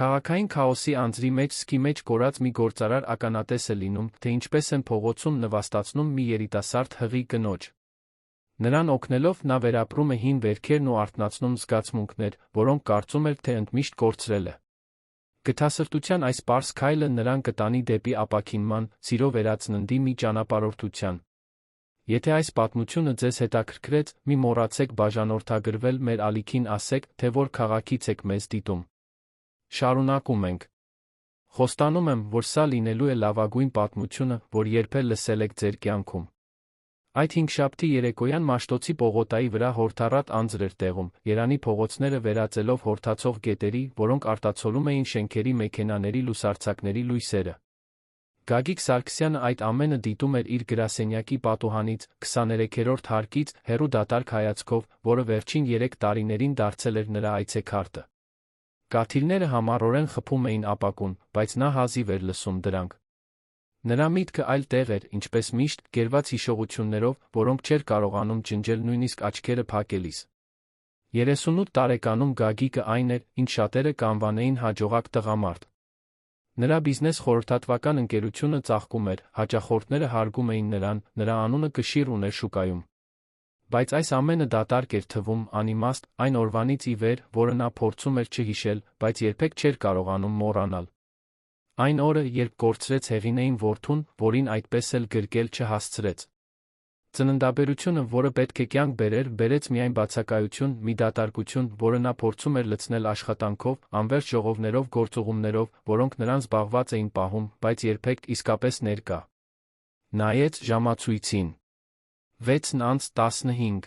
Քաղաքային քաոսի անձրի մեջ սկի մեջ կորած մի գործարար ականատես է լինում, թե ինչպես են փողոցում նվաստացնում մի երիտասարդ հղի կնոջ։ Նրան օգնելով նա վերապրում է հին վերքերն ու արթնացնում զգացմունքներ, որոնք կարծում էր, թե ընդմիշտ կորցրել է։ Գթասրտության այս պարզ քայլը նրան կտանի դեպի ապաքինման, սիրո վերածննդի մի ճանապարհորդության։ Եթե այս պատմությունը ձեզ հետաքրքրեց, մի մոռացեք բաժանորդագրվել մեր ալիքին, ասեք, թե որ քաղաքից եք մեզ դիտում։ Շարունակում ենք։ Խոստանում եմ, որ սա լինելու է լավագույն պատմությունը, որ երբեք լսել եք ձեր կյանքում։ Այդ հինգշաբթի երեկոյան Մաշտոցի պողոտայի վրա հորդառատ անձր էր տեղում, Երանի փողոցները վերածելով հորդացող գետերի, որոնք արտացոլում էին շենքերի, մեքենաների, լուսարձակների լույսերը։ Գագիկ Սարգսյանը այդ ամենը դիտում էր իր գրասենյակի պատուհանից, 23-րդ հարկից, հեռու դատարկ հայացքով, որը վերջին 3 տարիներին դարձել էր նրա այցեքարտը։ Կաթիլները համառորեն խփում էին ապակուն, բայց նա հազիվ էր լսում դրանք։ Նրա միտքը այլ տեղ էր, ինչպես միշտ, գերված հիշողություններով, որոնք չէր կարողանում ջնջել նույնիսկ աչքերը փակելիս։ 38 տարեկանում Գագիկը այն էր, ինչ շատերը կանվանեին հաջողակ տղամարդ։ Նրա բիզնես խորհրդատվական ընկերությունը ծաղկում էր, հաճախորդները հարգում էին նրան, նրա անունը կշիռ ուներ շուկայում։ Բայց այս ամենը դատարկ էր թվում, անիմաստ, այն օրվանից ի վեր, որը նա փորձում էր չհիշել, բայց երբեք չէր կարողանում մոռանալ։ Այն օրը, երբ կորցրեց հեղինեին որդուն, որին այդպես էլ գրկել չհասցրեց։ Ծննդաբերությունը, որը պետք է կյանք բերեր, բերեց միայն բացակայություն, մի դատարկություն, որը նա փորձում էր լցնել աշխատանքով, անվերջ ժողովներով, գործուղումներով, որոնք նրան զբաղված էին պահում, բայց երբեք իսկապես ներկա։ Նայեց ժամացույցին։ 6:15։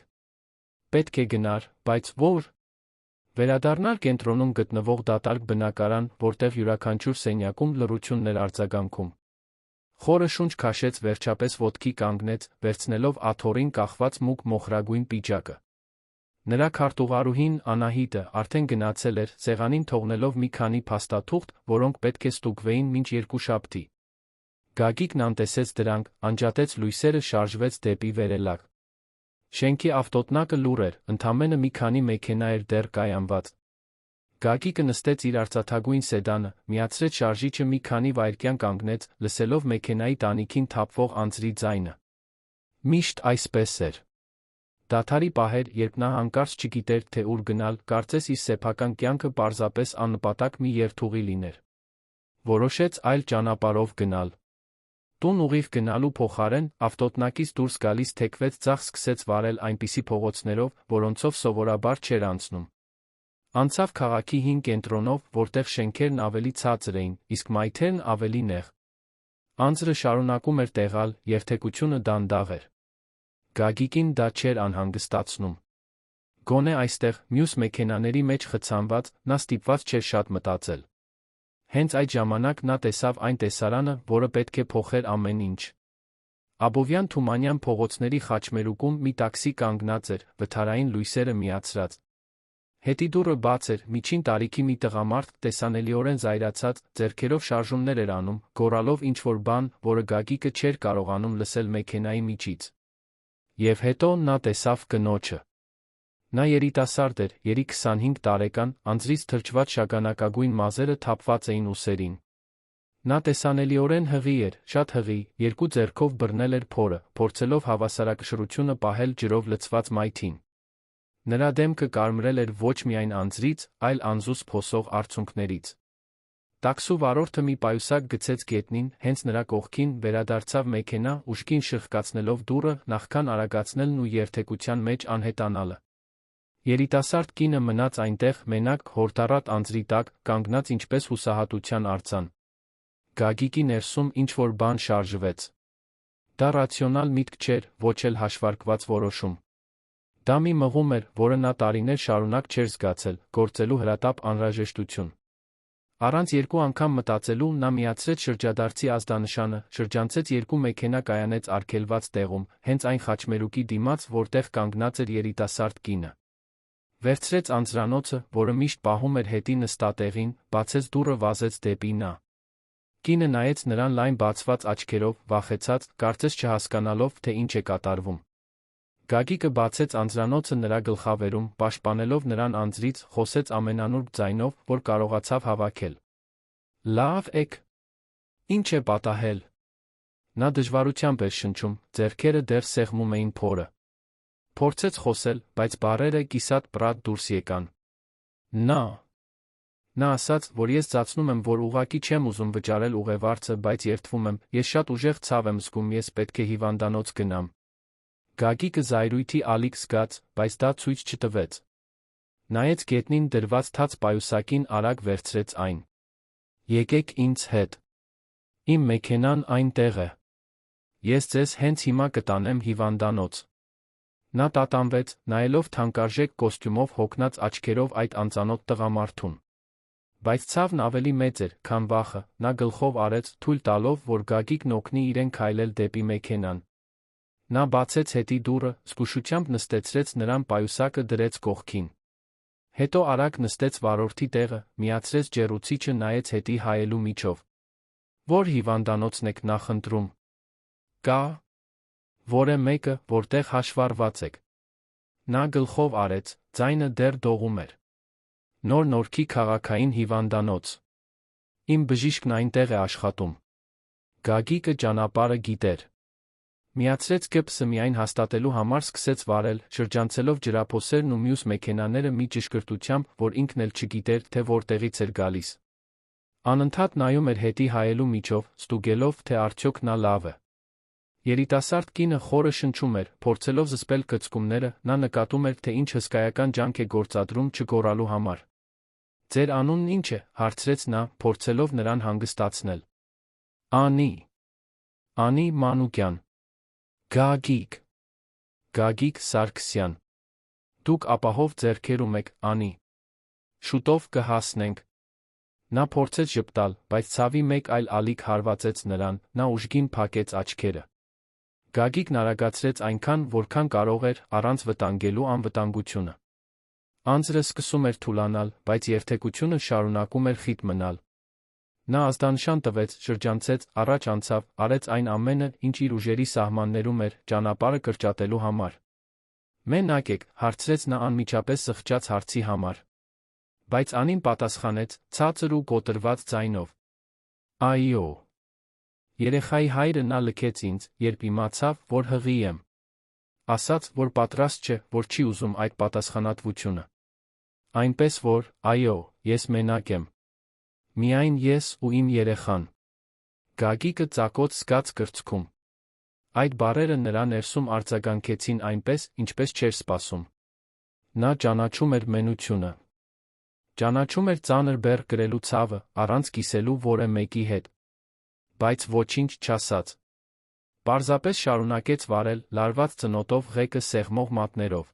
Պետք է գնար, բայց ո՞ր։ Վերադառնալ կենտրոնում գտնվող դատարկ բնակարան, որտեղ յուրաքանչյուր սենյակում լռությունն էր արձագանքում։ Խորը շունչ քաշեց, վերջապես ոտքի կանգնեց, վերցնելով աթոռին կախված մուգ մոխրագույն պիջակը։ Նրա քարտուղարուհին, Անահիտը, արդեն գնացել էր, սեղանին թողնելով մի քանի փաստաթուղթ, որոնք պետք է ստուգվեին մինչ երկուշաբթի։ Գագիկն անտեսեց դրանք, անջատեց լույսերը, շարժվեց դեպի վերելակ։ Շենքի ավտոտնակը լուռ էր, ընդամենը մի քանի մեքենա էր դեռ կայանված։ Գագիկը նստեց իր արծաթագույն սեդանը, միացրեց շարժիչը, մի քանի վայրկյան կանգնեց, լսելով մեքենայի տանիքին թափվող անձրի ձայնը։ Միշտ այսպես էր։ Դադարի պահեր, երբ նա հանկարծ չգիտեր, թե ուր գնալ, կարծես իր սեփական կյանքը պարզապես աննպատակ մի երթուղի լիներ։ Որոշեց այլ ճանապարհով գնալ։ Տուն ուղիղ գնալու փոխարեն, ավտոտնակից դուրս գալիս թեքվեց ձախ, սկսեց վարել այնպիսի փողոցներով, որոնցով սովորաբար չէր անցնում։ Անցավ քաղաքի հին կենտրոնով, որտեղ շենքերն ավելի ցածր էին, իսկ մայթերն ավելի նեղ։ Անձրը շարունակում էր տեղալ, երթևեկությունը դանդաղ էր։ Գագիկին դա չէր անհանգստացնում։ Գոնե այստեղ, մյուս մեքենաների մեջ խցանված, նա ստիպված չէր շատ մտածել։ Հենց այդ ժամանակ նա տեսավ այն տեսարանը, որը պետք է փոխեր ամեն ինչ։ Աբովյան-Թումանյան փողոցների խաչմերուկում մի տաքսի կանգնած էր, վթարային լույսերը միացրած։ Հետի դուռը բաց էր, միջին տարիքի մի տղամարդ, տեսանելիորեն զայրացած, ձեռքերով շարժումներ էր անում, գոռալով ինչ-որ բան, որը Գագիկը չէր կարողանում լսել մեքենայի միջից։ Եվ հետո նա տեսավ կնոջը։ Նա երիտասարդ էր, երի 25 տարեկան, անձրից թրջված շագանակագույն մազերը թափված էին ուսերին։ Նա տեսանելիորեն հղի էր, շատ հղի, երկու ձեռքով բռնել էր փորը, փորձելով հավասարակշռությունը պահել ջրով լցված մայթին։ Նրա դեմքը կարմրել էր ոչ միայն անձրից, այլ անզուսպ հոսող արցունքներից։ Տաքսու վարորդը մի պայուսակ գցեց գետնին, հենց նրա կողքին, վերադարձավ մեքենա, ուշքին շրխկացնելով դուռը, նախքան արագացնելն ու երթևեկության մեջ անհետանալը։ Երիտասարդ կինը մնաց այնտեղ, մենակ, հորդառատ անձրի տակ, կանգնած ինչպես հուսահատության արձան։ Գագիկի ներսում ինչ-որ բան շարժվեց։ Դա ռացիոնալ միտք չէր, ոչ էլ հաշվարկված որոշում։ Դա մի մղում էր, որը նա տարիներ շարունակ չէր զգացել, գործելու հրատապ անհրաժեշտություն։ Առանց երկու անգամ մտածելու նա միացրեց շրջադարձի ազդանշանը, շրջանցեց երկու մեքենա, կայանեց արգելված տեղում, հենց այն խաչմերուկի դիմաց, որտեղ կանգնած էր երիտասարդ կինը։ Վերցրեց անձրանոցը, որը միշտ պահում էր հետի նստատեղին, բացեց դուռը, վազեց դեպի նա։ Կինը նայեց նրան լայն բացված աչքերով, վախեցած, կարծես չհասկանալով, թե ինչ է կատարվում։ Գագիկը բացեց անձրանոցը նրա գլխավերում, պաշտպանելով նրան անձրից, խոսեց ամենանուրբ ձայնով, որ կարողացավ հավաքել։ Լավ եք։ Ինչ է պատահել։ Նա դժվարությամբ էր շնչում, ձեռքերը դեռ սեղմում էին փորը։ Փորձեց խոսել, բայց բառերը կիսատ-պռատ դուրս եկան։ Նա ասաց, որ ես ծածնում եմ, որ ուղղակի չեմ ուզում վճարել ուղևարցը, բայց երդվում եմ, ես շատ ուժեղ ցավ եմ զգում, ես պետք է հիվանդանոց գնամ։ Գագիկը զայրույթի ալիք զգաց, բայց դա ցույց չտվեց։ Նայեց գետնին դրված թաց պայուսակին, արագ վերցրեց այն։ Եկեք ինձ հետ։ Իմ մեքենան այնտեղ է։ Ես ձեզ հենց հիմա կտանեմ հիվանդանոց։ Նա տատանվեց, նայելով թանկարժեք կոստյումով հոգնած աչքերով այդ անծանոթ տղամարդուն։ Բայց ցավն ավելի մեծ էր, քան վախը, նա գլխով արեց, թույլ տալով, որ Գագիկն օգնի իրեն քայլել դեպի մեքենան։ Նա բացեց հետի դուռը, զգուշությամբ նստեցրեց նրան, պայուսակը դրեց կողքին։ Հետո արագ նստեց վարորդի տեղը, միացրեց ջեռուցիչը, նայեց հետի հայելու միջով։ Որ հիվանդանոցն եք նախընտրում։ Կա։ Որը մեկը, որտեղ հաշվառված եք։ Նա գլխով արեց, ձայնը դեռ դողում էր։ Նոր Նորքի քաղաքային հիվանդանոց։ Իմ բժիշկն այնտեղ է աշխատում։ Գագիկը ճանապարհը գիտեր։ Միացրեց կեպսը միայն հաստատելու համար, սկսեց վարել, շրջանցելով ջրափոսերն ու մյուս մեքենաները մի ճշգրտությամբ, որ ինքն էլ չգիտեր, թե որտեղից էր գալիս։ Անընդհատ նայում էր հետի հայելու միջով, ստուգելով, թե արդյոք նա լավ է։ Երիտասարդ կինը խորը շնչում էր, փորձելով զսպել կծկումները, նա նկատում էր, թե ինչ հսկայական ջանք է գործադրում չգոռալու համար։ Ձեր անունն ինչ է, հարցրեց նա, փորձելով նրան հանգստացնել։ Անի։ Անի Մանուկյան։ Գագիկ։ Գագիկ Սարգսյան։ Դուք ապահով ձեռքերում եք, Անի։ Շուտով կհասնենք։ Նա փորձեց ժպտալ, բայց ցավի մեկ այլ ալիք հարվածեց նրան, նա ուժգին փակեց աչքերը։ Գագիկն արագացրեց այնքան, որքան կարող էր, առանց վտանգելու անվտանգությունը։ Անձրը սկսում էր թուլանալ, բայց երթևեկությունը շարունակում էր խիտ մնալ։ Նա ազդանշան տվեց, շրջանցեց, առաջ անցավ, արեց այն ամենը, ինչ իր ուժերի սահմաններում էր, ճանապարհը կրճատելու համար։ Մենակ եք, հարցրեց նա անմիջապես զղջաց հարցի համար։ Բայց Անին պատասխանեց, ցածր ու կոտրված ձայնով. Այո։ Երեխայի հայրը նա լքեց ինձ, երբ իմացավ, որ հղի եմ։ Ասաց, որ պատրաստ չէ, որ չի ուզում այդ պատասխանատվությունը։ Այնպես որ, այո, ես մենակ եմ։ Միայն ես ու իմ երեխան։ Գագիկը ծակոց զգաց կրծքում։ Այդ բառերը նրա ներսում արձագանքեցին այնպես, ինչպես չէր սպասում։ Նա ճանաչում էր մենությունը։ Ճանաչում էր ծանր բեռ կրելու ցավը, առանց կիսելու որը մեկի հետ։ Բայց ոչինչ չասաց։ Պարզապես շարունակեց վարել, լարված ծնոտով ղեկը սեղմող մատներով։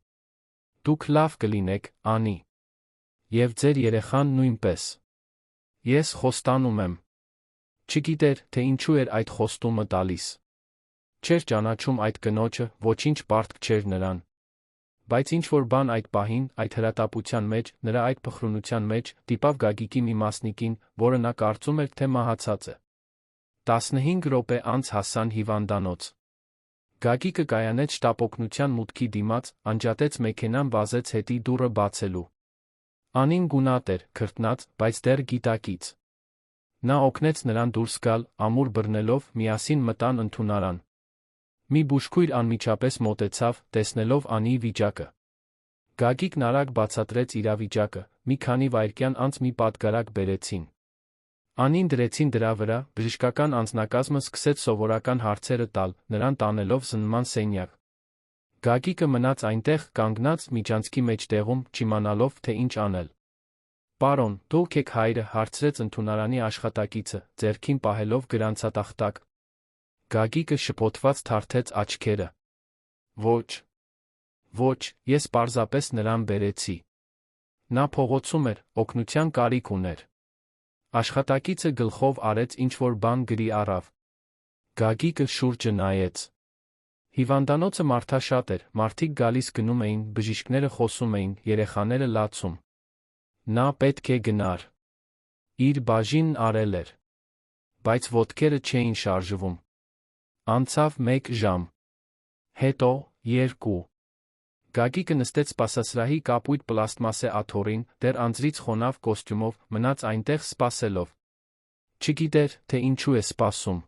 Դուք լավ կլինեք, Անի։ Եվ ձեր երեխան նույնպես։ Ես խոստանում եմ։ Չգիտեր, թե ինչու էր այդ խոստումը տալիս։ Չէր ճանաչում այդ կնոջը, ոչինչ պարտք չէր նրան։ Բայց ինչ-որ բան այդ պահին, այդ հրատապության մեջ, նրա այդ փխրունության մեջ, դիպավ Գագիկի մի մասնիկին, որը նա կարծում էր, թե մահացած է։ 15 րոպե անց հասան հիվանդանոց։ Գագիկը կայանեց շտապօգնության մուտքի դիմաց, անջատեց մեքենան, վազեց հետի դուռը բացելու։ Անին գունատ էր, քրտնած, բայց դեռ գիտակից։ Նա օգնեց նրան դուրս գալ, ամուր բռնելով, միասին մտան ընդունարան։ Մի բուժքույր անմիջապես մոտեցավ, տեսնելով Անիի վիճակը։ Գագիկն արագ բացատրեց իրավիճակը, մի քանի վայրկյան անց մի պատգարակ բերեցին։ Անին դրեցին դրա վրա, բժշկական անձնակազմը սկսեց սովորական հարցերը տալ, նրան տանելով զննման սենյակ։ Գագիկը մնաց այնտեղ, կանգնած, միջանցքի մեջտեղում, չիմանալով, թե ինչ անել։ Պարոն, դուք եք հայրը, հարցրեց ընդունարանի աշխատակիցը, ձեռքին պահելով գրանցատախտակ։ Գագիկը շփոթված թարթեց աչքերը։ Ոչ։ Ոչ, ես պարզապես նրան բերեցի։ Նա փողոցում էր, օգնության կարիք ուներ։ Աշխատակիցը գլխով արեց ինչ-որ բան գրի առավ։ Գագիկը շուրջը նայեց։ Հիվանդանոցը մարդաշատ էր, մարդիկ գալիս գնում էին, բժիշկները խոսում էին, երեխաները լացում։ Նա պետք է գնար։ Իր բաժինն արել էր։ Բայց ոտքերը չէին շարժվում։ Անցավ 1 ժամ։ Հետո 2։ Գագիկը նստեց սպասասրահի կապույտ պլաստմասե աթոռին, դեռ անձրից խոնավ կոստյումով, մնաց այնտեղ սպասելով։ Չգիտեր, թե ինչու է սպասում։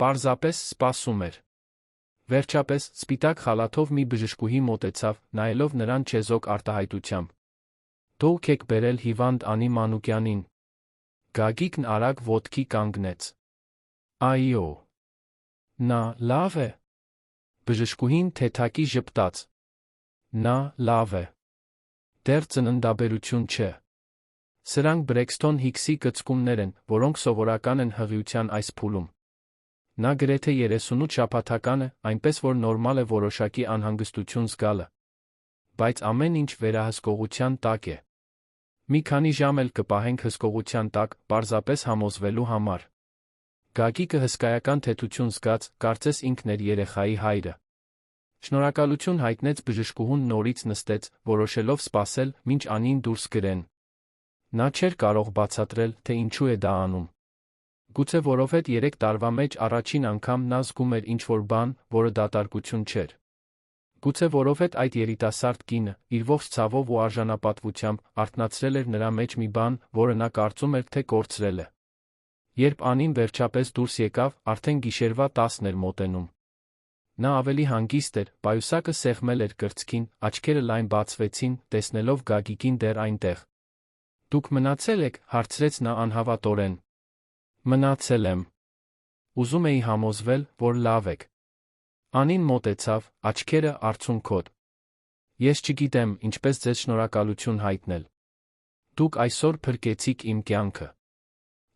Պարզապես սպասում էր։ Վերջապես, սպիտակ խալաթով մի բժշկուհի մոտեցավ, նայելով նրան չեզոք արտահայտությամբ։ Դուք եք բերել հիվանդ Անի Մանուկյանին։ Գագիկն արագ ոտքի կանգնեց։ Այո։ Նա լավ է։ Բժշկուհին թեթակի ժպտաց։ Նա լավ է։ Դեռ ծննդաբերություն չէ։ Սրանք Բրեքսթոն Հիքսի կծկումներ են, որոնք սովորական են հղիության այս փուլում։ Նա գրեթե 38 շաբաթական է, այնպես որ նորմալ է որոշակի անհանգստություն զգալը։ Բայց ամեն ինչ վերահսկողության տակ է։ Մի քանի ժամ էլ կպահենք հսկողության տակ, պարզապես համոզվելու համար։ Գագիկը հսկայական թեթություն զգաց, կարծես ինքն էր երեխայի հայրը։ Շնորհակալություն հայտնեց բժշկուհուն, նորից նստեց, որոշելով սպասել, մինչ Անին դուրս գրեն։ Նա չէր կարող բացատրել, թե ինչու է դա անում։ Գուցե որովհետև 3 տարվա մեջ առաջին անգամ նա զգում էր ինչ-որ բան, որը դատարկություն չէր։ Գուցե որովհետև այդ երիտասարդ կինը, իր ողջ ցավով ու արժանապատվությամբ, արթնացրել էր նրա մեջ մի բան, որը նա կարծում էր, թե կորցրել է։ Երբ Անին վերջապես դուրս եկավ, արդեն գիշերվա 10-ն էր մոտենում։ Նա ավելի հանգիստ էր, պայուսակը սեղմել էր կրծքին, աչքերը լայն բացվեցին, տեսնելով Գագիկին դեռ այնտեղ։ Դուք մնացել եք, հարցրեց նա անհավատորեն։ Մնացել եմ։ Ուզում էի համոզվել, որ լավ եք։ Անին մոտեցավ, աչքերը արցունքոտ։ Ես չգիտեմ, ինչպես ձեզ շնորհակալություն հայտնել։ Դուք այսօր փրկեցիք իմ կյանքը։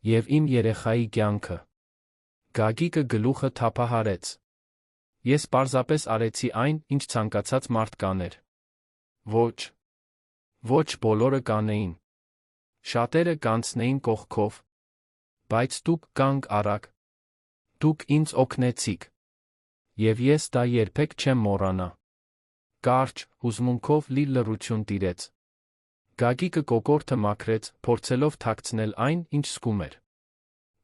Եվ իմ երեխայի կյանքը։ Գագիկը գլուխը թափահարեց։ Ես պարզապես արեցի այն, ինչ ցանկացած մարդ կաներ։ Ոչ։ Ոչ բոլորը կանեին։ Շատերը կանցնեին կողքով։ Բայց դուք կանգ առաք։ Դուք ինձ օգնեցիք։ Եվ ես դա երբեք չեմ մոռանա։ Կարճ, հուզմունքով լի լռություն տիրեց։ Գագիկը կոկորդը մաքրեց, փորձելով թաքցնել այն, ինչ զգում էր։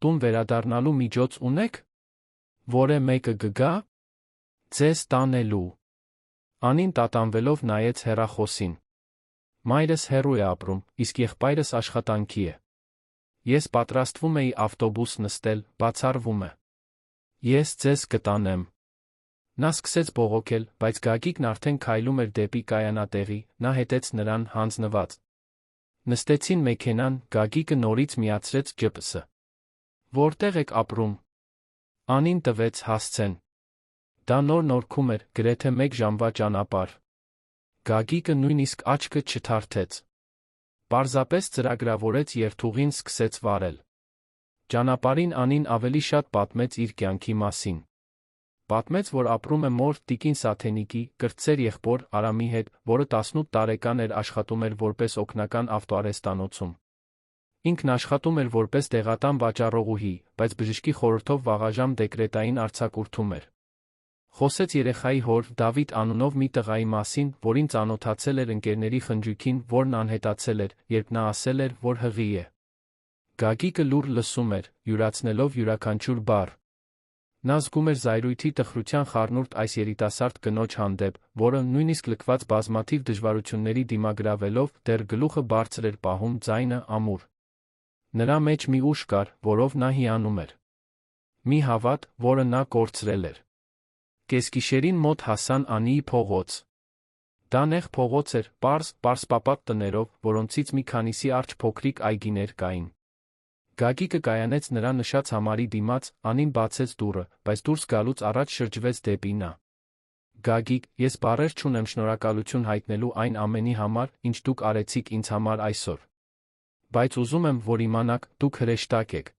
Տուն վերադառնալու միջոց ունեք։ Որը մեկը կգա։ Ձեզ տանելու։ Անին տատանվելով նայեց հեռախոսին։ Մայրս հեռու է ապրում, իսկ եղբայրս աշխատանքի է։ Ես պատրաստվում էի ավտոբուս նստել, բացառվում է։ Ես ձեզ կտանեմ։ Նա սկսեց բողոքել, բայց Գագիկն արդեն քայլում էր դեպի կայանատեղի, նա հետեց նրան հանձնված։ Նստեցին մեքենան, Գագիկը նորից միացրեց GPS-ը։ Որտեղ եք ապրում։ Անին տվեց հասցեն։ Դա նոր նորքում էր, գրեթե 1 ժամվա ճանապարհ։ Գագիկը նույնիսկ աչքը չթարթեց։ Պարզապես ծրագրավորեց երթուղին, սկսեց վարել։ Ճանապարհին Անին ավելի շատ պատմեց իր կյանքի մասին։ Պատմեց, որ ապրում է մոր տիկին Սաթենիկի, կրտսեր եղբոր Արամի հետ, որը 18 տարեկան էր, աշխատում էր որպես օգնական ավտոարհեստանոցում։ Ինքն աշխատում էր որպես դեղատան վաճառողուհի, բայց բժշկի խորհրդով վաղաժամ դեկրետային արձակուրդում էր։ Խոսեց երեխայի հոր Դավիթ անունով մի տղայի մասին, որին ծանոթացել էր ընկերների խնջույքին, որն անհետացել էր, երբ նա ասել էր, որ հղի է։ Գագիկը լուռ լսում էր, յուրացնելով յուրաքանչյուր բառ։ Նա զգում էր զայրույթի տխրության խառնուրդ այս երիտասարդ կնոջ հանդեպ, որը, նույնիսկ լքված բազմաթիվ դժվարությունների դիմագրավելով, դեռ գլուխը բարձր էր պահում, ձայնը ամուր։ Նրա մեջ մի ուժ կար, որով նա հիանում էր։ Մի հավատ, որը նա կորցրել էր։ Կեսգիշերին մոտ հասան Անիի փողոց։ Դա նեղ փողոց էր, պարսպապատ տներով, որոնցից մի քանիսի առջ փոքրիկ այգիներ կային։ Գագիկը կայանեց նրա նշած համարի դիմաց, Անին բացեց դուռը, բայց դուրս գալուց առաջ շրջվեց դեպի նա։ Գագիկ, ես բառեր չունեմ շնորհակալություն հայտնելու այն ամենի համար, ինչ դուք արեցիք ինձ համար այսօր։ Բայց ուզում եմ, որ իմանաք, դուք հրեշտակ եք։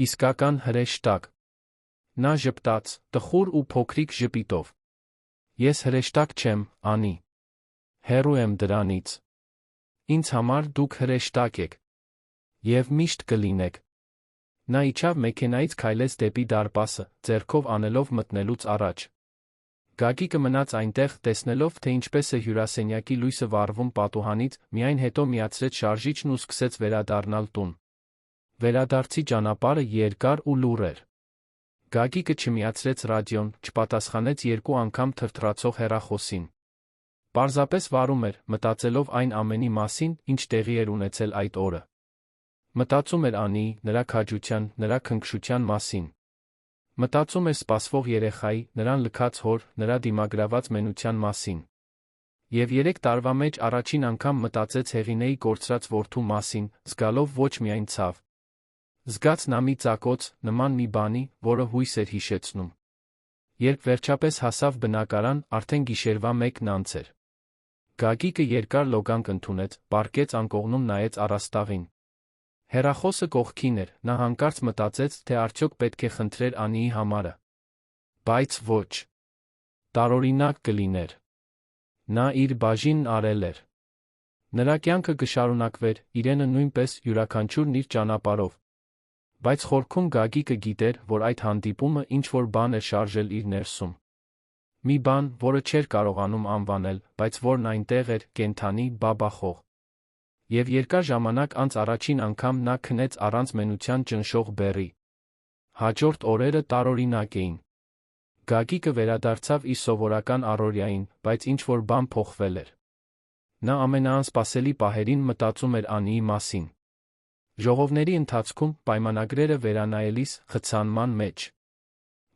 Իսկական հրեշտակ։ Նա ժպտաց, տխուր ու փոքրիկ ժպիտով։ Ես հրեշտակ չեմ, Անի։ Հեռու եմ դրանից։ Ինձ համար դուք հրեշտակ եք։ Եվ միշտ կլինեք։ Նա իջավ մեքենայից, քայլեց դեպի դարպասը, ձեռքով անելով մտնելուց առաջ։ Գագիկը մնաց այնտեղ, տեսնելով, թե ինչպես է հյուրասենյակի լույսը վառվում պատուհանից, միայն հետո միացրեց շարժիչն ու սկսեց վերադառնալ տուն։ Վերադարձի ճանապարհը երկար ու լուռ էր։ Գագիկը չմիացրեց ռադիոն, չպատասխանեց 2 անգամ թրթռացող հեռախոսին։ Պարզապես վարում էր, մտածելով այն ամենի մասին, ինչ տեղի էր ունեցել այդ օրը։ Մտածում էր Անիի, նրա քաջության, նրա քնքշության մասին։ Մտածում էր սպասվող երեխայի, նրան լքած հոր, նրա դիմագրաված մենության մասին։ Եվ 3 տարվա մեջ առաջին անգամ մտածեց Հեղինեի կորցրած որդու մասին, զգալով ոչ միայն ցավ։ Զգաց նա մի ծակոց, նման մի բանի, որը հույս էր հիշեցնում։ Երբ վերջապես հասավ բնակարան, արդեն գիշերվա 1-ն անց էր։ Գագիկը երկար լոգանք ընդունեց, պառկեց անկողնում նայեց առաստաղին։ Հեռախոսը կողքին էր, նա հանկարծ մտածեց, թե արդյոք պետք է խնդրեր Անիի համարը։ Բայց ոչ։ Տարօրինակ կլիներ։ Նա իր բաժինն արել էր։ Նրա կյանքը կշարունակվեր, իրենը նույնպես, յուրաքանչյուրն իր ճանապարհով։ Բայց խորքում Գագիկը գիտեր, որ այդ հանդիպումը ինչ-որ բան էր շարժել իր ներսում։ Մի բան, որը չէր կարողանում անվանել, բայց որն այնտեղ էր, կենդանի, բաբախող։ Եվ երկար ժամանակ անց առաջին անգամ նա քնեց առանց մենության ճնշող բեռի։ Հաջորդ օրերը տարօրինակ էին։ Գագիկը վերադարձավ իր սովորական առօրյային, բայց ինչ-որ բան փոխվել էր։ Նա ամենաանսպասելի պահերին մտածում էր Անիի մասին։ Ժողովների ընթացքում, պայմանագրերը վերանայելիս, խցանման մեջ։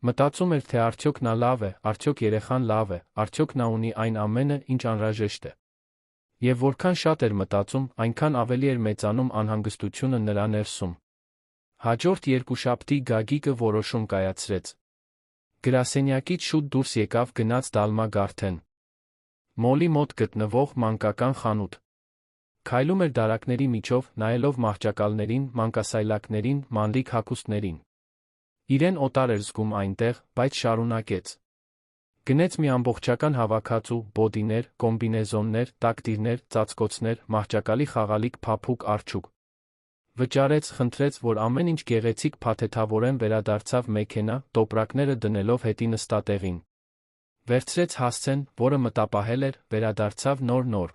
Մտածում էր, թե արդյոք նա լավ է, արդյոք երեխան լավ է, արդյոք նա ունի այն ամենը, ինչ անհրաժեշտ է։ Եվ որքան շատ էր մտածում, այնքան ավելի էր մեծանում անհանգստությունը նրա ներսում։ Հաջորդ երկուշաբթի Գագիկը որոշում կայացրեց։ Գրասենյակից շուտ դուրս եկավ գնաց Դալմա Գարթեն։ Մոլի մոտ գտնվող մանկական խանութ։ Քայլում էր դարակների միջով, նայելով մահճակալներին, մանկասայլակներին, մանրիկ հագուստներին։ Իրեն օտար էր զգում այնտեղ, բայց շարունակեց։ Գնեց մի ամբողջական հավաքածու, բոդիներ, կոմբինեզոններ, տակտիրներ, ծածկոցներ, մահճակալի խաղալիք փափուկ արջուկ։ Վճարեց, խնդրեց, որ ամեն ինչ գեղեցիկ փաթեթավորեն վերադարձավ մեքենա, տոպրակները դնելով հետի նստատեղին։ Վերցրեց հասցեն, որը մտապահել էր, վերադարձավ նոր։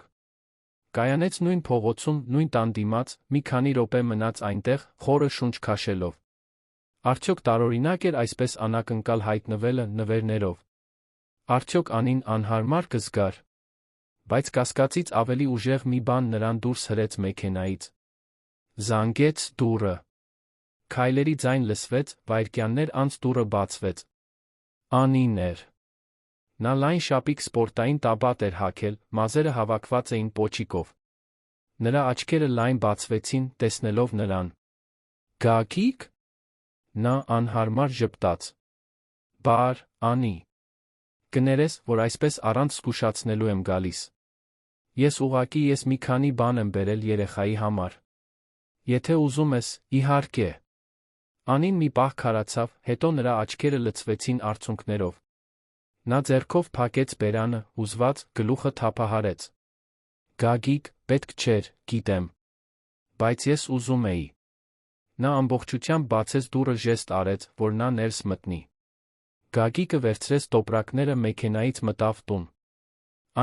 Կայանեց նույն փողոցում, նույն տան դիմաց, մի քանի րոպե մնաց այնտեղ, խորը շունչ քաշելով։ Արդյոք տարօրինակ էր այսպես անակնկալ հայտնվելը նվերներով։ Արդյոք Անին անհարմար կզգար։ Բայց կասկածից ավելի ուժեղ մի բան նրան դուրս հրեց մեքենայից։ Զանգեց դուռը։ Քայլերի ձայն լսվեց, վայրկյաններ անց դուռը բացվեց։ Անին էր։ Նա լայն շապիկ սպորտային տաբատ էր հագել, մազերը հավաքված էին պոչիկով։ Նրա աչքերը լայն բացվեցին, տեսնելով նրան։ Գագիկ։ Նա անհարմար ժպտաց։ Բար, Անի։ Կներես, որ այսպես առանց զգուշացնելու եմ գալիս։ Ես մի քանի բան եմ բերել երեխայի համար։ Եթե ուզում ես, իհարկե։ Անին մի պահ քարացավ, հետո նրա աչքերը լցվեցին արցունքներով։ Նա ձեռքով փակեց բերանը, հուզված, գլուխը թափահարեց։ Գագիկ, պետք չէր, գիտեմ։ Բայց ես ուզում էի։ Նա ամբողջությամբ բացեց դուռը, ժեստ արեց, որ նա ներս մտնի։ Գագիկը վերցրեց տոպրակները, մեքենայից մտավ տուն։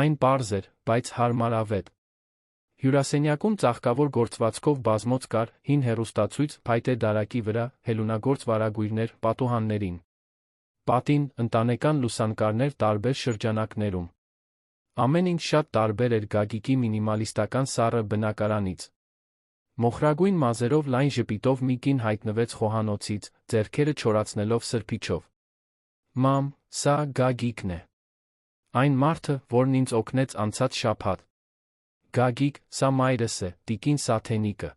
Այն պարզ էր, բայց հարմարավետ։ Հյուրասենյակում ծաղկավոր գործվածքով բազմոց կար, հին հեռուստացույց, փայտե դարակի վրա, հելունագործ վարագույրներ, պատուհաններին։ Պատին, ընտանեկան լուսանկարներ տարբեր շրջանակներում։ Ամեն ինչ շատ տարբեր էր Գագիկի մինիմալիստական սառը բնակարանից։ Մոխրագույն մազերով լայն ժպիտով մի կին հայտնվեց խոհանոցից, ձեռքերը չորացնելով սրբիչով։ Մամ, սա Գագիկն է։ Այն մարդը, որն ինձ օգնեց անցած շաբաթ։ Գագիկ, սա մայրս է, տիկին Սաթենիկը։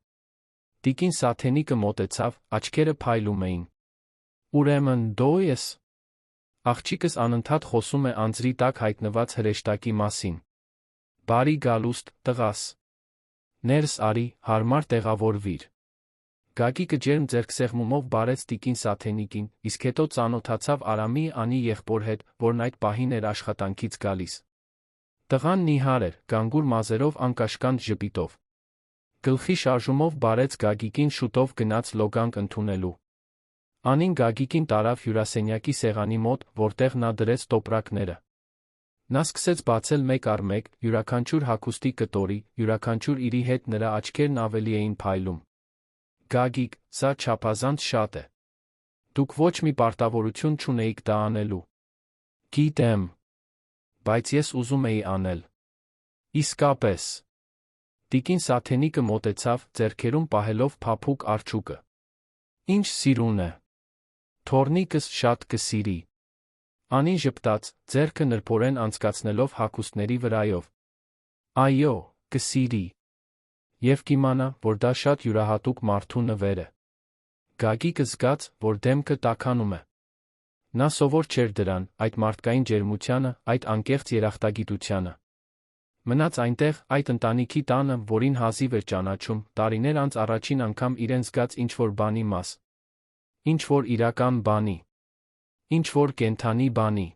Տիկին Սաթենիկը մոտեցավ, աչքերը փայլում էին։ Ուրեմն դու ես։ Աղջիկս անընդհատ խոսում է անձրի տակ հայտնված հրեշտակի մասին։ Բարի գալուստ, տղաս։ Ներս արի, հարմար տեղավորվիր։ Գագիկը ջերմ ձեռքսեղմումով բարեց տիկին Սաթենիկին, իսկ հետո ծանոթացավ Արամի Անի եղբոր հետ, որն այդ պահին էր աշխատանքից գալիս։ Տղան նիհար էր, գանգուր մազերով, անկաշկանդ ժպիտով։ Գլխի շարժումով բարեց Գագիկին, շուտով գնաց լոգանք ընդունելու։ Անին Գագիկին տարավ հյուրասենյակի սեղանի մոտ, որտեղ նա դրեց տոպրակները։ Նա սկսեց բացել մեկ առ մեկ, յուրաքանչյուր հագուստի կտորի, յուրաքանչյուր իրի հետ նրա աչքերն ավելի էին փայլում։ Գագիկ, սա չափազանց շատ է։ Դուք ոչ մի պարտավորություն չունեիք դա անելու։ Գիտեմ։ Բայց ես ուզում էի անել։ Իսկապես։ Տիկին Սաթենիկը մոտեցավ, ձեռքերում պահելով փափուկ արջուկը։ Ինչ սիրուն է։ Թոռնիկս շատ կսիրի։ Անին ժպտաց, ձեռքը նրբորեն անցկացնելով հագուստների վրայով։ Այո, կսիրի։ Եվ կիմանա, որ դա շատ յուրահատուկ մարդու նվեր է։ Գագիկը զգաց, որ դեմքը տաքանում է։ Նա սովոր չէր դրան, այդ մարդկային ջերմությանը, այդ անկեղծ երախտագիտությանը։ Մնաց այնտեղ, այդ ընտանիքի տանը, որին հազիվ էր ճանաչում, տարիներ անց առաջին անգամ իրեն զգաց ինչ-որ բանի մաս։ Ինչ-որ իրական բանի։ Ինչ-որ կենդանի բանի։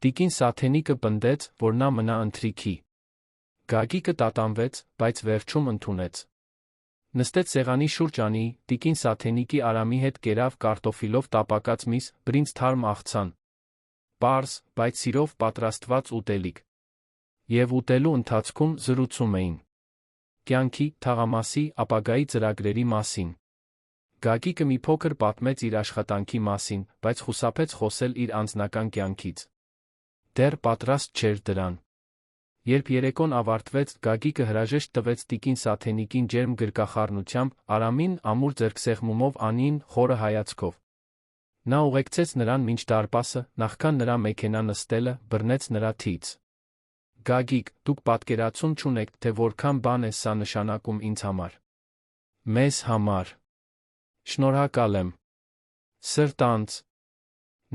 Տիկին Սաթենիկը պնդեց, որ նա մնա ընթրիքի։ Գագիկը տատանվեց, բայց վերջում ընդունեց։ Նստեց սեղանի շուրջ անի, տիկին Սաթենիկի Արամի հետ կերավ կարտոֆիլով տապակած միս, բրինձ թարմ աղցան։ Պարզ, բայց սիրով պատրաստված ուտելիք։ Եվ ուտելու ընթացքում զրուցում էին կյանքի, թաղամասի, ապագայի ծրագրերի մասին։ Գագիկը մի փոքր պատմեց իր աշխատանքի մասին, բայց խուսափեց խոսել իր անձնական կյանքից։ Դեռ պատրաստ չէր դրան։ Երբ երեկոն ավարտվեց, Գագիկը հրաժեշտ տվեց տիկին Սաթենիկին ջերմ գրկախառնությամբ, Արամին ամուր ձեռքսեղմումով Անիին խորը հայացքով։ Նա ուղեկցեց նրան մինչ դարպասը, նախքան նրա մեքենա նստելը, բռնեց նրա թից։ Գագիկ, դուք պատկերացում չունեք, թե որքան բան է սա նշանակում ինձ համար։ Մեզ համար։ Շնորհակալ եմ։ Սրտանց։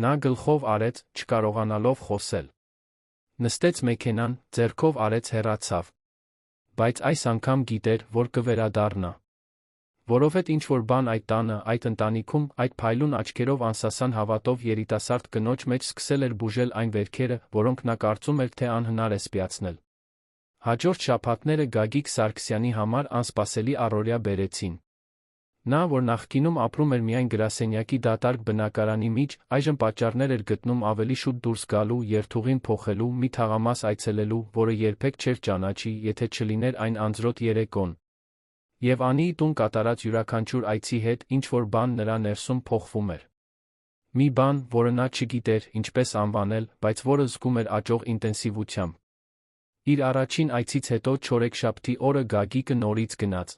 Նա գլխով արեց, չկարողանալով խոսել։ Նստեց մեքենան, ձեռքով արեց հեռացավ։ Բայց այս անգամ գիտեր, որ կվերադառնա։ Որովհետև ինչ-որ բան այդ տանը, այդ ընտանիքում, այդ փայլուն աչքերով անսասան հավատով երիտասարդ կնոջ մեջ սկսել էր բուժել այն վերքերը, որոնք նա կարծում էր, թե անհնար է սպիացնել։ Հաջորդ շաբաթները Գագիկ Սարգսյանի համար անսպասելի առօրյա բերեցին։ Նա, որ նախկինում ապրում էր միայն գրասենյակի դատարկ բնակարանի միջ, այժմ պատճառներ էր գտնում ավելի շուտ դուրս գալու, երթուղին փոխելու, մի թաղամաս այցելելու, որը երբեք չէր ճանաչի, եթե չլիներ այն անձրոտ երեկոն։ Եվ Անիի տուն կատարած յուրաքանչյուր այցի հետ ինչ-որ բան նրա ներսում փոխվում էր։ Մի բան, որը նա չգիտեր ինչպես անվանել, բայց որը զգում էր աճող ինտենսիվությամբ։ Իր առաջին այցից հետո չորեքշաբթի օրը Գագիկը նորից գնաց։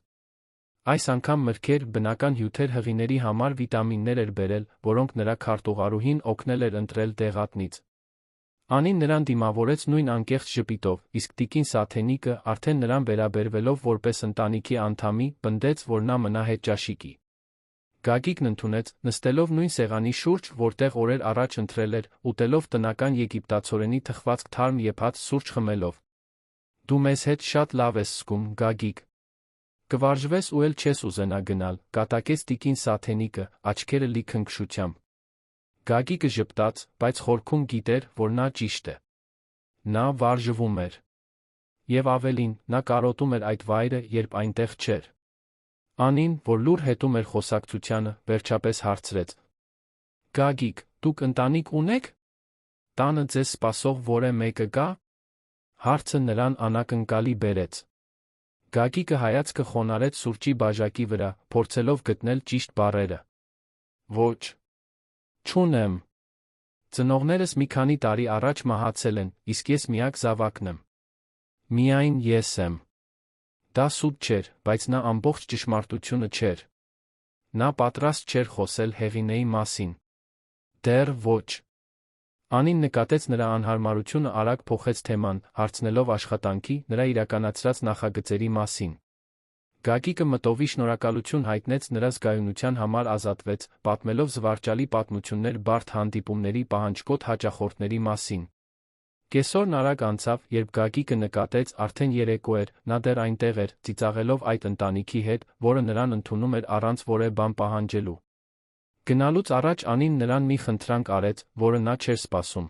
Այս անգամ մրգեր, բնական հյութեր հղիների համար վիտամիններ էր բերել, որոնք նրա քարտուղարուհին օգնել էր ընտրել դեղատնից։ Անին նրան դիմավորեց նույն անկեղծ ժպիտով, իսկ տիկին Սաթենիկը, արդեն նրան վերաբերվելով որպես ընտանիքի անդամի, պնդեց, որ նա մնա հետճաշիկի։ Գագիկն ընդունեց, նստելով նույն սեղանի շուրջ, որտեղ օրեր առաջ ընթրել էր, ուտելով տնական եգիպտացորենի թխվածք թարմ եփած սուրճ խմելով։ Դու մեզ հետ շատ լավ ես զգում, Գագիկ։ Կվարժվես ու էլ չես ուզենա գնալ, կատակեց տիկին Սաթենիկը, աչքերը լի քնքշությամբ։ Գագիկը ժպտաց, բայց խորքում գիտեր, որ նա ճիշտ է։ Նա վարժվում էր։ Եվ ավելին, նա կարոտում էր այդ վայրը, երբ այնտեղ չէր։ Անին, որ լուր հետում էր խոսակցությանը, վերջապես հարցրեց. Գագիկ, դուք ընտանիք ունեք։ Տանը ձեզ սպասող որե մեկը կա։ Հարցը նրան անակնկալի բերեց։ Գագիկը հայացքը խոնարհեց սուրճի բաժակի վրա, փորձելով գտնել ճիշտ բառերը։ Ոչ։ Չունեմ։ Ծնողներս մի քանի տարի առաջ մահացել են, իսկ ես միակ զավակն եմ։ Միայն ես եմ։ Դա սուտ չէր, բայց նա ամբողջ ճշմարտությունը չէր։ Նա պատրաստ չէր խոսել Հեղինեի մասին։ Դեռ ոչ։ Անին նկատեց նրա անհարմարությունը, արագ փոխեց թեման, հարցնելով աշխատանքի, նրա իրականացրած նախագծերի մասին։ Գագիկը մտովի շնորհակալություն հայտնեց նրա զգայունության համար, ազատվեց, պատմելով զվարճալի պատմություններ բարդ հանդիպումների պահանջկոտ հաճախորդների մասին։ Կեսօրն արագ անցավ, երբ Գագիկը նկատեց, արդեն երեկո էր, նա դեռ այնտեղ էր, ծիծաղելով այդ ընտանիքի հետ, որը նրան ընդունում էր առանց որևէ բան պահանջելու։ Գնալուց առաջ Անին նրան մի խնդրանք արեց, որը նա չէր սպասում։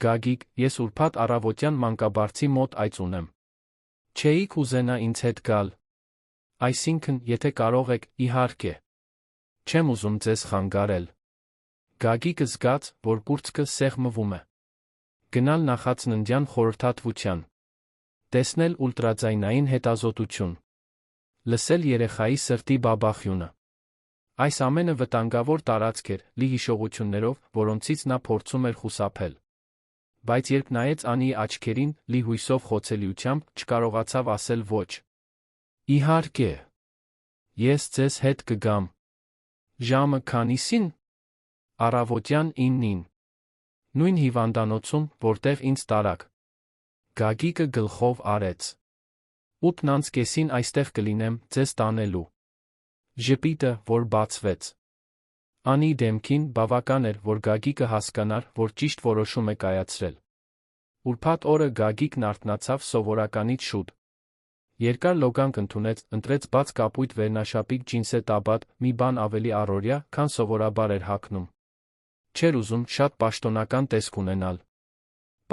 Գագիկ, ես ուրբաթ առավոտյան մանկաբարձի մոտ այց ունեմ։ Չէիք ուզենա ինձ հետ գալ։ Այսինքն, եթե կարող եք, իհարկե։ Չեմ ուզում ձեզ խանգարել։ Գագիկը զգաց, որ կուրծքը սեղմվում է։ Գնալ նախածննդյան խորհրդատվության։ Տեսնել ուլտրաձայնային հետազոտություն։ Լսել երեխայի սրտի բաբախյունը։ Այս ամենը վտանգավոր տարածք էր, լի հիշողություններով, որոնցից նա փորձում էր խուսափել։ Բայց երբ նայեց Անիի աչքերին, լի հույսով խոցելիությամբ, չկարողացավ ասել ոչ։ Իհարկե։ Ես ձեզ հետ կգամ։ Ժամը քանիսին։ Առավոտյան 9-ին։ Նույն հիվանդանոցում, որտեղ ինձ տարաք։ Գագիկը գլխով արեց։ 8:30-ին այստեղ կլինեմ ձեզ տանելու։ Ժպիտը, որ բացվեց։ Անի դեմքին բավական էր, որ Գագիկը հասկանար, որ ճիշտ որոշում է կայացրել։ Ուրբաթ օրը Գագիկն արթնացավ սովորականից շուտ։ Երկար լոգանք ընդունեց, ընտրեց բաց կապույտ վերնաշապիկ ջինսե-տաբատ, մի բան ավելի առօրյա, քան սովորաբար էր հագնում։ Չէր ուզում շատ պաշտոնական տեսք ունենալ։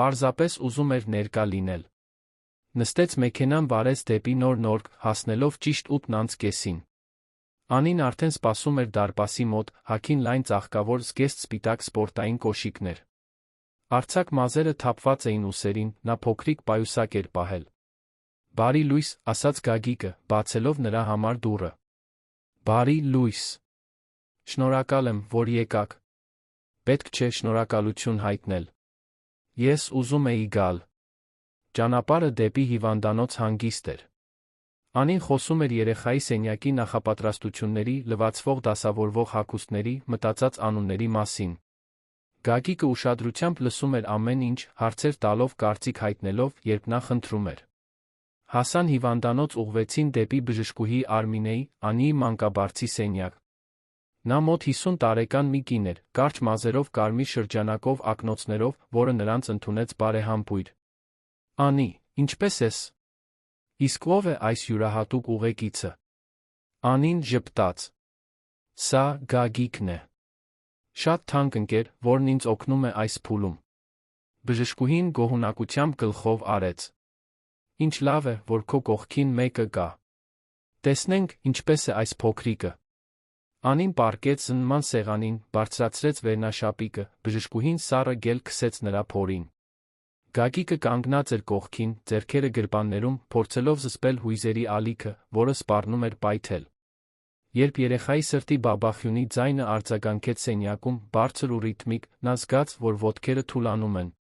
Պարզապես ուզում էր ներկա լինել։ Նստեց մեքենան վարեց դեպի Նոր Նորք, հասնելով ճիշտ 8:30-ին։ Անին արդեն սպասում էր դարպասի մոտ, հագին լայն ծաղկավոր զգեստ սպիտակ սպորտային կոշիկներ։ Արձակ մազերը թափված էին ուսերին, նա փոքրիկ պայուսակ էր պահել։ Բարի լույս, ասաց Գագիկը, բացելով նրա համար դուռը։ Բարի լույս։ Շնորհակալ եմ, որ եկաք։ Պետք չէ շնորհակալություն հայտնել։ Ես ուզում էի գալ։ Ճանապարհը դեպի հիվանդանոց հանգիստ էր։ Անին խոսում էր երեխայի սենյակի նախապատրաստությունների, լվացվող դասավորվող հագուստների, մտածած անունների մասին։ Գագիկը ուշադրությամբ լսում էր ամեն ինչ, հարցեր տալով, կարծիք հայտնելով, երբ նա խնդրում էր։ Հասան հիվանդանոց, ուղղվեցին դեպի բժշկուհի Արմինեի, Անիի մանկաբարձի սենյակ։ Նա մոտ 50 տարեկան մի կին էր, կարճ մազերով, կարմիր շրջանակով, ակնոցներով, որը նրանց ընդունեց բարեհամբույր։ Անի, ինչպե՞ս ես։ Իսկ ով է այս յուրահատուկ ուղեկիցը։ Անին ժպտաց։ Սա Գագիկն է։ Շատ թանկ ընկեր, որն ինձ օգնում է այս փուլում։ Բժշկուհին գոհունակությամբ գլխով արեց։ Ինչ լավ է, որ քո կողքին մեկը կա։ Տեսնենք, ինչպես է այս փոքրիկը։ Անին պառկեց նման սեղանին, բարձրացրեց վերնաշապիկը, բժշկուհին սառը գել քսեց նրա փորին։ Գագիկը կանգնած էր կողքին, ձեռքերը գրպաններում, փորձելով զսպել հույզերի ալիքը, որը սպառնում էր պայթել։ Երբ երեխայի սրտի բաբախյունի ձայնը արձագանքեց սենյակում, բարձր ու ռիթմիկ, նա զգաց, որ ոտքերը թուլանում են։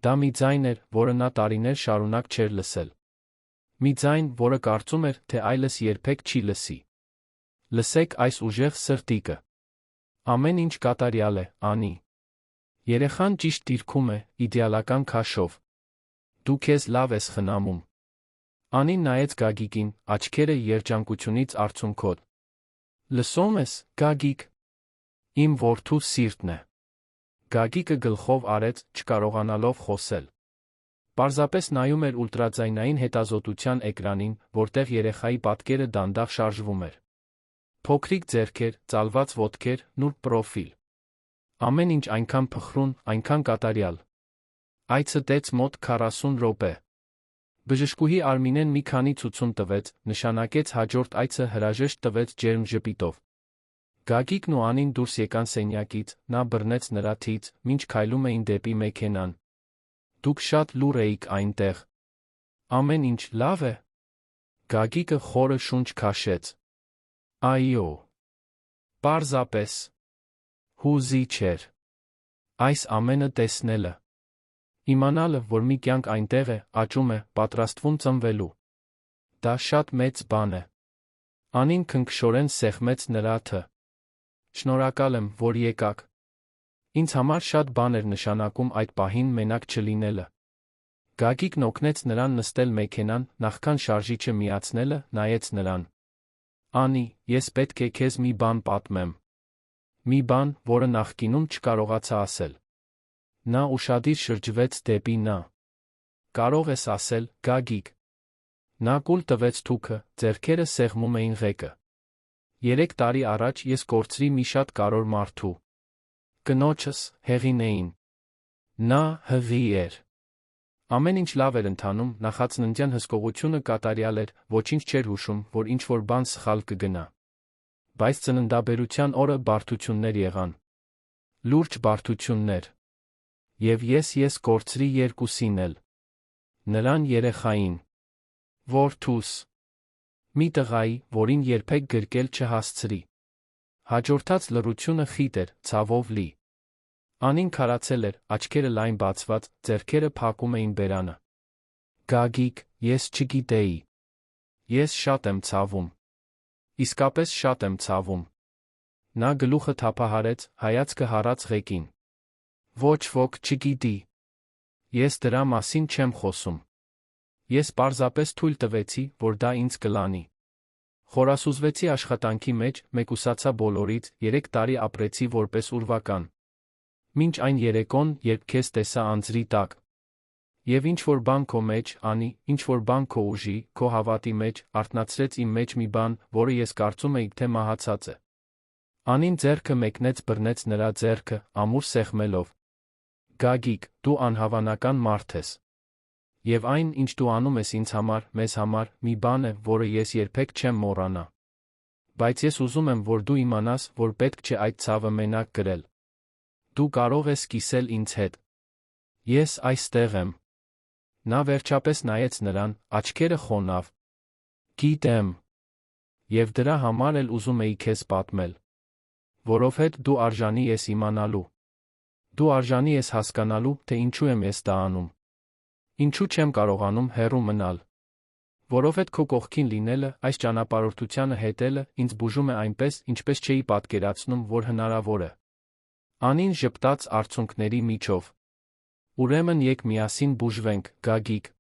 Դա մի ձայն էր, որը նա տարիներ շարունակ չէր լսել։ Մի ձայն, որը կարծում էր, թե այլս երբեք չի լսի։ Լսեք այս ուժեղ սրտիկը։ Ամեն ինչ կատարյալ է, Անի։ Երեխան ճիշտ դիրքում է, իդեալական քաշով։ Դու քեզ լավ ես խնամում։ Անին նայեց Գագիկին, աչքերը երջանկությունից արցունքոտ։ Լսում ես, Գագիկ։ Իմ որդու սիրտն է։ Գագիկը գլխով արեց, չկարողանալով խոսել։ Պարզապես նայում էր ուլտրաձայնային հետազոտության էկրանին, որտեղ երեխայի պատկերը դանդաղ շարժվում էր։ Փոքրիկ ձեռքեր, ծալված ոտքեր, նուրբ պրոֆիլ։ Ամեն ինչ այնքան փխրուն, այնքան կատարյալ։ Այցը տեց մոտ 40 րոպե։ Բժշկուհի Արմինեն մի քանի ցուցում տվեց, նշանակեց հաջորդ այցը հրաժեշտ տվեց ջերմ ժպիտով։ Գագիկն ու Անին դուրս եկան սենյակից, նա բռնեց նրա թից, մինչ քայլում էին դեպի մեքենան։ Դուք շատ լուռ էիք այնտեղ։ Ամեն ինչ լավ է։ Գագիկը խորը շունչ քաշեց։ Այո։ Պարզապես։ Հուզիչ էր։ Այս ամենը տեսնելը։ Իմանալը, որ մի կյանք այնտեղ է, աճում է, պատրաստվում ծնվելու։ Դա շատ մեծ բան է։ Անին քնքշորեն սեղմեց նրա թը։ Շնորհակալ եմ, որ եկաք։ Ինձ համար շատ բան էր նշանակում այդ պահին մենակ չլինելը։ Գագիկն օգնեց նրան նստել մեքենան, նախքան շարժիչը միացնելը, նայեց նրան։ Անի, ես պետք է քեզ մի բան պատմեմ։ Մի բան, որը նախկինում չկարողացա ասել։ Նա ուշադիր շրջվեց դեպի նա։ Կարող ես ասել, Գագիկ։ Նա կուլ տվեց թուքը, ձեռքերը սեղմում էին ղեկը։ 3 տարի առաջ ես կորցրի մի շատ կարևոր մարդու։ Կնոջս, Հեղինեին։ Նա հղի էր։ Ամեն ինչ լավ էր ընթանում, նախածննդյան հսկողությունը կատարյալ էր, ոչինչ չէր հուշում, որ ինչ-որ բան սխալ կգնա։ Բայց ծննդաբերության օրը բարդություններ եղան։ Լուրջ բարդություններ։ Եվ ես կորցրի երկուսին էլ։ Նրան երեխային։ Որդուս։ Մի տղայի, որին երբեք գրկել չհասցրի։ Հաջորդած լռությունը խիտ էր, ցավով լի։ Անին քարացել էր, աչքերը լայն բացված, ձեռքերը փակում էին բերանը։ Գագիկ, ես չգիտեի։ Ես շատ եմ ցավում։ Իսկապես շատ եմ ցավում։ Նա գլուխը թափահարեց, հայացքը հառաց ղեկին։ Ոչ ոք չգիտի։ Ես դրա մասին չեմ խոսում։ Ես պարզապես թույլ տվեցի, որ դա ինձ կլանի։ Խորասուզվեցի աշխատանքի մեջ, մեկուսացա բոլորից, 3 տարի ապրեցի որպես ուրվական։ Մինչ այն երեկոն, երբ քեզ տեսա անձրի տակ։ Եվ ինչ-որ բան քո մեջ, Անի, ինչ-որ բան քո ուժի, քո հավատի մեջ, արթնացրեց իմ մեջ մի բան, որը ես կարծում էի, թե մահացած է։ Անին ձեռքը մեկնեց բռնեց նրա ձեռքը, ամուր սեղմելով։ Գագիկ, դու անհավանական մարդ ես։ Եվ այն, ինչ դու անում ես ինձ համար, մեզ համար, մի բան է, որը ես երբեք չեմ մոռանա։ Բայց ես ուզում եմ, որ դու իմանաս, որ պետք չէ այդ ցավը մենակ կրել։ Դու կարող ես կիսել ինձ հետ։ Ես այստեղ եմ։ Նա վերջապես նայեց նրան, աչքերը խոնավ։ Գիտեմ։ Եվ դրա համար էլ ուզում էի քեզ պատմել։ Որովհետև դու արժանի ես իմանալու։ Դու արժանի ես հասկանալու, թե ինչու եմ ես դա անում։ Ինչու չեմ կարողանում հեռու մնալ։ Որովհետև քո կողքին լինելը, այս ճանապարհորդությանը հետելը, ինձ բուժում է այնպես, ինչպես չէի պատկերացնում, որ հնարավոր է։ Անին ժպտաց արցունքների միջով։ Ուրեմն եկ միասին բուժվենք, Գագիկ։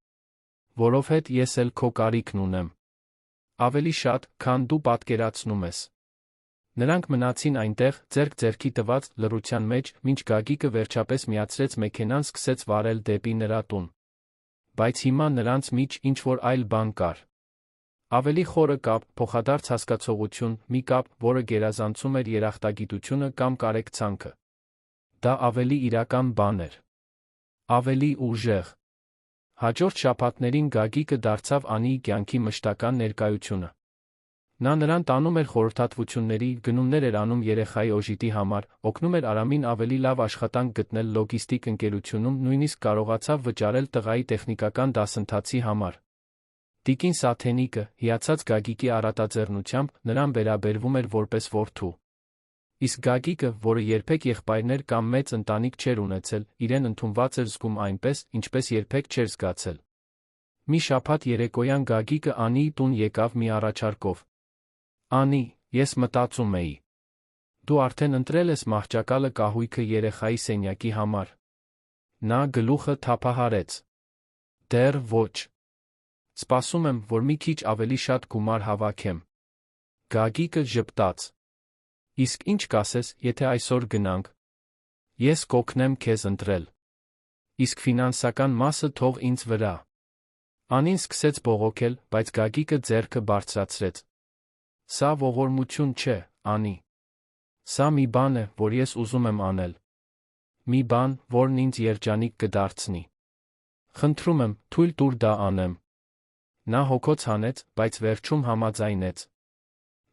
Որովհետև ես էլ քո կարիքն ունեմ։ Ավելի շատ, քան դու պատկերացնում ես։ Նրանք մնացին այնտեղ, ձեռք ձեռքի տված, լռության մեջ, մինչ Գագիկը վերջապես միացրեց մեքենան սկսեց վարել դեպի նրա տուն։ Բայց հիմա նրանց միջ ինչ-որ այլ բան կար։ Ավելի խորը կապ, փոխադարձ հասկացողություն, մի կապ, որը գերազանցում էր երախտագիտությունը կամ կարեկցանքը։ Դա ավելի իրական բան էր։ Ավելի ուժեղ։ Հաջորդ շաբաթներին Գագիկը դարձավ Անիի կյանքի մշտական ներկայությունը։ Նա նրան տանում էր խորհրդատվությունների, գնումներ էր անում երեխայի օժիտի համար, օգնում էր Արամին ավելի լավ աշխատանք գտնել լոգիստիկ ընկերությունում, նույնիսկ կարողացավ վճարել տղայի տեխնիկական դասընթացի համար։ Տիկին Սաթենիկը, հիացած Գագիկի առատաձեռնությամբ, նրան վերաբերվում էր որպես որդու։ Իսկ Գագիկը, որը երբեք եղբայրներ կամ մեծ ընտանիք չէր ունեցել, իրեն ընդունված էր զգում այնպես, ինչպես երբեք չէր զգացել։ Մի շաբաթ երեկոյան Գագիկը Անիի տուն եկավ մի առաջարկով։ Անի, ես մտածում էի։ Դու արդեն ընտրել ես մահճակալը կահույքը երեխայի սենյակի համար։ Նա գլուխը թափահարեց։ Դեռ ոչ։ Սպասում եմ, որ մի քիչ ավելի շատ գումար հավաքեմ։ Գագիկը ժպտաց։ Իսկ ինչ կասես, եթե այսօր գնանք։ Ես կօգնեմ քեզ ընտրել։ Իսկ ֆինանսական մասը թող ինձ վրա։ Անին սկսեց բողոքել, բայց Գագիկը ձեռքը բարձրացրեց։ Սա ողորմություն չէ, Անի։ Սա մի բան է, որ ես ուզում եմ անել։ Մի բան, որն ինձ երջանիկ կդարձնի։ Խնդրում եմ, թույլ տուր դա անեմ։ Նա հոգոց հանեց, բայց վերջում համաձայնեց։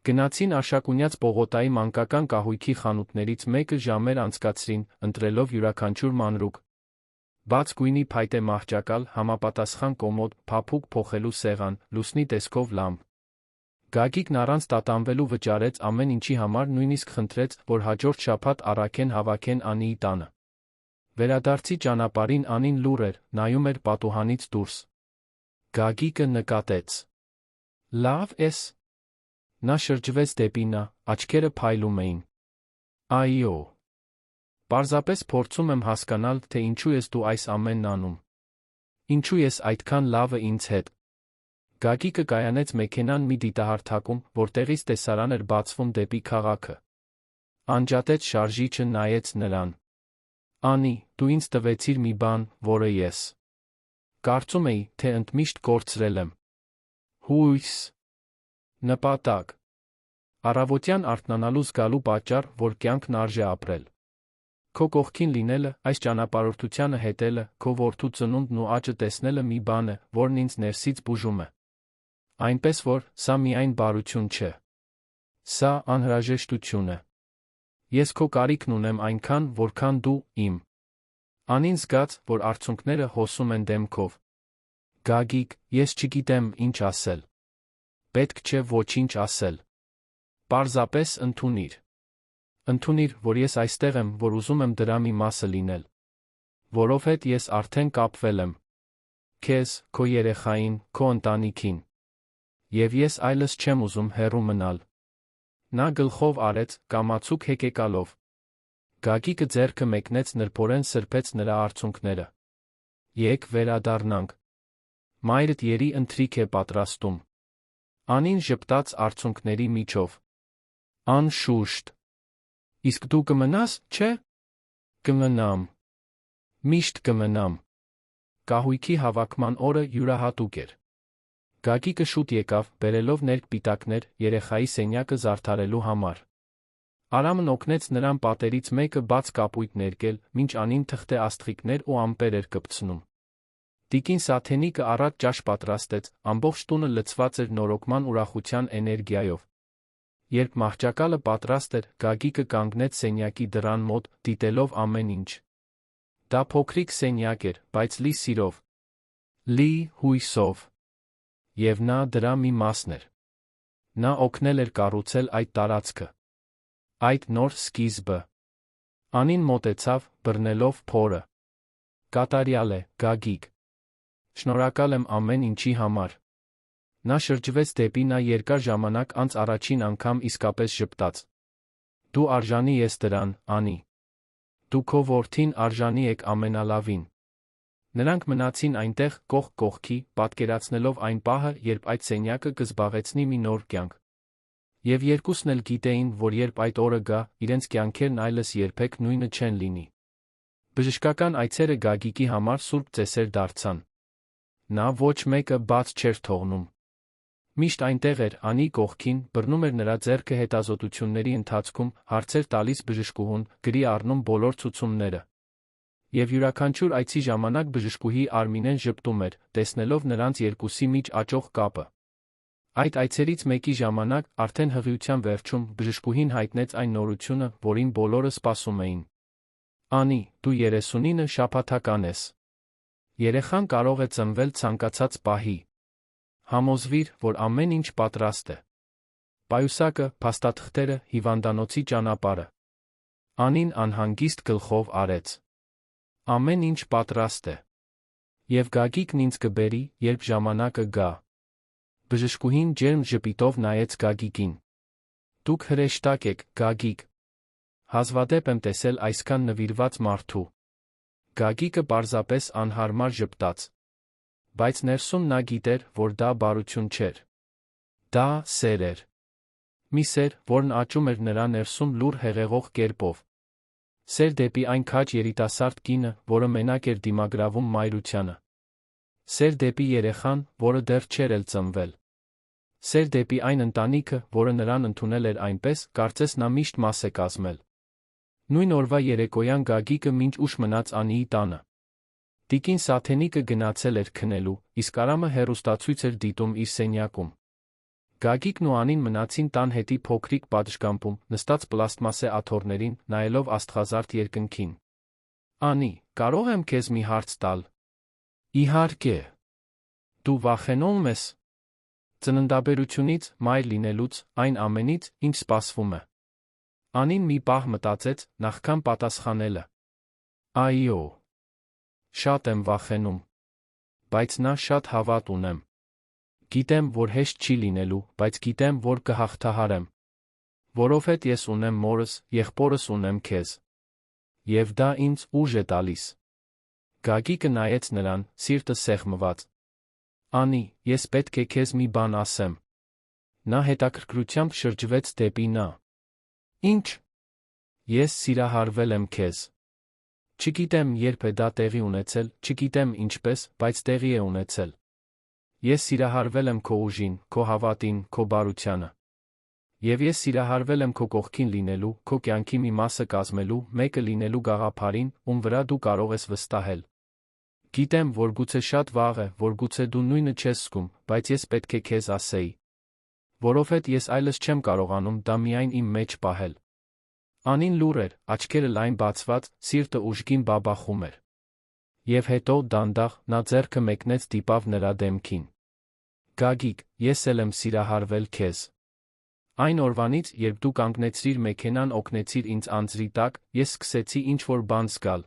Գնացին Արշակունյաց պողոտայի մանկական կահույքի խանութներից մեկը ժամեր անցկացրին, ընտրելով յուրաքանչյուր մանրուք։ Բաց գույնի փայտե մահճակալ, համապատասխան կոմոդ, փափուկ փոխելու սեղան, լուսնի տեսքով լամպ։ Գագիկն առանց տատանվելու վճարեց ամեն ինչի համար, նույնիսկ խնդրեց, որ հաջորդ շաբաթ առաքեն հավաքեն Անիի տանը։ Վերադարձի ճանապարհին Անին լուռ էր, նայում էր պատուհանից դուրս։ Գագիկը նկատեց։ Լավ ես։ Նա շրջվեց դեպի նա, աչքերը փայլում էին։ Այո։ Պարզապես փորձում եմ հասկանալ, թե ինչու ես դու այս ամենն անում։ Ինչու ես այդքան լավը ինձ հետ։ Գագիկը կայանեց մեքենան մի դիտահարթակում, որտեղից տեսարան էր բացվում դեպի քաղաքը։ Անջատեց շարժիչը, նայեց նրան։ Անի, դու ինձ տվեցիր մի բան, որը ես կարծում էի, թե ընդմիշտ կորցրել եմ։ Հույս։ Նպատակ։ Առավոտյան արթնանալու զգալու պատճառ, որ կյանքն արժե ապրել։ Քո կողքին լինելը, այս ճանապարհորդությանը հետելը, քո որդու ծնունդն ու աճը տեսնելը մի բան է, որն ինձ ներսից բուժում է։ Այնպես որ, սա միայն բարություն չէ։ Սա անհրաժեշտություն է։ Ես քո կարիքն ունեմ այնքան, որքան դու իմ։ Անին զգաց, որ արցունքները հոսում են դեմքով։ Գագիկ, ես չգիտեմ ինչ ասել։ Պետք չէ ոչինչ ասել։ Պարզապես ընդունիր։ Ընդունիր, որ ես այստեղ եմ, որ ուզում եմ դրա մի մասը լինել։ Որովհետև ես արդեն կապվել եմ։ Քեզ, քո երեխային, քո ընտանիքին։ Եվ ես այլս չեմ ուզում հեռու մնալ։ Նա գլխով արեց, կամացուկ հեկեկալով։ Գագիկը ձեռքը մեկնեց նրբորեն սրբեց նրա արցունքները։ Եկ վերադառնանք։ Մայրդ երի ընթրիք է պատրաստում։ Անին ժպտաց արցունքների միջով։ Անշուշտ։ Իսկ դու կմնաս, չէ՞։ Կմնամ։ Միշտ կմնամ։ Կահույքի հավաքման օրը յուրահատուկ էր։ Գագիկը շուտ եկավ, բերելով ներք պիտակներ երեխայի սենյակը զարդարելու համար։ Արամն օգնեց նրան պատերից մեկը բաց կապույտ ներկել, մինչ Անին թղթե աստղիկներ ու ամպեր էր կպցնում։ Տիկին Սաթենիկը առատ ճաշ պատրաստեց, ամբողջ տունը լցված էր նորոգման ուրախության էներգիայով։ Երբ մահճակալը պատրաստ էր, Գագիկը կանգնեց սենյակի դռան մոտ, դիտելով ամեն ինչ։ Դա փոքրիկ սենյակ էր, բայց լի սիրով, լի հույսով։ Եվ նա դրա մի մասն էր։ Նա օգնել էր կառուցել այդ տարածքը։ Այդ նոր սկիզբը։ Անին մոտեցավ, բռնելով փորը։ Կատարյալ է, Գագիկ։ Շնորհակալ եմ ամեն ինչի համար։ Նա շրջվեց դեպի նա երկար ժամանակ անց առաջին անգամ իսկապես ժպտաց։ Դու արժանի ես դրան, Անի։ Դու քո որդին արժանի եք ամենալավին։ Նրանք մնացին այնտեղ կողք կողքի, պատկերացնելով այն պահը, երբ այդ սենյակը կզբաղեցնի մի նոր կյանք։ Եվ երկուսն էլ գիտեին, որ երբ այդ օրը գա, իրենց կյանքերն այլս երբեք նույնը չեն լինի։ Բժշկական այցերը Գագիկի համար սուրբ ծեսեր դարձան։ Նա ոչ մեկը բաց չէր թողնում։ Միշտ այնտեղ էր, Անի կողքին, բռնում էր նրա ձեռքը հետազոտությունների ընթացքում, հարցեր տալիս բժշկուհուն, գրի առնում բոլոր ցուցումները։ Եվ յուրաքանչյուր այցի ժամանակ բժշկուհի Արմինեն ժպտում էր, տեսնելով նրանց երկուսի մեջ աճող կապը։ Այդ այցերից մեկի ժամանակ, արդեն հղիության վերջում, բժշկուհին հայտնեց այն նորությունը, որին բոլորը սպասում էին։ Անի, դու 39 շաբաթական ես։ Երեխան կարող է ծնվել ցանկացած պահի։ Համոզվիր, որ ամեն ինչ պատրաստ է։ Պայուսակը, փաստաթղթերը, հիվանդանոցի ճանապարհը։ Անին անհանգիստ գլխով արեց։ Ամեն ինչ պատրաստ է։ Եվ Գագիկն ինձ կբերի, երբ ժամանակը գա։ Բժշկուհին ջերմ ժպիտով նայեց Գագիկին։ Դուք հրեշտակ եք, Գագիկ։ Հազվադեպ եմ տեսել այսքան նվիրված մարդու։ Գագիկը պարզապես անհարմար ժպտաց։ Բայց ներսում նա գիտեր, որ դա բարություն չէր։ Դա սեր էր։ Մի սեր, որն աճում էր նրա ներսում լուր հեղեղող կերպով։ Սեր դեպի այն քաջ երիտասարդ կինը, որը մենակ էր դիմագրավում մայրությանը։ Սեր դեպի երեխան, որը դեռ չէր էլ ծնվել։ Սեր դեպի այն ընտանիքը, որը նրան ընդունել էր այնպես, կարծես նա միշտ մաս է կազմել։ Նույն օրվա երեկոյան Գագիկը մինչ ուշ մնաց Անիի տանը։ Տիկին Սաթենիկը գնացել էր քնելու, իսկ Արամը հեռուստացույց էր դիտում իր սենյակում։ Գագիկն ու Անին մնացին տան հետի փոքրիկ պատշգամբում, նստած պլաստմասե աթոռներին, նայելով աստղազարդ երկնքին։ Անի, կարող եմ քեզ մի հարց տալ։ Իհարկե։ Դու վախենում ես ծննդաբերությունից, մայր լինելուց, այն ամենից, ինչ սպասվում է։ Անին մի պահ մտածեց, նախքան պատասխանելը։ Այո։ Շատ եմ վախենում։ Բայց նա շատ հավատ ունեմ։ Գիտեմ, որ հեշտ չի լինելու, բայց գիտեմ, որ կհաղթահարեմ։ Որովհետև ես ունեմ մորս, եղբորս ունեմ քեզ։ Եվ դա ինձ ուժ է տալիս։ Գագիկը նայեց նրան, սիրտը սեղմված։ Անի, ես պետք է քեզ մի բան ասեմ։ Նա հետաքրքրությամբ շրջվեց դեպի նա։ Ինչ։ Ես սիրահարվել եմ քեզ։ Չգիտեմ երբ է դա տեղի ունեցել, չգիտեմ ինչպես, բայց տեղի է ունեցել։ Ես սիրահարվել եմ քո ուժին, քո հավատին, քո բարությանը։ Եվ ես սիրահարվել եմ քո կողքին լինելու, քո կյանքի մի մասը կազմելու, մեկը լինելու գաղափարին, ում վրա դու կարող ես վստահել։ Գիտեմ, որ գուցե շատ վաղ է, որ գուցե դու նույնը չես զգում, բայց ես պետք է քեզ ասեի։ Որովհետև ես այլս չեմ կարողանում դա միայն իմ մեջ պահել։ Անին լուռ էր, աչքերը լայն բացված, սիրտը ուժգին բաբախում էր։ Եվ հետո, դանդաղ, նա ձեռքը մեկնեց դիպավ նրա դեմքին։ Գագիկ, ես էլ եմ սիրահարվել քեզ։ Այն օրվանից, երբ դու կանգնեցրիր մեքենան օգնեցիր ինձ անձրի տակ, ես սկսեցի ինչ-որ բան զգալ։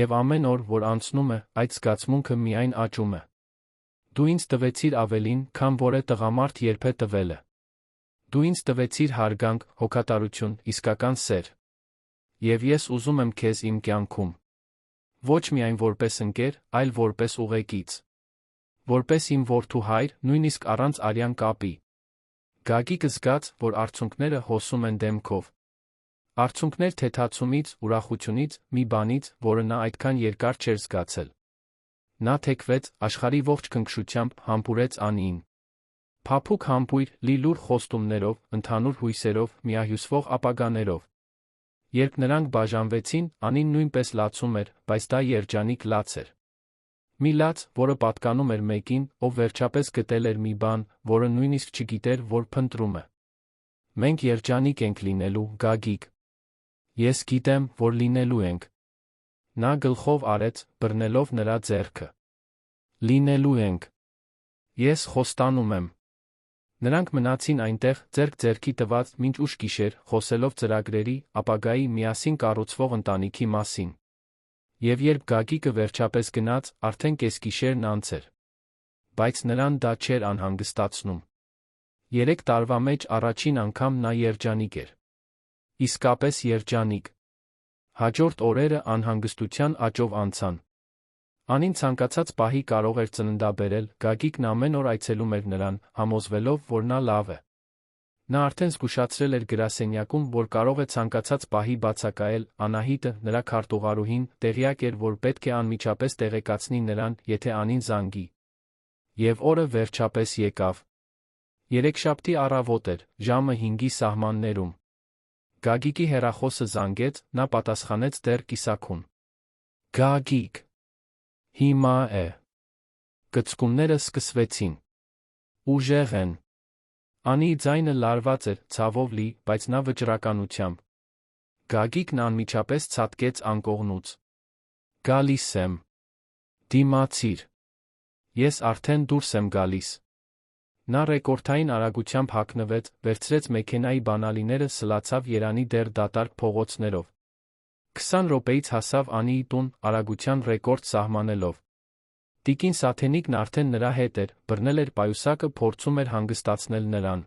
Եվ ամեն օր, որ անցնում է, այդ զգացմունքը միայն աճում է։ Դու ինձ տվեցիր ավելին, քան որ է տղամարդ երբե տվել է։ Դու ինձ տվեցիր հարգանք, հոգատարություն, իսկական սեր։ Եվ ես ուզում եմ քեզ իմ կյանքում։ Ոչ միայն որպես ընկեր, այլ որպես ուղեկից։ Որպես իմ որդու հայր, նույնիսկ առանց արյան կապի։ Գագիկը զգաց, որ արցունքները հոսում են դեմքով։ Արցունքներ թեթացումից, ուրախությունից, մի բանից, որը նա այդքան երկար չէր զգացել։ Նա թեքվեց, աշխարհի ողջ քնքշությամբ համբուրեց Անիին։ Փափուկ համբույր, լի լուր խոստումներով, ընդհանուր հույսերով, միահյուսվող ապագաներով։ Երբ նրանք բաժանվեցին, Անին նույնպես լացում էր, բայց դա երջանիկ լաց էր։ Մի լաց, որը պատկանում էր մեկին, ով վերջապես գտել էր մի բան, որը նույնիսկ չգիտեր, որ փնտրում է։ Մենք երջանիկ ենք լինելու, Գագիկ։ Ես գիտեմ, որ լինելու ենք։ Նա գլխով արեց, բռնելով նրա ձեռքը։ Լինելու ենք։ Ես խոստանում եմ։ Նրանք մնացին այնտեղ, ձեռք ձեռքի տված, մինչ ուշ գիշեր, խոսելով ծրագրերի, ապագայի միասին կառուցվող ընտանիքի մասին։ Եվ երբ Գագիկը վերջապես գնաց, արդեն կեսգիշերն անց էր։ Բայց նրան դա չէր անհանգստացնում։ 3 տարվա մեջ առաջին անգամ նա երջանիկ էր։ Իսկապես երջանիկ։ Հաջորդ օրերը անհանգստության աճով անցան։ Անին ցանկացած պահի կարող էր ծննդաբերել, Գագիկն ամեն օր այցելում էր նրան, համոզվելով, որ նա լավ է։ Նա արդեն զգուշացրել էր գրասենյակում, որ կարող է ցանկացած պահի բացակայել, Անահիտը, նրա քարտուղարուհին, տեղյակ էր, որ պետք է անմիջապես տեղեկացնի նրան, եթե Անին զանգի։ Եվ օրը վերջապես եկավ։ Երեքշաբթի առավոտ էր, ժամը 5-ի սահմաններում։ Գագիկի հեռախոսը զանգեց, նա պատասխանեց դեռ կիսաքուն։ Գագիկ։ Հիմա է։ Կծկումները սկսվեցին։ Ուժեղ են։ Անիի ձայնը լարված էր, ցավով լի, բայց նա վճռականությամբ։ Գագիկն անմիջապես ցատկեց անկողնուց։ Գալիս եմ։ Դիմացիր։ Ես արդեն դուրս եմ գալիս։ Նա ռեկորդային արագությամբ հագնվեց, վերցրեց մեքենայի բանալիները, սլացավ Երանի դեռ դատարկ փողոցներով։ 20 րոպեից հասավ Անիի տուն, արագության ռեկորդ սահմանելով։ Տիկին Սաթենիկն արդեն նրա հետ էր, բռնել էր պայուսակը, փորձում էր հանգստացնել նրան։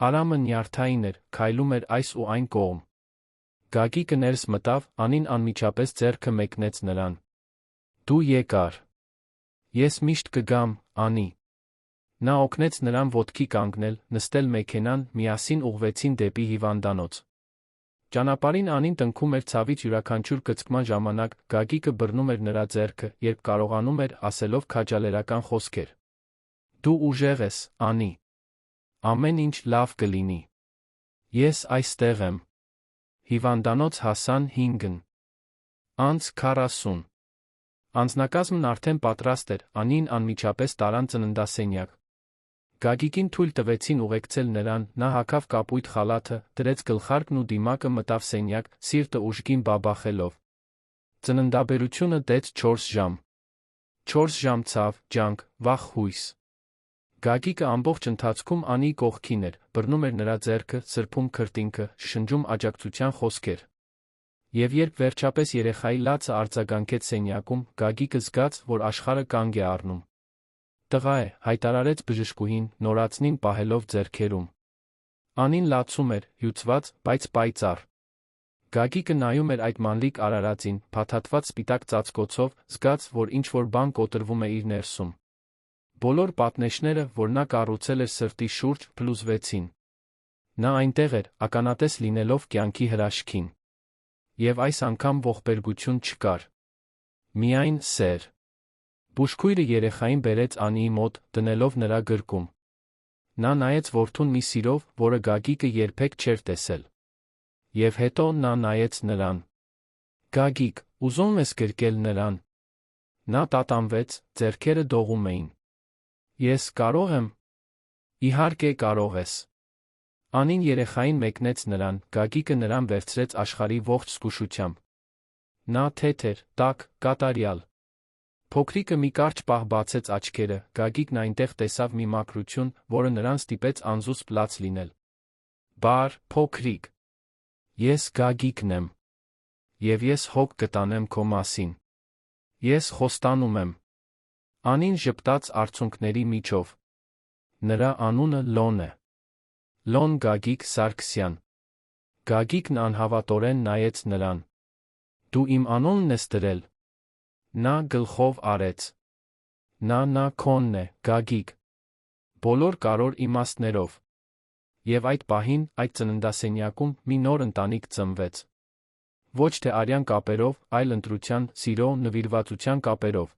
Արամը նյարդային էր, քայլում էր այս ու այն կողմ։ Գագիկը ներս մտավ, Անին անմիջապես ձեռքը մեկնեց նրան։ Դու եկար։ Ես միշտ կգամ, Անի։ Նա օգնեց նրան ոտքի կանգնել, նստել մեքենան, միասին ուղղվեցին դեպի հիվանդանոց։ Ճանապարհին Անին տնքում էր ցավից յուրաքանչյուր կծկման ժամանակ, Գագիկը բռնում էր նրա ձեռքը, երբ կարողանում էր, ասելով քաջալերական խոսքեր։ Դու ուժեղ ես, Անի։ Ամեն ինչ լավ կլինի։ Ես այստեղ եմ։ Հիվանդանոց հասան 5-ն։ Անց 40։ Անձնակազմն արդեն պատրաստ էր, Անին անմիջապես տարան ծննդասենյակ։ Գագիկին թույլ տվեցին ուղեկցել նրան, նա հագավ կապույտ խալաթը, դրեց գլխարկն ու դիմակը մտավ սենյակ, սիրտը ուժգին բաբախելով։ Ծննդաբերությունը դեց 4 ժամ։ 4 ժամ ցավ, ջանք, վախ հույս։ Գագիկը ամբողջ ընթացքում Անիի կողքին էր, բռնում էր նրա ձեռքը, սրբում քրտինքը, շշնջում աջակցության խոսքեր։ Եվ երբ վերջապես երեխայի լացը արձագանքեց սենյակում, Գագիկը զգաց, որ աշխարհը կանգ է առնում։ Տղա է, հայտարարեց բժշկուհին, նորածնին պահելով ձեռքերում։ Անին լացում էր, հյուծված, բայց պայծառ։ Գագիկը նայում էր այդ մանլիկ արարածին, փաթաթված սպիտակ ծածկոցով, զգաց, որ ինչ-որ բան կոտրվում է իր ներսում։ Բոլոր պատնեշները, որ նա կառուցել էր սրտի շուրջ, փլուզվեցին։ Նա այնտեղ էր, ականատես լինելով կյանքի հրաշքին։ Եվ այս անգամ ողբերգություն չկար։ Միայն սեր։ Բուժքույրը երեխային բերեց Անիի մոտ, դնելով նրա գրկում։ Նա նայեց որդուն մի սիրով, որը Գագիկը երբեք չէր տեսել։ Եվ հետո նա նայեց նրան։ Գագիկ, ուզում ես գրկել նրան։ Նա տատանվեց, ձեռքերը դողում էին։ Ես կարող եմ։ Իհարկե կարող ես։ Անին երեխային մեկնեց նրան, Գագիկը նրան վերցրեց աշխարհի ողջ զգուշությամբ։ Նա թեթեր, տաք, կատարյալ։ Փոքրիկը մի կարճ պահ բացեց աչքերը, Գագիկն այնտեղ տեսավ մի մաքրություն, որը նրան ստիպեց անզուսպ լաց լինել։ Բար, փոքրիկ։ Ես Գագիկն եմ։ Եվ ես հոգ կտանեմ քո մասին։ Ես խոստանում եմ։ Անին ժպտաց արցունքների միջով. Նրա անունը Լոն է։ Լոն Գագիկ Սարգսյան։ Գագիկն անհավատորեն նայեց նրան։ Դու իմ անունն ես դրել։ Նա գլխով արեց։ Նա քոնն է, Գագիկ։ Բոլոր կարոր իմաստներով։ Եվ այդ պահին, այդ ծննդասենյակում մի նոր ընտանիք ծնվեց։ Ոչ թե արյան կապերով, այլ ընտրության, սիրո, նվիրվածության կապերով։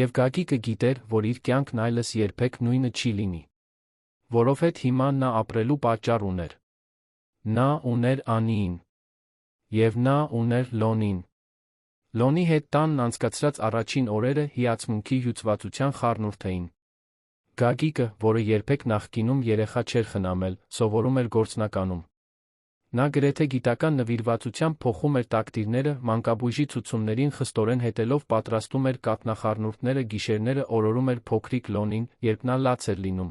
Եվ Գագիկը գիտեր, որ իր կյանքն այլս երբեք նույնը չի լինի։ Որովհետև հիմա նա ապրելու պատճառ ուներ։ Նա ուներ Անիին։ Եվ նա ուներ Լոնին։ Լոնի հետ տանն անցկացրած առաջին օրերը հիացմունքի հյուծվածության խառնուրդ էին։ Գագիկը, որը երբեք նախկինում երեխա չէր խնամել, սովորում էր գործնականում։ Նա գրեթե գիտական նվիրվածությամբ փոխում էր տակտիրները, մանկաբույժի ցուցումներին խստորեն հետելով պատրաստում էր կաթնախառնուրդները, գիշերները օրորում էր փոքրիկ Լոնին, երբ նա լաց էր լինում։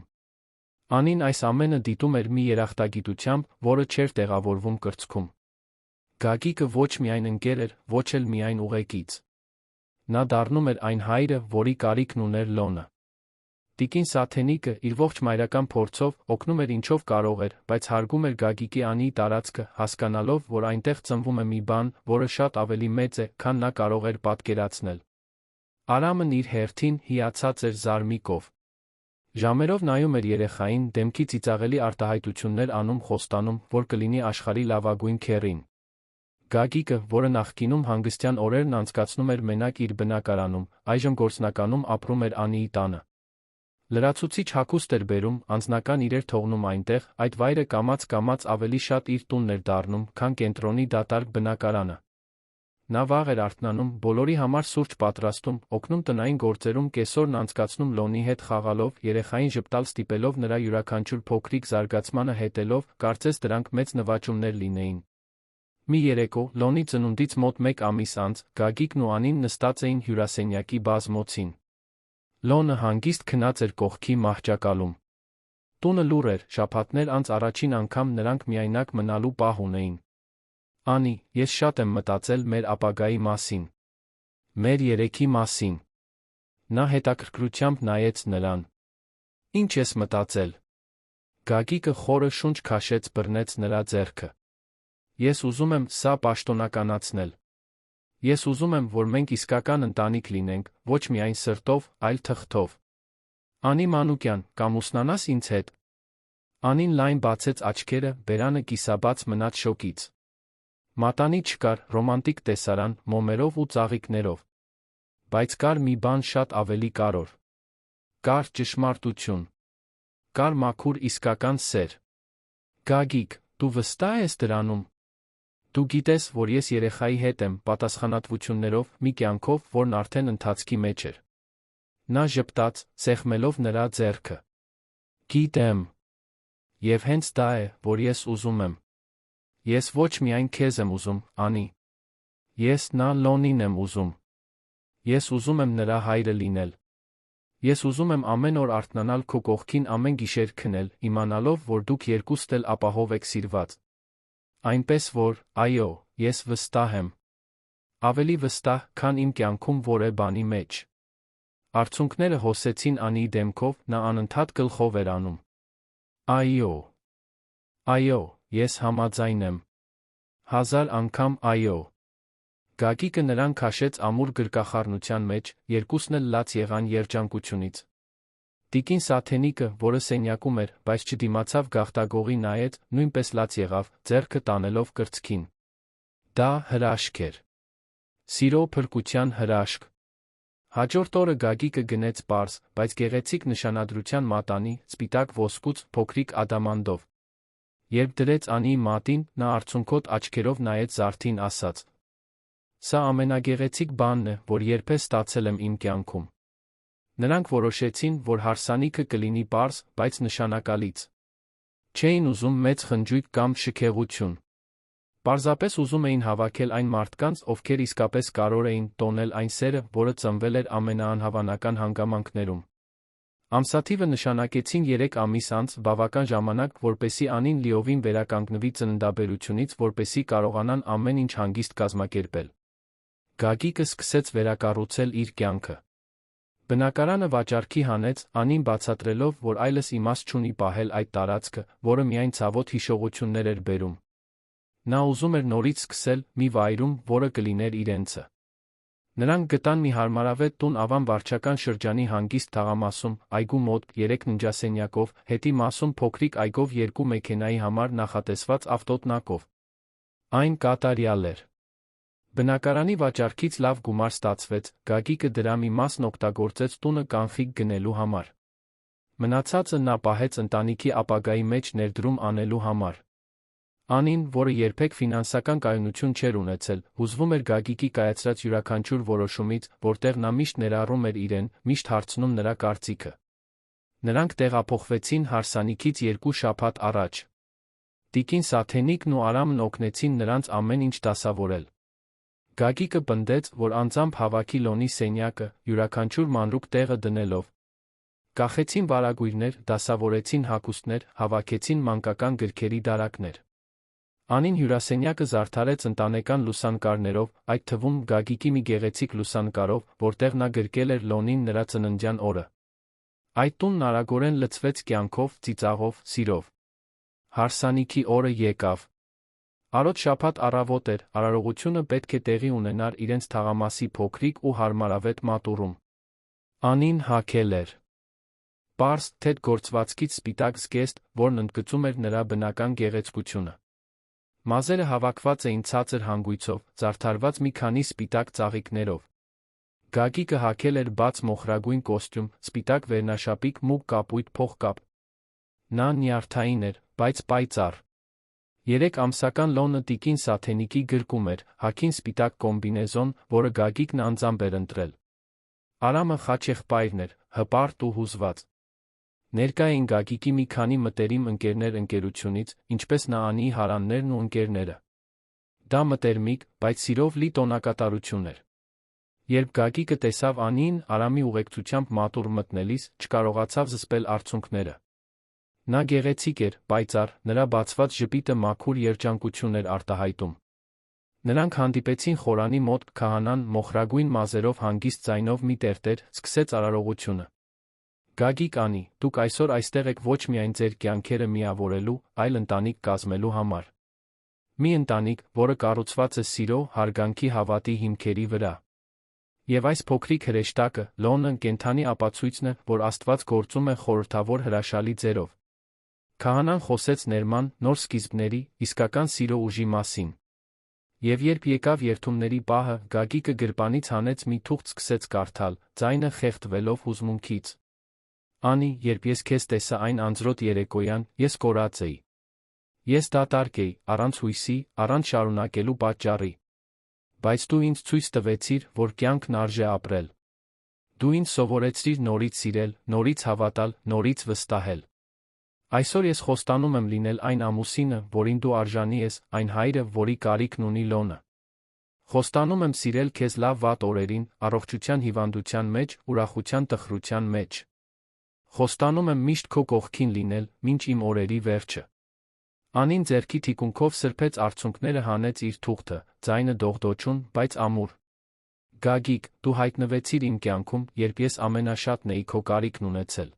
Անին այս ամենը դիտում էր մի երախտագիտությամբ, որը չէր տեղավորվում կրծքում։ Գագիկը ոչ միայն ընկեր էր, ոչ էլ միայն ուղեկից։ Նա դառնում էր այն հայրը, որի կարիքն ուներ Լոնը։ Տիկին Սաթենիկը իր ողջ մայրական փորձով օգնում էր ինչով կարող էր, բայց հարգում էր Գագիկի Անիի տարածքը, հասկանալով, որ այնտեղ ծնվում է մի բան, որը շատ ավելի մեծ է, քան նա կարող էր պատկերացնել։ Արամն իր հերթին հիացած էր զարմիկով։ Ժամերով նայում էր երեխային, դեմքի ծիծաղելի արտահայտություններ անում, խոստանում, որ կլինի աշխարհի լավագույն քեռին։ Գագիկը, որը նախկինում հանգստյան օրերն անցկացնում էր մենակ իր բնակարանում, այժմ գործնականում ապրում էր Անիի տանը։ Լրացուցիչ հագուստ էր բերում, անձնական իրեր թողնում այնտեղ, այդ վայրը կամաց-կամաց ավելի շատ իր տունն էր դառնում, քան կենտրոնի դատարկ բնակարանը։ Նա վաղ էր արթնանում, բոլորի համար սուրճ պատրաստում, օգնում տնային գործերում, կեսօրն անցկացնում Լոնի հետ խաղալով, երեխային ժպտալ ստիպելով նրա յուրաքանչյուր փոքրիկ զարգացմանը հետելով, կարծես դրանք մեծ նվաճումներ լինեին։ Մի երեկո, Լոնի ծնունդից մոտ 1 ամիս անց, Գագիկն ու Անին նստած էին հյուրասենյակի բազմոցին։ Լոնը հանգիստ քնած էր կողքի մահճակալում։ Տունը լուռ էր, շաբաթներ անց առաջին անգամ նրանք միայնակ մնալու պահ ունեին։ Անի, ես շատ եմ մտածել մեր ապագայի մասին։ Մեր երեքի մասին։ Նա հետաքրքրությամբ նայեց նրան։ Ինչ ես մտածել։ Գագիկը խորը շունչ քաշեց, բռնեց նրա ձեռքը։ Ես ուզում եմ սա պաշտոնականացնել։ Ես ուզում եմ, որ մենք իսկական ընտանիք լինենք, ոչ միայն սրտով, այլ թղթով։ Անի Մանուկյան, կամուսնանաս ինձ հետ։ Անին լայն բացեց աչքերը, բերանը կիսաբաց մնաց շոկից։ Մատանի չկար, ռոմանտիկ տեսարան, մոմերով ու ծաղիկներով։ Բայց կար մի բան շատ ավելի կարևոր։ Կար ճշմարտություն։ Կար մաքուր իսկական սեր։ Գագիկ, դու վստահ ես դրանում։ Դու գիտես, որ ես երեխայի հետ եմ, պատասխանատվություններով, մի կյանքով, որն արդեն ընթացքի մեջ էր։ Նա ժպտաց, սեղմելով նրա ձեռքը։ Գիտեմ։ Եվ հենց դա է, որ ես ուզում եմ։ Ես ոչ միայն քեզ եմ ուզում, Անի։ Ես նա Լոնին եմ ուզում։ Ես ուզում եմ նրա հայրը լինել։ Ես ուզում եմ ամեն օր արթնանալ քո կողքին, ամեն գիշեր քնել, իմանալով, որ դուք երկուստ էլ ապահով եք սիրված։ Այնպես որ, այո, ես վստահ եմ։ Ավելի վստահ, քան իմ կյանքում որևէ բանի մեջ։ Արցունքները հոսեցին Անիի դեմքով, նա անընդհատ գլխով էր անում։ Այո։ Այո, ես համաձայն եմ։ 1000 անգամ այո։ Գագիկը նրան քաշեց ամուր գրկախառնության մեջ, երկուսն էլ լաց եղան երջանկությունից։ Տիկին Սաթենիկը, որը սենյակում էր, բայց չդիմացավ գաղտագողի նայեց, նույնպես լաց եղավ, ձեռքը տանելով կրծքին։ Դա հրաշք էր։ Սիրո փրկության հրաշք։ Հաջորդ օրը Գագիկը գնեց պարզ, բայց գեղեցիկ նշանադրության մատանի, սպիտակ ոսկուց, փոքրիկ ադամանդով։ Երբ դրեց Անիի մատին, նա արցունքոտ աչքերով նայեց զարդին, ասաց. Սա ամենագեղեցիկ բանն է, որ երբեք ստացել եմ իմ կյանքում։ Նրանք որոշեցին, որ հարսանիքը կլինի պարզ, բայց նշանակալից։ Չէին ուզում մեծ խնջույք կամ շքեղություն։ Պարզապես ուզում էին հավաքել այն մարդկանց, ովքեր իսկապես կարող էին տոնել այն սերը, որը ծնվել էր ամենաանհավանական հանգամանքներում։ Ամսաթիվը նշանակեցին 3 ամիս անց, բավական ժամանակ, որպեսզի Անին լիովին վերականգնվի ծննդաբերությունից, որպեսզի կարողանան ամեն ինչ հանգիստ կազմակերպել։ Գագիկը սկսեց վերակառուցել իր կյանքը։ Բնակարանը վաճառքի հանեց, Անին բացատրելով, որ այլս իմաստ չունի պահել այդ տարածքը, որը միայն ցավոտ հիշողություններ էր բերում։ Նա ուզում էր նորից սկսել մի վայրում, որը կլիներ իրենցը։ Նրանք գտան մի հարմարավետ տուն Ավան վարչական շրջանի հանգիստ թաղամասում, այգու մոտ, 3 ննջասենյակով, հետի մասում փոքրիկ այգով 2 մեքենայի համար նախատեսված ավտոտնակով։ Այն կատարյալ էր։ Բնակարանի վաճառքից լավ գումար ստացվեց, Գագիկը դրա մի մասն օգտագործեց տունը կանխիկ գնելու համար։ Մնացածը նա պահեց ընտանիքի ապագայի մեջ ներդրում անելու համար։ Անին, որը երբեք ֆինանսական կայունություն չէր ունեցել, հուզվում էր Գագիկի կայացրած յուրաքանչյուր որոշումից, որտեղ նա միշտ ներառում էր իրեն, միշտ հարցնում նրա կարծիքը։ Նրանք տեղափոխվեցին հարսանիքից 2 շաբաթ առաջ։ Տիկին Սաթենիկն ու Արամն օգնեցին նրանց ամեն ինչ դասավորել։ Գագիկը պնդեց, որ անձամբ հավաքի Լոնի սենյակը, յուրաքանչյուր մանրուք տեղը դնելով։ Կախեցին վարագույրներ, դասավորեցին հագուստներ, հավաքեցին մանկական գրքերի դարակներ։ Անին հյուրասենյակը զարդարեց ընտանեկան լուսանկարներով, այդ թվում Գագիկի մի գեղեցիկ լուսանկարով, որտեղ նա գրկել էր Լոնին նրա ծննդյան օրը։ Այդ տունն արագորեն լցվեց կյանքով, ծիծաղով, սիրով։ Հարսանիքի օրը եկավ։ Արոտ շաբաթ առավոտ էր, արարողությունը պետք է տեղի ունենար իրենց թաղամասի փոքրիկ ու հարմարավետ մատուռում։ Անին հագել էր պարզ, թեթ գործվածքից սպիտակ զգեստ, որն ընդգծում էր նրա բնական գեղեցկությունը։ Մազերը հավաքված էին ցածր հանգույցով, զարդարված մի քանի սպիտակ ծաղիկներով։ Գագիկը հագել էր բաց մոխրագույն կոստյում, սպիտակ վերնաշապիկ մուգ կապույտ փողկապ։ Նա նյարդային էր, բայց պայծառ։ 3 ամսական Լոնը տիկին Սաթենիկի գրկում էր, հագին սպիտակ կոմբինեզոն, որը Գագիկն անձամբ էր ընտրել։ Արամը խաչեղբայրն էր, հպարտ ու հուզված։ Ներկա էին Գագիկի մի քանի մտերիմ ընկերներ ընկերությունից, ինչպես Նաանիի հարաններն ու ընկերները։ Դա մտերմիկ, բայց սիրով լի տոնակատարություն էր։ Երբ Գագիկը տեսավ Անիին Արամի ուղեկցությամբ մատուռ մտնելիս, չկարողացավ զսպել արցունքները։ Նա գեղեցիկ էր, պայծառ, նրա բացված ժպիտը մաքուր երջանկություն էր արտահայտում։ Նրանք հանդիպեցին խորանի մոտ, քահանան մոխրագույն մազերով հանգիստ ձայնով մի տերտեր, սկսեց արարողությունը։ Գագիկ Անի, դուք այսօր այստեղ եք ոչ միայն ձեր կյանքերը միավորելու, այլ ընտանիք կազմելու համար։ Մի ընտանիք, որը կառուցված է սիրո, հարգանքի հավատի հիմքերի վրա։ Եվ այս փոքրիկ հրեշտակը, Լոնը, կենդանի ապացույցն է, որ Աստված գործում է խորհրդավոր հրաշալի ձեռով։ Քահանան խոսեց ներման, նոր սկիզբների, իսկական սիրո ուժի մասին։ Եվ երբ եկավ երթումների պահը, Գագիկը գրպանից հանեց մի թուղթ սկսեց կարդալ, ձայնը խեղդվելով հուզմունքից։ Անի, երբ ես քեզ տեսա այն անձրոտ երեկոյան, ես կորած էի։ Ես դատարկ էի, առանց հույսի, առանց շարունակելու պատճառի։ Բայց դու ինձ ցույց տվեցիր, որ կյանքն արժե ապրել։ Դու ինձ սովորեցրիր նորից սիրել, նորից հավատալ, նորից վստահել։ Այսօր ես խոստանում եմ լինել այն ամուսինը, որին դու արժանի ես, այն հայրը, որի կարիքն ունի Լոնը։ Խոստանում եմ սիրել քեզ լավ վատ օրերին, առողջության հիվանդության մեջ, ուրախության տխրության մեջ։ Խոստանում եմ միշտ քո կողքին լինել, մինչ իմ օրերի վերջը։ Անին ձեռքի թիկունքով սրբեց արցունքները, հանեց իր թուղթը, ձայնը դողդոջուն, բայց ամուր։ Գագիկ, դու հայտնվեցիր իմ կյանքում, երբ ես ամենաշատն էի քո կարիքն ունեցել։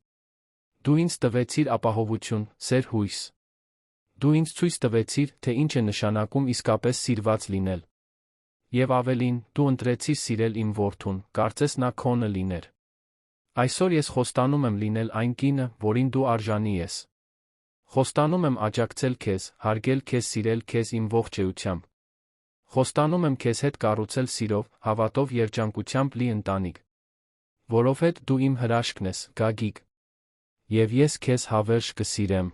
Դու ինձ տվեցիր ապահովություն, սեր հույս։ Դու ինձ ցույց տվեցիր, թե ինչ է նշանակում իսկապես սիրված լինել։ Եվ ավելին, դու ընտրեցիր սիրել իմ որդուն, կարծես նա քոնը լիներ։ Այսօր ես խոստանում եմ լինել այն կինը, որին դու արժանի ես։ Խոստանում եմ աջակցել քեզ, հարգել քեզ, սիրել քեզ իմ ողջ էությամբ։ Խոստանում եմ քեզ հետ կառուցել սիրով, հավատով, երջանկությամբ լի ընտանիք։ Որովհետև դու իմ հրաշքն ես, Գագիկ։ Եվ ես քեզ հավերժ կսիրեմ։